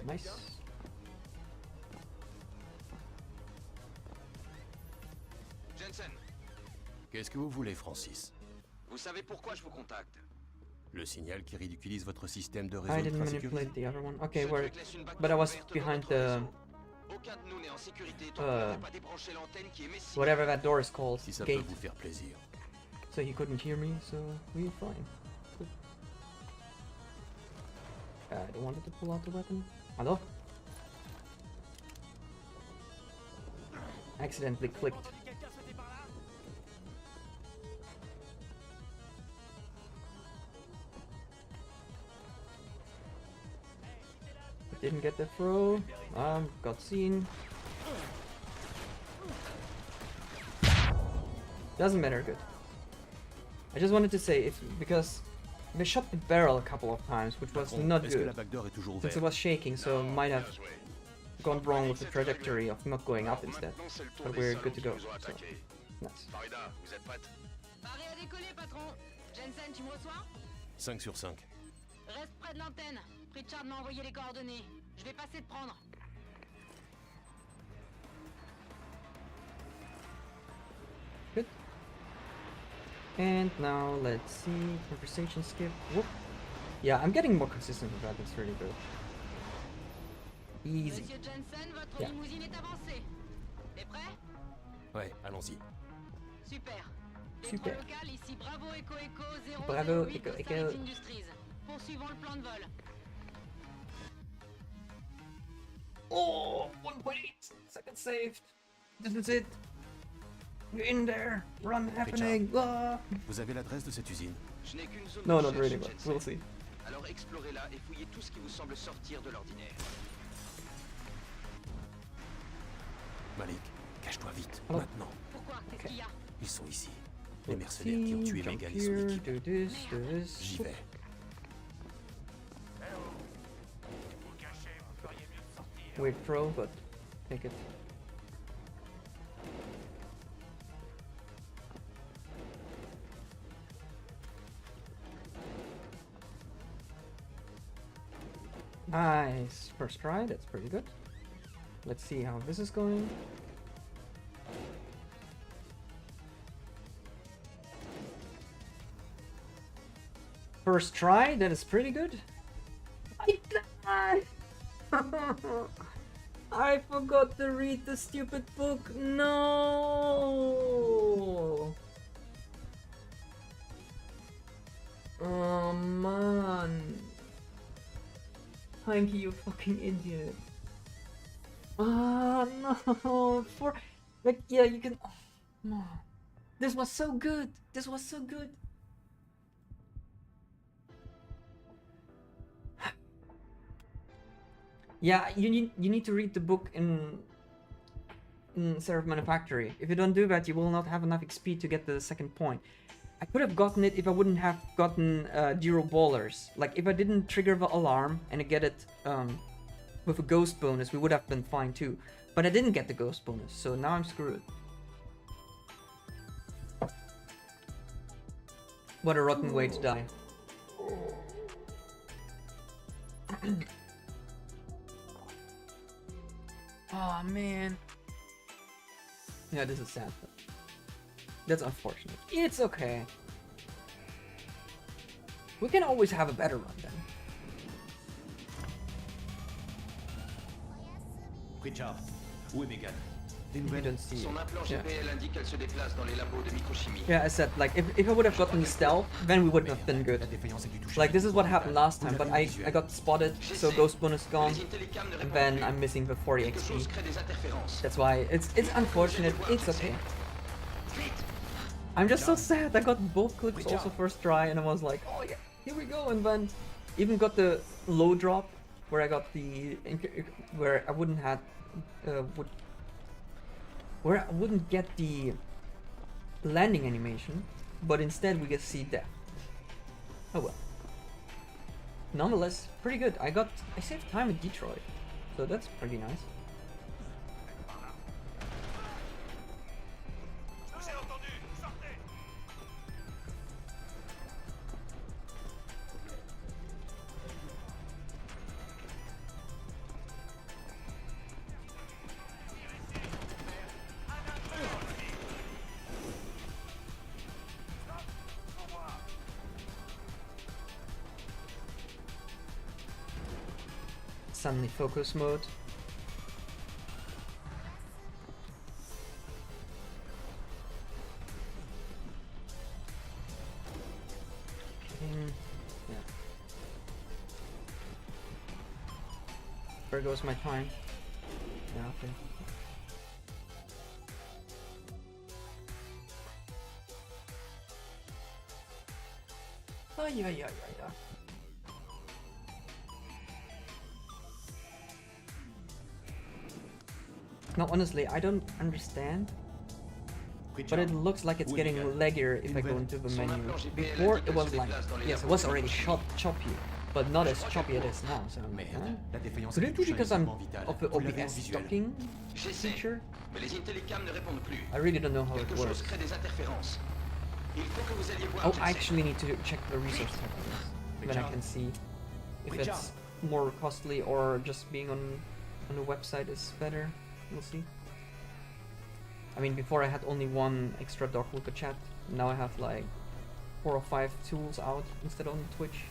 Nice. Jensen, Qu'est-ce que vous voulez, Francis? vous savez pourquoi je vous contacte? Le signal qui ridiculise votre système de I réseau didn't ultra-sécurisé. manipulate the other one. Okay, Ce where? truc laisse une But I was backdoor behind ouverte the dans notre réseau. Aucun de nous n'est en sécurité tant qu'on n'a pas débranché l'antenne qui émet signal. whatever that door is called, Si ça peut gate. vous faire plaisir. So he couldn't hear me, so we're fine. Good. I wanted to pull out the weapon. Hello? Accidentally clicked. Didn't get the throw. Got seen. Doesn't matter, good. I just wanted to say, because they shot the barrel a couple of times, which was Patron, not est-ce que good, la backdoor est toujours since ouverte? it was shaking, so it might have gone wrong with the trajectory of not going up instead. Maintenant, c'est le tour But des we're salauds good to qui go. nous ont So, attaqués. nice. Farida, vous êtes prête? Paré à décoller, patron. Jensen, tu me reçois? 5 sur 5. Reste près de l'antenne. Pritchard m'a envoyé les coordonnées. Je vais passer te prendre. Good. And now let's see. Conversation skip. Whoop. Yeah, I'm getting more consistent with that. That's really good. Easy. Monsieur Jensen, votre Yeah. limousine est avancée. T'es prêt? Ouais, allons-y. Super. Super. Détroit local, ici Bravo Echo Echo 008 Bravo, de Echo, Starlight Echo. Industries. Poursuivons le plan de vol. Oh, 1.8 seconds saved. This is it. We're in there. Run happening. Ah. Vous avez l'adresse de cette usine? Je n'ai qu'une zone No, de not recherche, really, but Jensen. we'll see. Alors explorez-la et fouillez tout ce qui vous semble sortir de l'ordinaire. Malik, cache-toi vite, Alors. maintenant. Pourquoi? Qu'est-ce qu'il y a? Ils sont ici. Les Let's mercenaires qui ont see, tué jump Megan et son here, équipe. do this, do this. J'y vais. Weird throw, but take it. Nice. First try, that's pretty good. Let's see how this is going. First try, that is pretty good. I died! I forgot to read the stupid book. No! Oh man. Thank you, fucking idiot. Ah no! For like, yeah, you can. Oh, no. This was so good. This was so good. Yeah, you need to read the book in Seraph Manufactory. If you don't do that, you will not have enough XP to get the second point. I could have gotten it if I wouldn't have gotten Zero Ballers. Like, if I didn't trigger the alarm and get it with a ghost bonus, we would have been fine too. But I didn't get the ghost bonus, so now I'm screwed. What a rotten way to die. Oh man. Yeah, this is sad. That's unfortunate. It's okay. We can always have a better run then. Pritchard, où est Megan? Des You nouvelles? don't see Son it. implant Yeah. GPL indique qu'elle se déplace dans les labos de microchimie. Yeah, I said, like, if I would have gotten the stealth, then we wouldn't have been good. La défaillance est du toucher. Like, this is what happened last time, but I got spotted, so ghost bonus gone, Les Intellicam ne and répondent then plus. I'm missing the 40 Quelque chose XP. crée des interférences. That's why it's unfortunate. It's okay. I'm just so sad. I got both clips also first try, and I was like, oh yeah, here we go, and then even got the low drop where I got the where I wouldn't have where I wouldn't get the landing animation, but instead we get see death. Oh well. Nonetheless, pretty good. I saved time in Detroit, so that's pretty nice. Suddenly focus mode. Yeah. Where goes my time? Yeah, okay. Oh yeah. No, honestly, I don't understand. But it looks like it's getting laggier if I go into the menu. Before it was like, yes, it was already choppy, but not as choppy it is now. So I'm like, huh? La défaillance Could est it du be toucher because I'm vital. of the Vous l'avez en OBS visuel. stocking J'essaie, feature? mais les Intellicam ne répondent plus. I really don't know how it Quelque chose works. crée des interférences. Il faut que vous alliez voir Oh, Jensen. I actually need to check the resource tab on this. Then I can see. If it's more costly or just being on the website is better, we'll see. I mean, before I had only one extra dock with the chat. Now I have like 4 or 5 tools out instead on Twitch.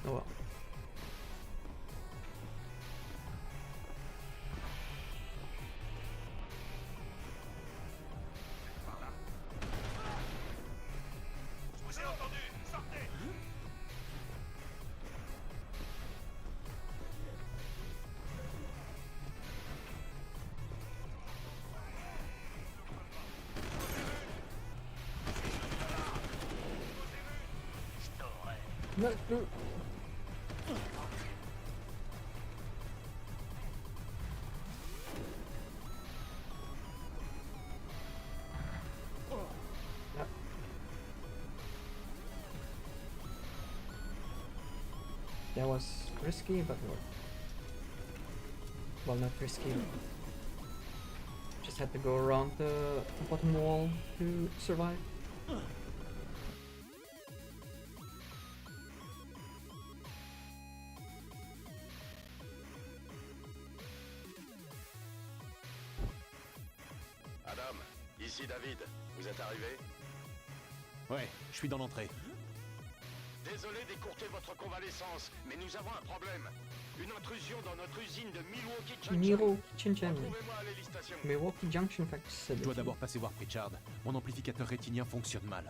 Oh well. No. That was risky, but worked. Well, not risky. Just had to go around the bottom wall to survive. Adam, ici David. Vous êtes arrivé? Ouais, je suis dans l'entrée. Désolé d'écourter votre convalescence, mais nous avons un problème. Une intrusion dans notre usine de Milwaukee Junction. Retrouvez-moi à l'Ellie Station. Milwaukee Junction facility. Je dois d'abord passer voir Pritchard. Mon amplificateur rétinien fonctionne mal.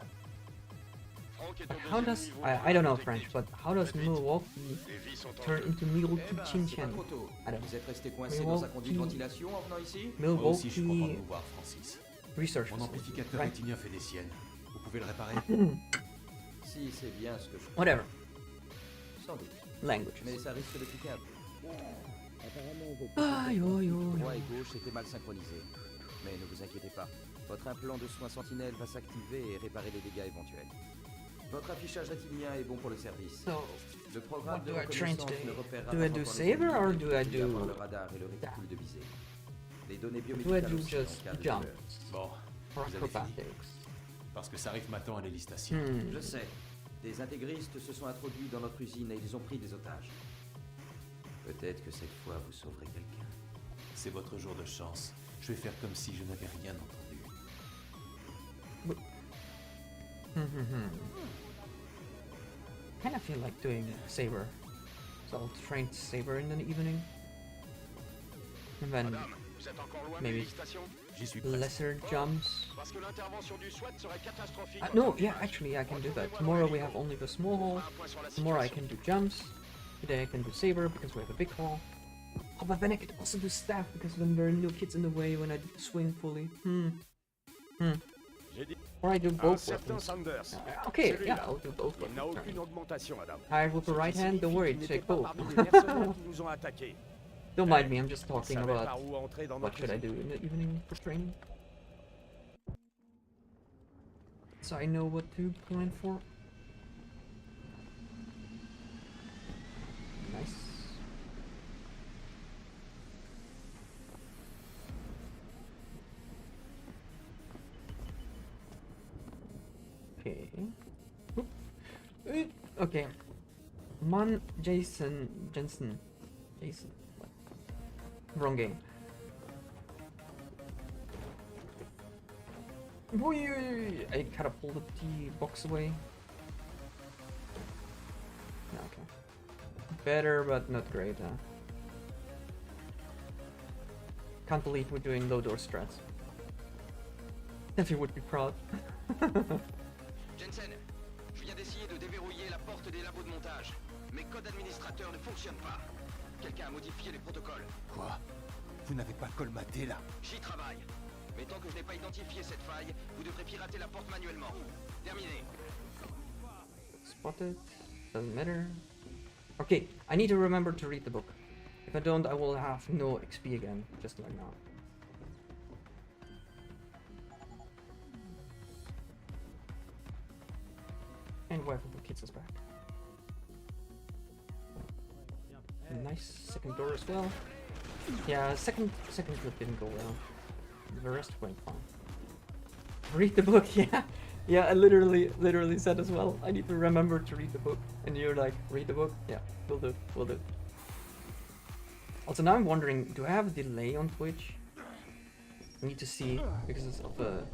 Franck est au How deuxième does niveau I don't know de French, technique. but how does Très vite. Milwaukee Les vies sont en turn jeu. into Eh Milwaukee ben, c'est pas Chinchan? trop tôt. Adam. Vous êtes resté coincé dans un conduit de Milwaukee- ventilation en venant ici? Moi aussi, je suis content de Milwaukee vous voir, Francis. Research Mon Facility, amplificateur right? rétinien fait des siennes. Vous pouvez le réparer? Si, c'est bien ce que je crois. Whatever. Sans doute. Languages. Mais ça risque de piquer un peu. Apparemment, vos Aïe, aïe, aïe. droit et gauche étaient mal synchronisés. Mais ne vous inquiétez pas. Votre implant de soins sentinelle va s'activer et réparer les dégâts éventuels. Votre affichage rétinien est bon pour le service. So, Le programme what de do I train reconnaissance today? ne repérera Do pas I do encore les saber or ennemis, do mais I il va avoir do le radar et le réticule de visée. Les données do I biomédicales do aussi just en cas de jump douleur. Bon, or vous avez fini. acrobatics? Parce que ça arrive maintenant à l'Ellie Station. Je sais. Des intégristes se sont introduits dans notre usine et ils ont pris des otages. Peut-être que cette fois vous sauverez quelqu'un. C'est votre jour de chance. Je vais faire comme si je n'avais rien entendu. Kind of feel like doing saber, so I'll train saber in the evening, and then Madame, vous êtes encore loin de maybe l'Ellie Station? J'y suis presque. lesser jumps. Parce que l'intervention du SWAT serait catastrophique. No, yeah, actually I can do that. Tomorrow we have only the small hall. Tomorrow I can do jumps. Today I can do saber because we have a big hall. Oh, but then I could also do staff because then there are no kids in the way when I swing fully. Or I do Un both certain weapons. Sanders. Okay, Celui-là. yeah, I'll do both Il n'a weapons. aucune augmentation, madame. Alright, with the right hand, don't worry, Il take n'était pas both. parmi les mercenaires qui nous ont attaqués. Don't mind me, I'm just Il talking savait about par où entrer dans what notre should I usine. do in the evening for training. So I know what to plan for. Nice. Okay. Oop. Okay. Jensen. What? Wrong game. Whee! I catapulted the box away. Yeah, okay. Better, but not great, huh? Can't believe we're doing low door strats. If you would be proud. Jensen, je viens d'essayer de déverrouiller la porte des labos de montage. Mes codes administrateurs ne fonctionnent pas. Quelqu'un a modifié les protocoles. Quoi? Vous n'avez pas colmaté là? J'y travaille. Mais tant que je n'ai pas identifié cette faille, vous devrez pirater la porte manuellement. Terminé. Spotted. Doesn't matter. Okay, I need to remember to read the book. If I don't, I will have no XP again, just like now. And Wife of the Kids is back. A nice second door as well. Yeah, second trip didn't go well. The rest went fine. Read the book, yeah. Yeah, I literally said as well, I need to remember to read the book. And you're like, read the book? Yeah, will do, will do. Also, now I'm wondering, do I have a delay on Twitch? I need to see, because of a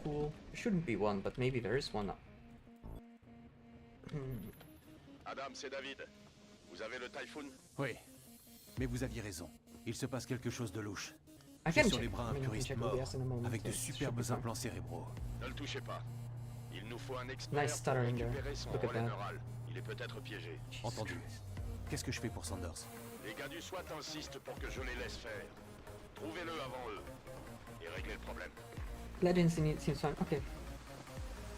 tool. There shouldn't be one, but maybe there is one. Adam, c'est David. Vous avez le Typhoon? Oui, mais vous aviez raison. Il se passe quelque chose de louche. I J'ai can sur check. les bras I un mean, I can puriste check mort, OBS in a moment. avec de It should be superbes fine. implants cérébraux. Ne le touchez pas. Il nous faut un expert Nice pour stuttering there. récupérer son Look at relais that. neural. Il est peut-être piégé. Entendu. Qu'est-ce que je fais pour Sanders? Les gars du SWAT insistent pour que je les laisse faire. Trouvez-le avant eux. Et réglez le problème. Latency seems fine. Okay.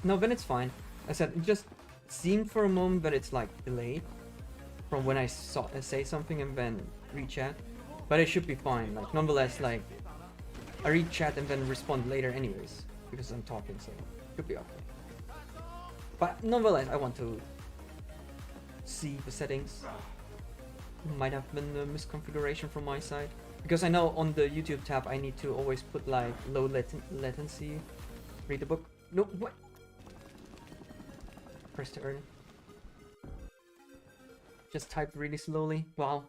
No, then it's fine. I said, it just seemed for a moment that it's like delayed from when I say something and then read chat. But it should be fine. Like, nonetheless, like, I read chat and then respond later anyways. Because I'm talking, so it should be okay. But nonetheless, I want to see the settings. Might have been a misconfiguration from my side. Because I know on the YouTube tab I need to always put like low latency. Read the book. No, what? Press to earn. Just type really slowly. Wow.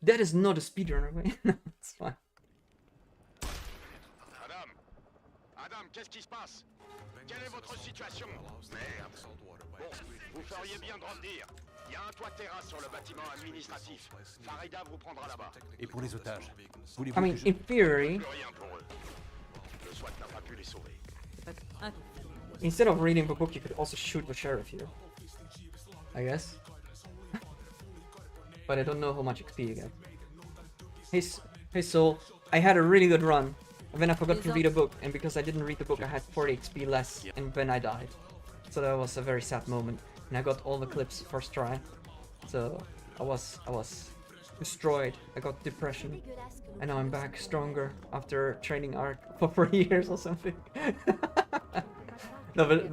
That is not a speedrunner way. No, it's fine. Adam! Adam, qu'est-ce qui se passe? Quelle est votre situation? Merde. Bon, vous feriez bien de revenir. Il y a un toit de terrasse sur le bâtiment administratif. Farida vous prendra là-bas. Et pour les otages? I Voulez-vous mean, que je... in theory, Plus rien pour eux. Le SWAT n'a pas pu les sauver. instead of reading the book, you could also shoot the sheriff here. I guess. But I don't know how much XP you get. Hey Soul, I had a really good run. And then I forgot to read a book, and because I didn't read the book, I had 40 XP less, and then I died. So that was a very sad moment. And I got all the clips first try. So I was destroyed. I got depression. And now I'm back stronger after training art for 4 years or something. No, but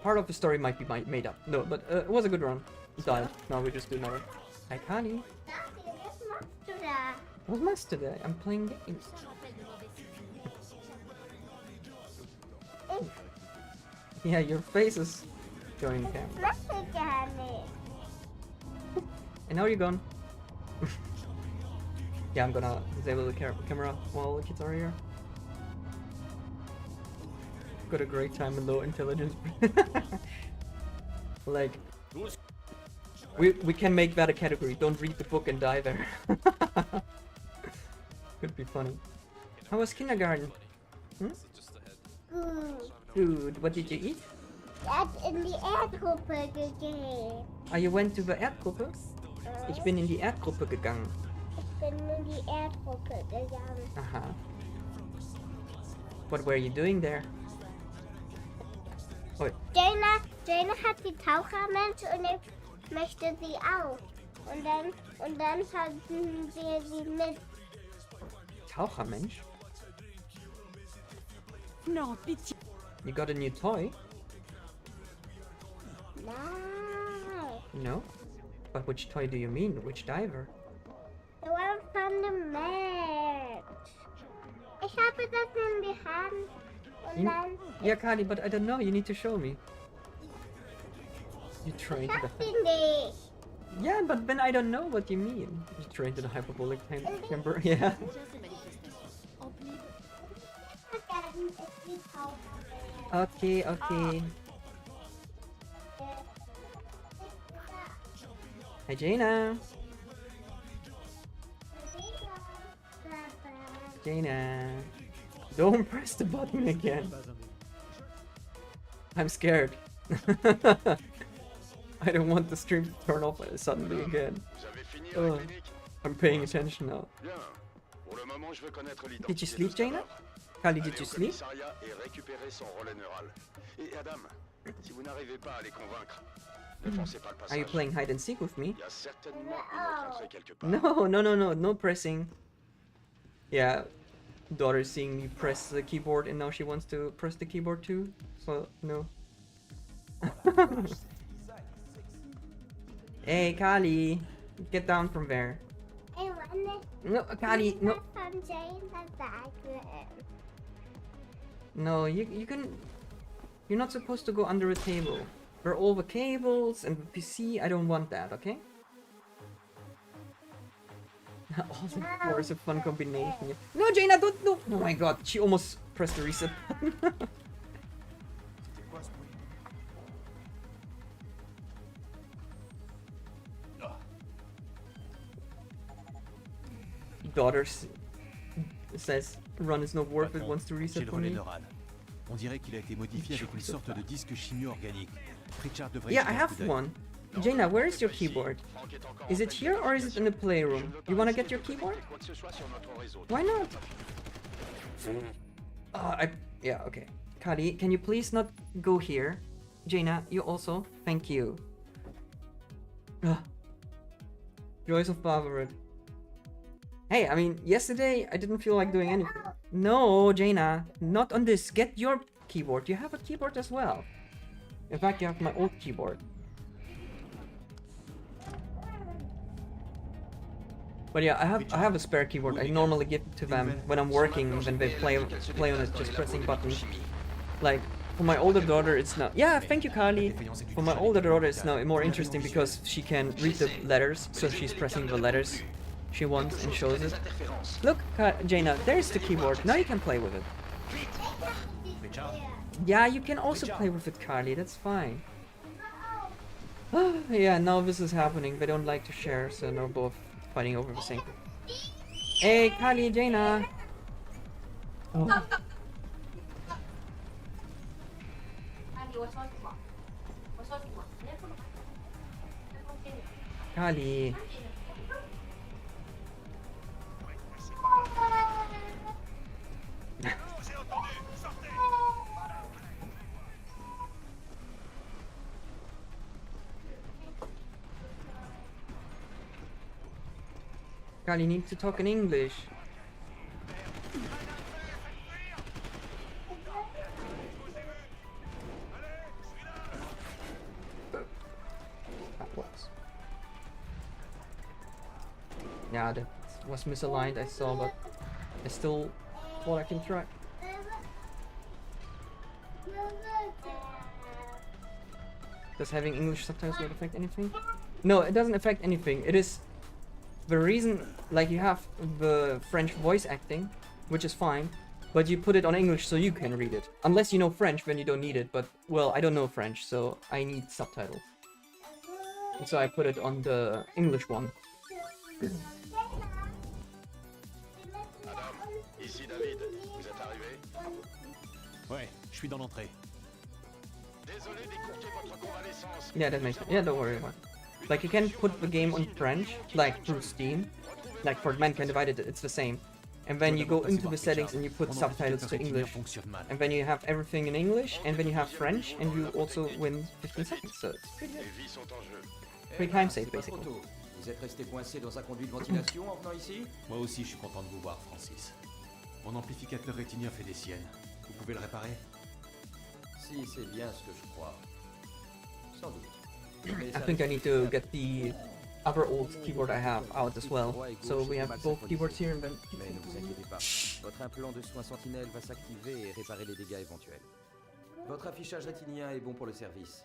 part of the story might be made up. No, but it was a good run. Died. Now we just do another. Hi, Connie. What's must today? I'm playing games. Yeah, your face is showing the camera. And now you're gone. Yeah, I'm gonna disable the camera while the kids are here. Got a great time in low intelligence. Like, we can make that a category. Don't read the book and die there. Could be funny. How was kindergarten? Hmm? Good. What did you eat? In die Erdgruppe gegangen. Ah, you went to the Erdgruppe? Ich bin in die Erdgruppe gegangen. Ich bin in die Erdgruppe gegangen. Aha. What were you doing there? Oh, Jana hat die Tauchermensch und ich möchte sie auch. Und dann hatten wir sie mit. Tauchermensch? No, bitte. You got a new toy? No. No? But which toy do you mean? Which diver? The one from the match. Ich habe das in die Hand. Und dann... Yeah, Kali, but I don't know. You need to show me. You trained Ich to hab the... sie nicht. Yeah, but then I don't know what you mean. You trained to the hyperbolic chamber. Yeah. Okay, okay. Hi, Jaina. Jaina. Don't press the button again. I'm scared. I don't want the stream to turn off suddenly again. Ugh. I'm paying attention now. Did you sleep, Jaina? Kali, did you sleep? Are you playing hide and seek with me? No, no pressing. Yeah, daughter seeing me press the keyboard and now she wants to press the keyboard too, so no. Hey, Kali, get down from there. No, Kali, no. No, you can... You're not supposed to go under a table. Where all the cables and the PC, I don't want that, okay? All the four is a fun combination. No, Jaina, don't, no! Oh my god, she almost pressed the reset button. Daughter says run is not worth it, wants to reset for me. On dirait qu'il a été modifié avec une sorte de disque chimio-organique. Pritchard devrait... Yeah, I have one. Jaina, where is your keyboard? Is it here or is it in the playroom? You wanna get your keyboard? Why not? Yeah, okay. Kali, can you please not go here? Jaina, you also? Thank you. Joys of Bavarid. Hey, I mean, yesterday I didn't feel like doing anything. No, Jaina, not on this. Get your keyboard. You have a keyboard as well. In fact, you have my old keyboard. But yeah, I have a spare keyboard. I normally give it to them when I'm working, when they play on it, just pressing buttons. Like, for my older daughter, it's now... Yeah, thank you, Kali. For my older daughter, it's now more interesting because she can read the letters, so she's pressing the letters she wants and shows it. Look, Jaina, there's the keyboard. Now you can play with it. Yeah, you can also play with it, Carly. That's fine. Yeah, now this is happening. They don't like to share, so they're both fighting over the same thing. Hey, Carly, Jaina. Oh. Carly. You need to talk in English. That was. Yeah, that was misaligned, I saw, but I still thought I can try. Does having English subtitles not affect anything? No, it doesn't affect anything. It is the reason, like, you have the French voice acting, which is fine, but you put it on English so you can read it. Unless you know French, then you don't need it, but, well, I don't know French, so I need subtitles. And so I put it on the English one. Madame, ici David, vous êtes arrivé? Ouais, je suis dans l'entrée. Désolé d'écourter votre convalescence. Yeah, that makes sense. Yeah, don't worry about it. Like, you can put the game on French, like through Steam. Like for Mankind Divided, it's the same. And then you go into the settings and you put subtitles to English. And then you have everything in English, and then you have French, and you also win 15 seconds. So it's pretty good. Pretty time safe, basically. Vous êtes resté coincé dans sa conduite de ventilation en venant ici? Moi aussi, je suis content de vous voir, Francis. Mon amplificateur rétinien fait des siennes. Vous pouvez le réparer? Si, c'est bien ce que je crois. Sans doute. I think I need to get the other old keyboard I have out as well. So we have both keyboards here and then... Mais ne vous inquiétez pas, votre implant de soins sentinelle va s'activer et réparer les dégâts éventuels. Votre affichage rétinien est bon pour le service.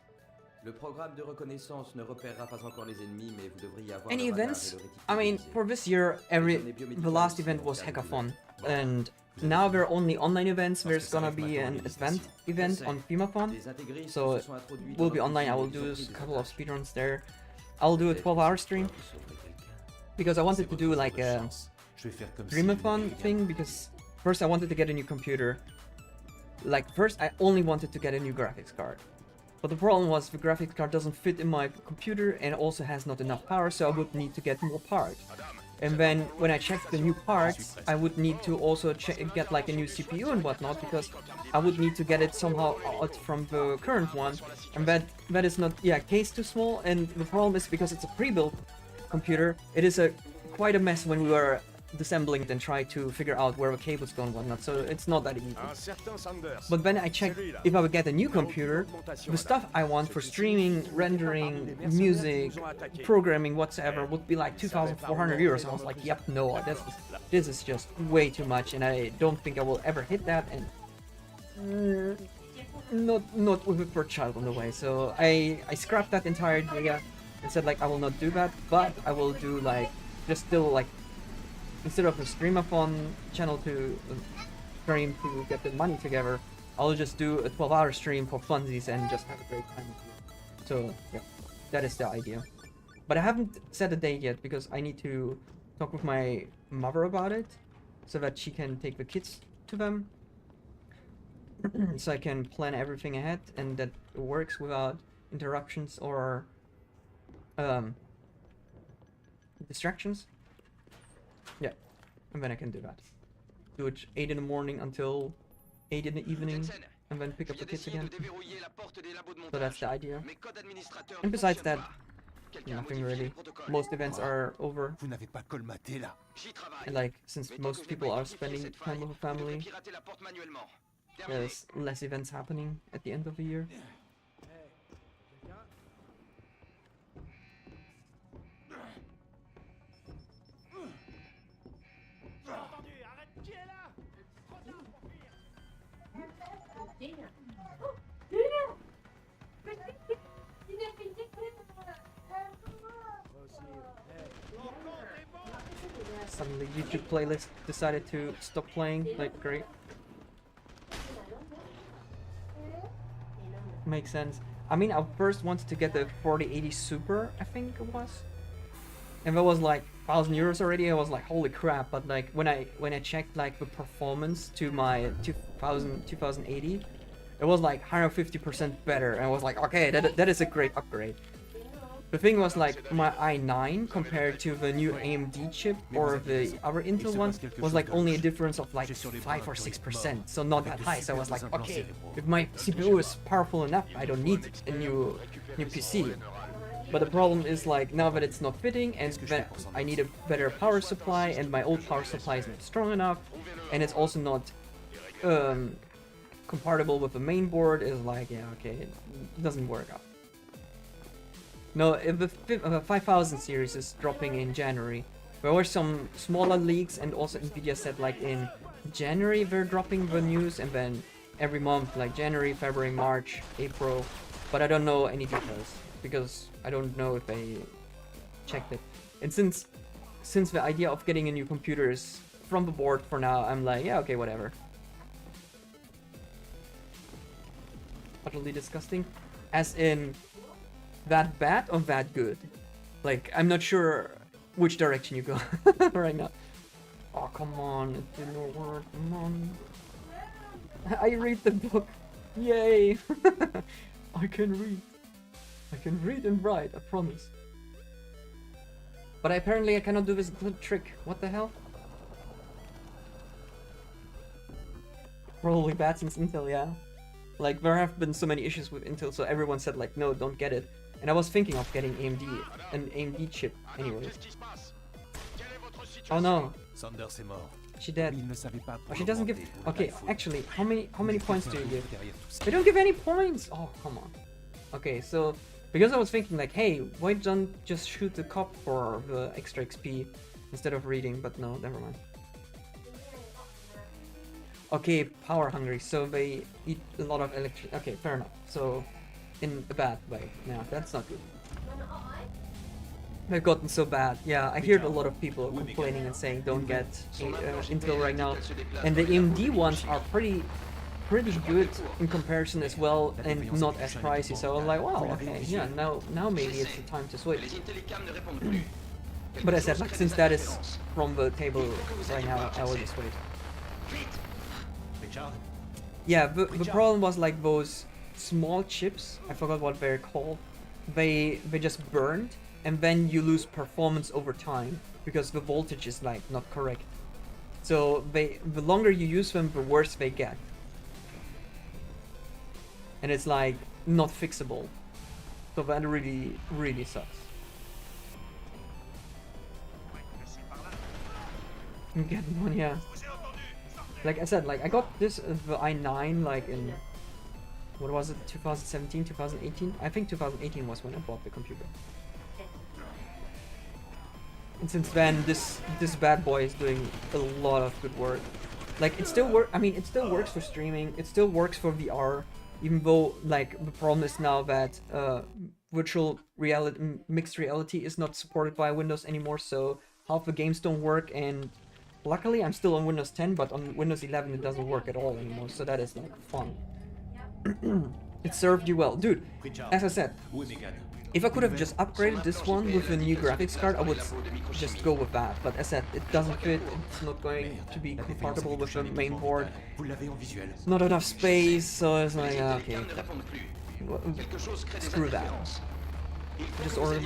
Le programme de reconnaissance ne repérera pas encore les ennemis, mais vous devriez avoir... Any events? I mean, for this year, the last event was Hackathon, and now there are only online events. There's gonna be an event on FEMAthon, so it will be online. I will do a couple of speedruns there. I'll do a 12-hour stream, because I wanted to do like a Dreamathon thing, because first I wanted to get a new computer. Like, first I only wanted to get a new graphics card. But the problem was the graphics card doesn't fit in my computer and also has not enough power, so I would need to get more parts. And then when I checked the new parts, I would need to also get like a new CPU and whatnot, because I would need to get it somehow out from the current one, and that is not, yeah, case too small. And the problem is, because it's a pre-built computer, it is quite a mess when we were disassembling it and try to figure out where the cables go and whatnot, so it's not that easy. But then I checked if I would get a new computer, the stuff I want for streaming, rendering, music, programming, whatsoever would be like 2,400 euros. I was like, yep, no, this is just way too much, and I don't think I will ever hit that. And not with a poor child on the way. So I scrapped that entire idea and said like I will not do that, but I will do like just still like instead of a streamathon channel to stream to get the money together, I'll just do a 12-hour stream for funsies and just have a great time with you. So yeah, that is the idea. But I haven't set a date yet because I need to talk with my mother about it so that she can take the kids to them. So I can plan everything ahead and that it works without interruptions or distractions. Yeah, and then I can do that. Do it 8 in the morning until 8 in the evening and then pick up the kids again. So that's the idea. And besides that, nothing really. Most events are over. And like, since most people are spending time with the family, there's less events happening at the end of the year. Suddenly YouTube playlist decided to stop playing, like great. Makes sense. I mean, I first wanted to get the 4080 Super, I think it was. And that was like 1,000 euros already. I was like, holy crap. But like when I checked like the performance to my 2080, it was like 150% better. And I was like, okay, that is a great upgrade. The thing was like my i9 compared to the new AMD chip or the other Intel one was like only a difference of like 5 or 6%, so not that high. So I was like, okay, if my CPU is powerful enough, I don't need a new PC. But the problem is like now that it's not fitting and that I need a better power supply and my old power supply is not strong enough and it's also not compatible with the main board, is like, yeah, okay, it doesn't work out. No, if the 5000 series is dropping in January. There were some smaller leaks and also Nvidia said like in January they're dropping the news and then every month like January, February, March, April. But I don't know any details because I don't know if they checked it. And since the idea of getting a new computer is from the board for now, I'm like, yeah, okay, whatever. Utterly disgusting. As in that bad or that good? Like, I'm not sure which direction you go right now. Oh, come on, it didn't work, come on. I read the book, yay! I can read and write, I promise. But apparently I cannot do this trick, what the hell? Probably bad since Intel, yeah. Like, there have been so many issues with Intel, so everyone said like, no, don't get it. And I was thinking of getting an AMD chip anyways. Oh no. She dead. Oh, she doesn't give... Okay, actually, how many points do you give? They don't give any points! Oh, come on. Okay, so... Because I was thinking like, hey, why don't just shoot the cop for the extra XP instead of reading, but no, never mind. Okay, power hungry, so they eat a lot of electricity. Okay, fair enough. So, in a bad way. No, that's not good. They've gotten so bad. Yeah, I heard a lot of people complaining and saying don't get Intel right now. And the AMD ones are pretty good in comparison as well and not as pricey. So I'm like, wow, okay, yeah, now maybe it's the time to switch. But I said, like, since that is from the table right now, I will just wait. Yeah, the problem was like those small chips, I forgot what they're called, they just burned and then you lose performance over time because the voltage is like not correct. So the longer you use them, the worse they get. And it's like not fixable. So that really sucks. I'm getting one, yeah. Like I said, like I got this the i9 like in, what was it, 2017, 2018? I think 2018 was when I bought the computer. And since then, this bad boy is doing a lot of good work. Like it still work. I mean, it still works for streaming. It still works for VR. Even though like the problem is now that virtual reality, mixed reality is not supported by Windows anymore. So half the games don't work. And luckily, I'm still on Windows 10, but on Windows 11 it doesn't work at all anymore. So that is like fun. It served you well, dude. As I said, if I could have just upgraded this one with a new graphics card, I would just go with that. But as I said, it doesn't fit. It's not going to be compatible with the main board. Not enough space, so it's like, okay, screw that. Just ordered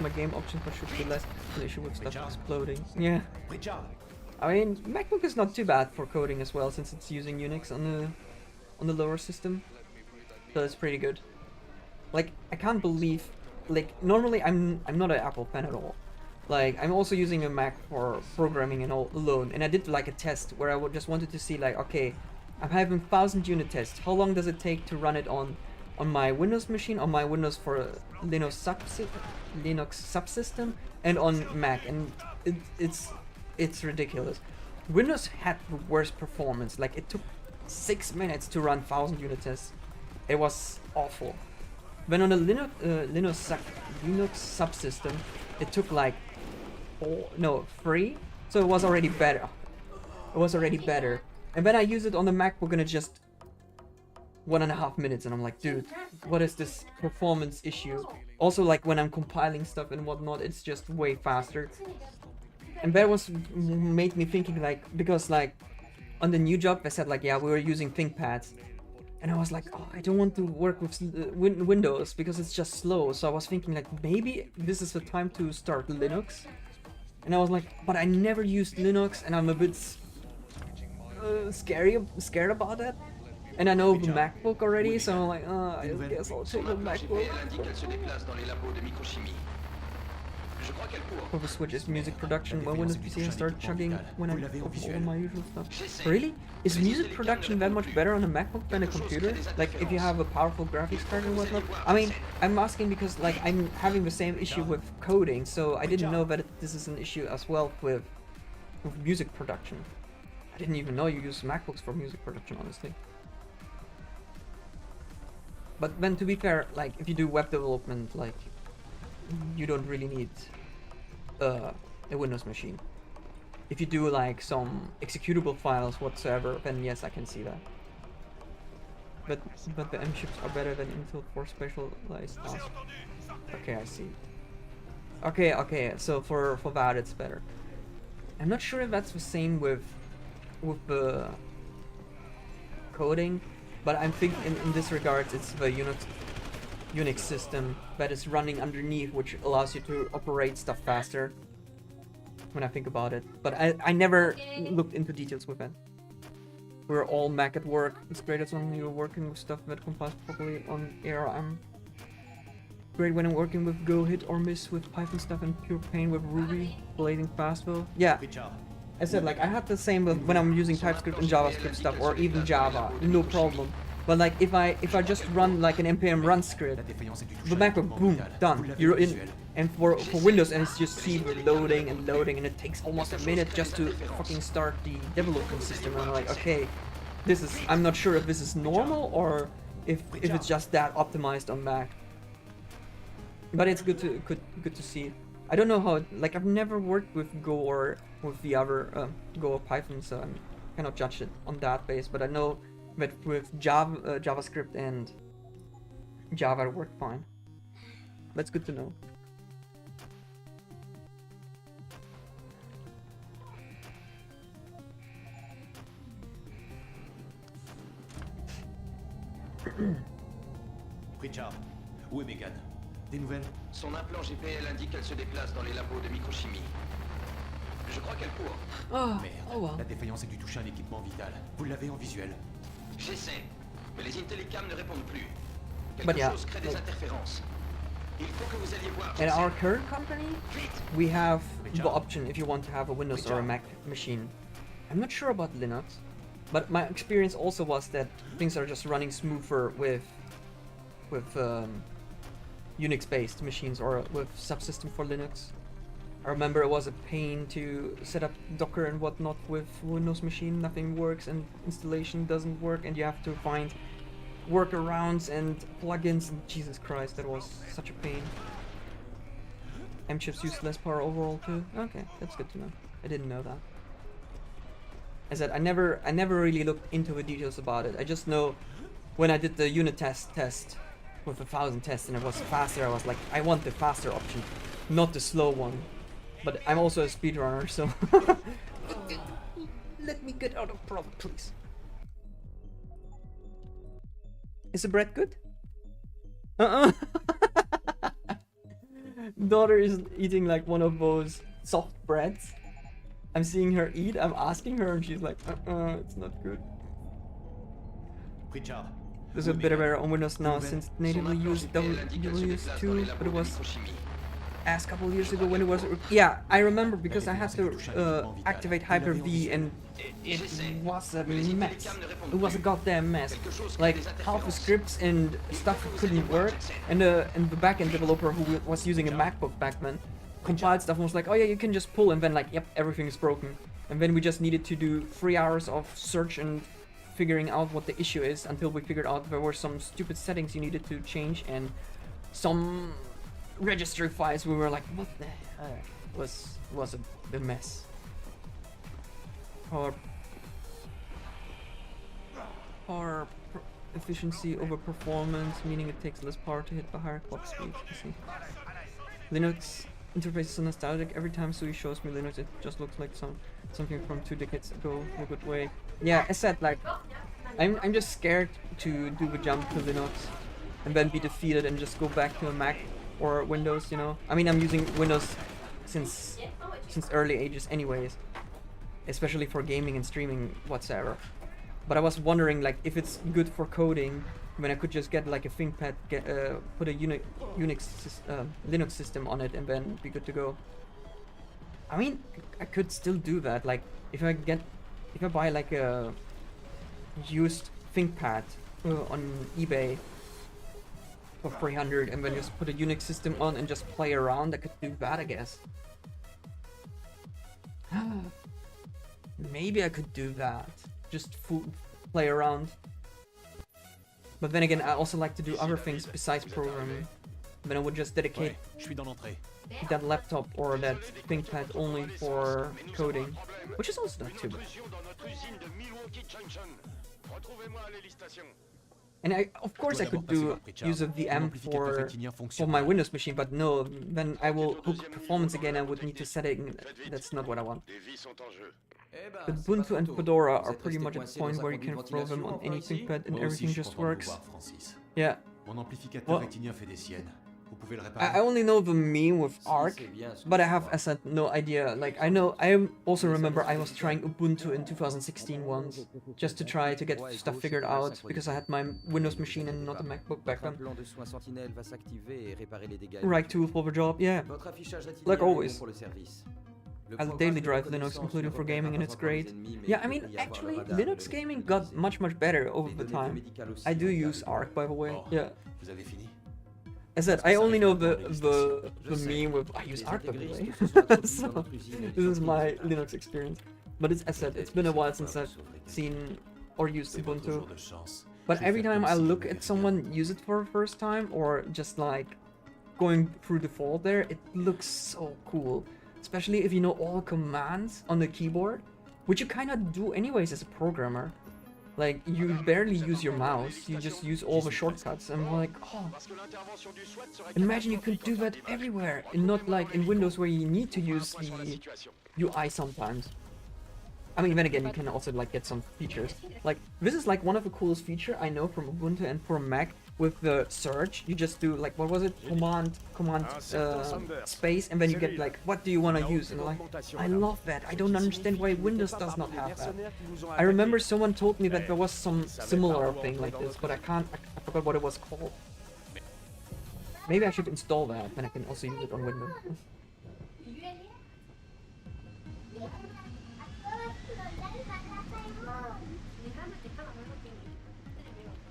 my game options, but should be less an issue with stuff exploding. Yeah. I mean, MacBook is not too bad for coding as well, since it's using Unix on the lower system. So it's pretty good. Like, I can't believe, like, normally I'm not an Apple fan at all. Like, I'm also using a Mac for programming and all alone, and I did like a test where I just wanted to see like, okay, I'm having 1000 unit tests. How long does it take to run it on my Windows machine, on my Windows for Linux subsystem, and on Mac? And it's ridiculous. Windows had the worst performance. Like, it took 6 minutes to run 1000 unit tests. It was awful. When on a Linux subsystem, it took like 3, so it was already better. It was already better. And when I use it on the MacBook, and it's just 1.5 minutes, and I'm like, dude, what is this performance issue? Also, like when I'm compiling stuff and whatnot, it's just way faster. And that was made me thinking, like, because like on the new job, I said like, yeah, we were using ThinkPads. And I was like, oh, I don't want to work with Windows because it's just slow. So I was thinking like, maybe this is the time to start Linux. And I was like, but I never used Linux, and I'm a bit scared about that. And I know the MacBook already, so I'm like, I guess I'll take the MacBook. For the Switch is music production when Windows PC has started chugging when I open all my usual stuff. Really? Is music production that much better on a MacBook than a computer? Like if you have a powerful graphics card and whatnot? I mean, I'm asking because like I'm having the same issue with coding, so I didn't know that this is an issue as well with music production. I didn't even know you use MacBooks for music production, honestly. But then to be fair, like if you do web development, like you don't really need a Windows machine. If you do like some executable files whatsoever, then yes, I can see that. But the M chips are better than Intel for specialized tasks. Okay, I see. Okay, so for that it's better. I'm not sure if that's the same with the coding, but I think in this regard it's the Unix system that is running underneath, which allows you to operate stuff faster, when I think about it. But I never looked into details with that. We're all Mac at work. It's great as long as you're working with stuff that compiles properly on ARM. Great when I'm working with Go, hit or miss with Python stuff, and pure pain with Ruby, blading fast though. Yeah, I said like I had the same with when I'm using TypeScript and JavaScript stuff, or even Java, no problem. But like if I just run like an npm run script, the MacBook, boom, done. You're in. And for Windows, and it's just see loading, and it takes almost a minute just to fucking start the development system. And I'm like, okay, this is, I'm not sure if this is normal or if it's just that optimized on Mac. But it's good to see. I don't know how, like I've never worked with Go or with the other Go or Python, so I cannot judge it on that base. But I know that with JavaScript and Java it worked fine. That's good to know. Richard, où est Megan? Des nouvelles? Son implant GPL indique qu'elle se déplace dans les labos de microchimie. Je crois qu'elle court. Oh, merde, la défaillance a dû toucher un équipement vital. Vous l'avez en visuel? J'essaie, mais les Intellicam ne répondent plus. Quelque chose crée des interférences. Il faut que vous alliez voir. In our current company, we have the option if you want to have a Windows or a Mac machine. I'm not sure about Linux, but my experience also was that things are just running smoother with Unix-based machines or with subsystem for Linux. I remember it was a pain to set up Docker and whatnot with Windows machine. Nothing works and installation doesn't work, and you have to find workarounds and plugins. And Jesus Christ, that was such a pain. M-chips use less power overall too. Okay, that's good to know. I didn't know that. As I said, I never really looked into the details about it. I just know when I did the unit test with 1,000 tests and it was faster, I was like, I want the faster option, not the slow one. But I'm also a speedrunner, so let me get out of problem, please. Is the bread good? Daughter is eating like one of those soft breads. I'm seeing her eat, I'm asking her, and she's like, it's not good. Pritchard. There's a bit better on Windows now since it natively used WS2, but it was asked a couple of years ago when it was. Yeah, I remember because I had to activate Hyper-V and it was a mess. It was a goddamn mess. Like half the scripts and stuff couldn't work, and the backend developer who was using a MacBook back then compiled stuff and was like, oh yeah, you can just pull, and then like, yep, everything is broken. And then we just needed to do 3 hours of search and figuring out what the issue is until we figured out there were some stupid settings you needed to change and some registry files we were like, what the hell? Was a mess. Power efficiency over performance, meaning it takes less power to hit the higher clock speed. I see. Linux interface is so nostalgic. Every time Sui shows me Linux, it just looks like something from 2 decades ago in a good way. Yeah, I said, like, I'm just scared to do the jump to Linux and then be defeated and just go back to a Mac or Windows, you know. I mean, I'm using Windows since early ages anyways, especially for gaming and streaming whatsoever. But I was wondering, like, if it's good for coding, when I could just get like a ThinkPad, put a Linux system on it and then be good to go. I mean, I could still do that. Like, if I buy like a used ThinkPad on eBay for 300 and then just put a Unix system on and just play around, I could do that, I guess. Maybe I could do that. Just play around. But then again, I also like to do other things besides programming. Then I would just dedicate that laptop or that ThinkPad only for coding, which is also not too bad. And of course I could use a VM for my Windows machine, but no, then I will hook performance again. I would need to set it. That's not what I want. But Ubuntu and Fedora are pretty much at the point where you can throw them on any ThinkPad and everything just works. Yeah. Well, I only know the meme with Arc, but I have, as I said, no idea. Like, I also remember I was trying Ubuntu in 2016 once, just to try to get stuff figured out, because I had my Windows machine and not a MacBook back then. Right tool for the job, yeah. Like always. I daily drive Linux, including for gaming, and it's great. Yeah, I mean, actually, Linux gaming got much better over the time. I do use Arc, by the way, yeah. As I said, I only know the meme with I use Arc, by the way. So, this is my Linux experience. But as I said, it's been a while since I've seen or used Ubuntu. But every time I look at someone use it for the first time, or just like going through default there, it looks so cool. Especially if you know all commands on the keyboard, which you kind of do anyways as a programmer. Like, you barely use your mouse, you just use all the shortcuts, and I'm like, oh, imagine you could do that everywhere, and not like in Windows where you need to use the UI sometimes. I mean, then again, you can also like get some features. Like, this is like one of the coolest features I know from Ubuntu and for Mac. With the search, you just do like, what was it? Command space, and then you get like, what do you want to use? And like, I love that. I don't understand why Windows does not have that. I remember someone told me that there was some similar thing like this, but I forgot what it was called. Maybe I should install that, and I can also use it on Windows.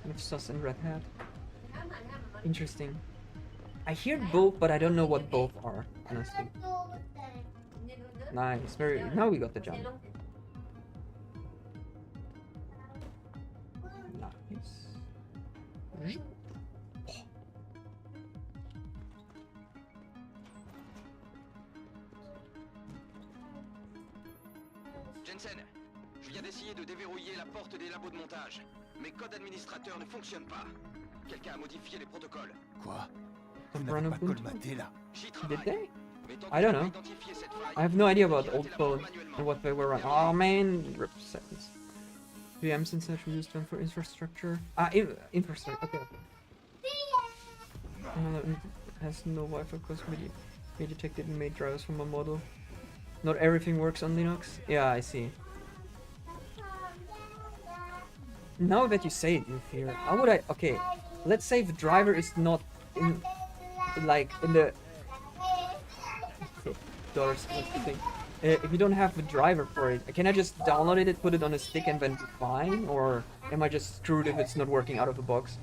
Which sus and Red Hat. Interesting. I hear both, but I don't know what both are, honestly. Nice. Very. Now we got the jump. Nice. Jensen, je viens d'essayer de déverrouiller la porte des labos de montage. Mes codes administrateurs ne fonctionnent pas. Quelqu'un a modifié les protocoles. Quoi? Vous n'avez pas colmaté là? Did they? I don't know. I have no idea about old code and what they were running. Oh man, rip seconds. VMs and such we use them for infrastructure. Infrastructure. Okay. Has no Wi-Fi because MediaTek didn't make drivers from a model. Not everything works on Linux. Yeah, I see. Now that you say it, in fear, how would I? Okay, let's say the driver is not in, like in the. Daughter's thing. If you don't have the driver for it, can I just download it, put it on a stick, and then be fine? Or am I just screwed if it's not working out of the box?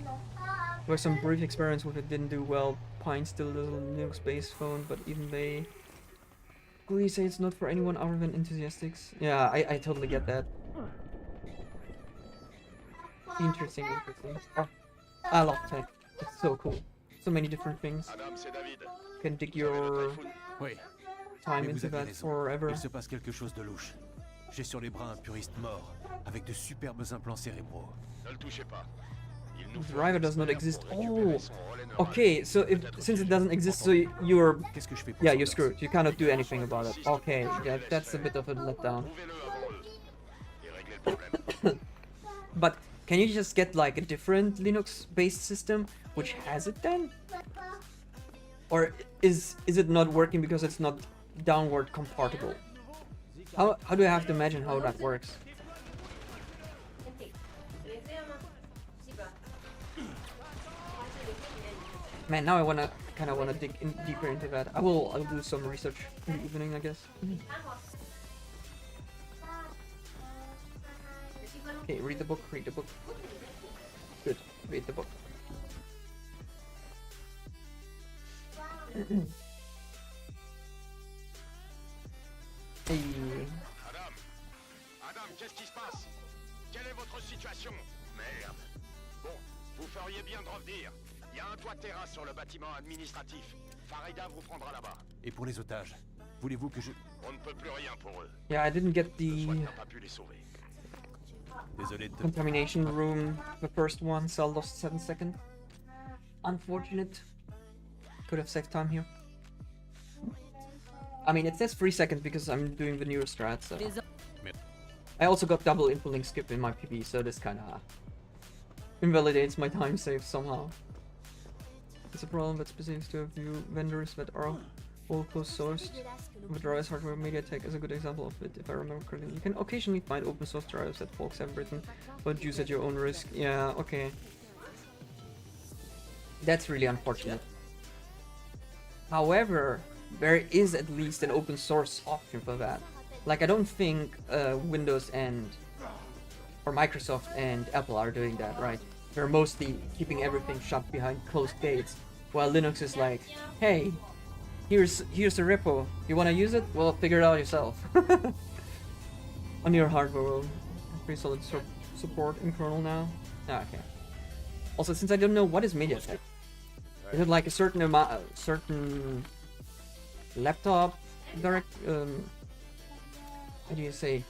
There was some brief experience with it, didn't do well. Pine still a little Linux-based phone, but even they clearly say it's not for anyone other than enthusiasts. Yeah, I totally get that. Interesting. Oh, I love tech. It's so cool. So many different things. You can dig your time into that forever. Il se passe quelque chose de louche. J'ai sur les bras un puriste mort, avec de superbes implants cérébraux. Ne le touchez pas. The driver does not exist. Oh, okay. So since it doesn't exist, so you're screwed. You cannot do anything about it. Okay, yeah, that's a bit of a letdown. But can you just get like a different Linux-based system which has it then? Or is it not working because it's not downward compatible? How do I have to imagine how that works? Man, now I kind of wanna dig deeper into that. I'll do some research in the evening, I guess. Okay, read the book. Good, read the book. Hey. Adam, qu'est-ce qui se passe? Quelle est votre situation? Merde. Bon, vous feriez bien de revenir. Il y a un toit de terrasse sur le bâtiment administratif. Farida vous prendra là-bas. Et pour les otages, voulez-vous que je... On ne peut plus rien pour eux. Yeah, I didn't get the contamination room, the first one, so I lost 7 seconds. Unfortunate. Could have saved time here. I mean, it says 3 seconds because I'm doing the newer strat, so... I also got double input link skip in my PB, so this kinda invalidates my time save somehow. It's a problem that specifics to a few vendors that are all closed-sourced. The drivers hardware MediaTek is a good example of it, if I remember correctly. You can occasionally find open source drivers that folks have written, but use at your own risk. Yeah, okay. That's really unfortunate. However, there is at least an open source option for that. Like, I don't think Windows or Microsoft and Apple are doing that, right? They're mostly keeping everything shut behind closed gates, while Linux is like, hey, here's a repo. You want to use it? Well, figure it out yourself. On your hardware, well, pretty solid support in kernel now. Ah, okay. Also, since I don't know what is MediaTek, is it like a certain amount, certain laptop direct? How do you say?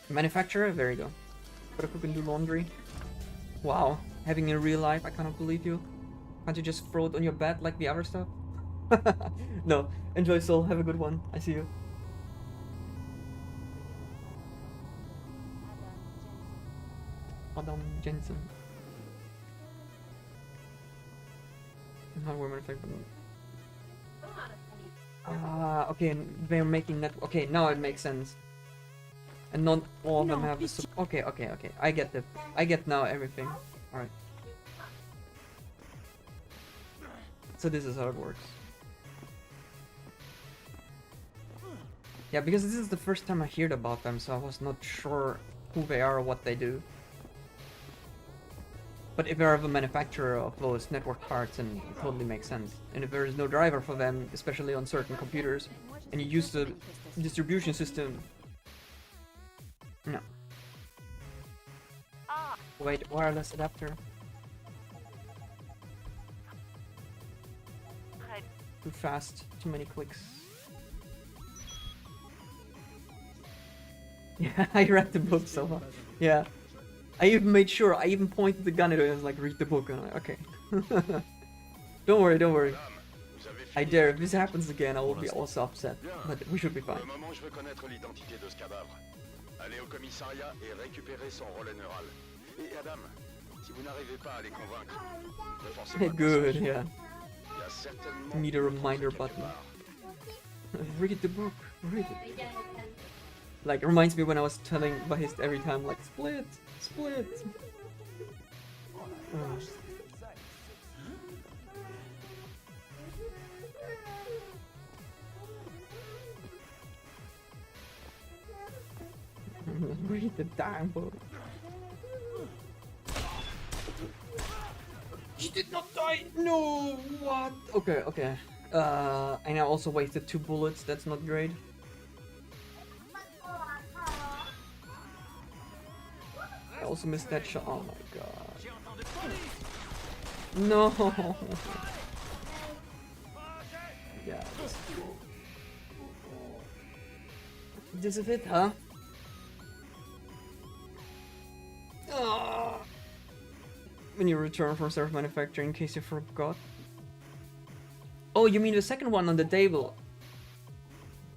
Manufacturer? There you go. Gotta cook and do laundry. Wow, having in real life, I cannot believe you. Can't you just throw it on your bed like the other stuff? No, enjoy Soul, have a good one. I see you. Adam Jensen. Hardware manufacturer. Ah, okay, they're making that. Okay, now it makes sense. And not all of them have this. Okay. I get now everything. Alright. So this is how it works. Yeah, because this is the first time I heard about them, so I was not sure who they are or what they do. But if you're a manufacturer of those network cards, then it totally makes sense. And if there is no driver for them, especially on certain computers, and you use the distribution system... No. Wait, wireless adapter. Too fast, too many clicks. Yeah, I read the book so far. Yeah. I even made sure, I even pointed the gun at it and was like, read the book, and I'm like, okay. Don't worry, don't worry. I dare, if this happens again, I will be also upset, but we should be fine. Pour le moment, je veux connaître l'identité de ce cadavre. Allez au commissariat et récupérer son relais neural. Et Adam, si vous n'arrivez pas à les convaincre, ne forcez pas le Good, passage. yeah. Il y a certainement Need a une autre reminder entrée quelque button. part. Read the book, read it. Like, it reminds me when I was telling Bahist every time, like, split, split. Oh. Read the damn book. He did not die! No! What? Okay, okay. I now also wasted 2 bullets, that's not great. I also missed that shot. Oh my god. No! Yeah, this is it, huh? When you return from service manufacturing, in case you forgot. Oh, you mean the second one on the table?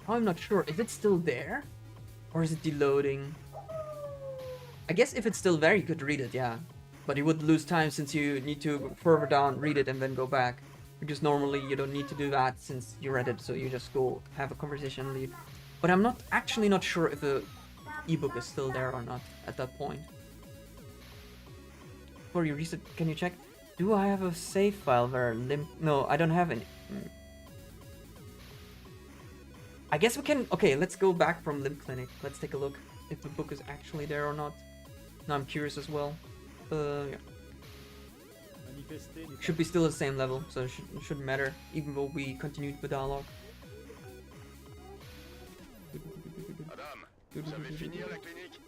I'm not sure. Is it still there? Or is it deloading? I guess if it's still there, you could read it, yeah. But you would lose time since you need to further down, read it, and then go back. Because normally you don't need to do that since you read it, so you just go have a conversation and leave. But I'm actually not sure if the ebook is still there or not at that point. Before you reset, can you check? Do I have a save file where No, I don't have any. I guess we can... Okay, let's go back from Limb Clinic. Let's take a look if the book is actually there or not. Now I'm curious as well. Yeah. Should be still the same level, so it shouldn't matter, even though we continued the dialogue. Adam, vous avez fini à la clinique?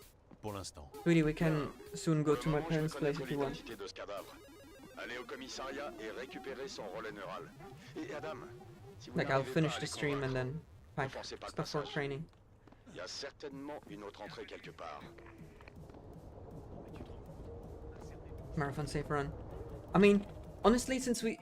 Pour l'instant. Sweetie, we can soon go to my parents' place if you want. L'identité de ce cadavre. Allez au commissariat et récupérer son relais neural. Et Adam, si vous Like, I'll n'arrivez finish pas à the les stream and convaincre, then pack ne forcez pas le stuff for passage. training. Il y a certainement une autre entrée quelque part. Marathon safe run. I mean, honestly, since I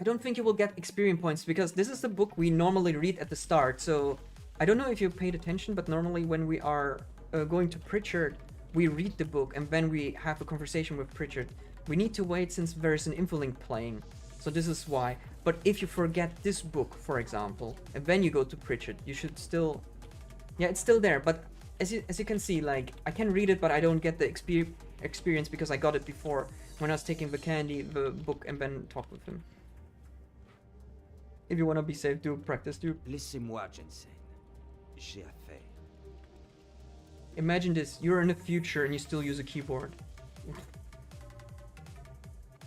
don't think you will get experience points because this is the book we normally read at the start, so I don't know if you paid attention, but normally when we are going to Pritchard, we read the book and then we have a conversation with Pritchard. We need to wait since there is an infolink playing, so this is why. But if you forget this book, for example, and then you go to Pritchard, you should still... Yeah, it's still there, but as you can see, like, I can read it, but I don't get the experience because I got it before when I was taking the book, and then talk with him. If you want to be safe, do practice, do. Laissez-moi, Jensen. J'ai affaire. Imagine this, you're in the future and you still use a keyboard.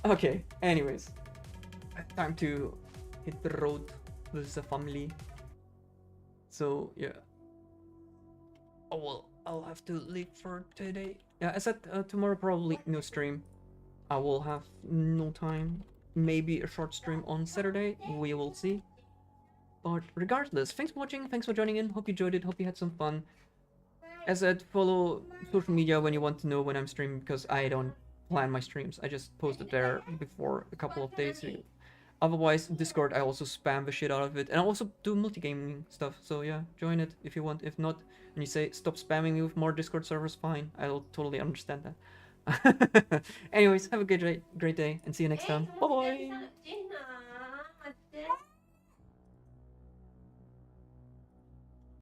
Okay, anyways. Time to hit the road with the family. So, yeah. Oh, well, I'll have to leave for today. Yeah, I said tomorrow probably no stream. I will have no time. Maybe a short stream on Saturday. We will see. But regardless, thanks for watching. Thanks for joining in. Hope you enjoyed it. Hope you had some fun. As I said, follow social media when you want to know when I'm streaming because I don't plan my streams. I just post it there before a couple of days. Otherwise, Discord, I also spam the shit out of it. And I also do multigaming stuff. So yeah, join it if you want. If not, and you say stop spamming me with more Discord servers, fine. I'll totally understand that. Anyways, have a great day and see you next time. Bye bye.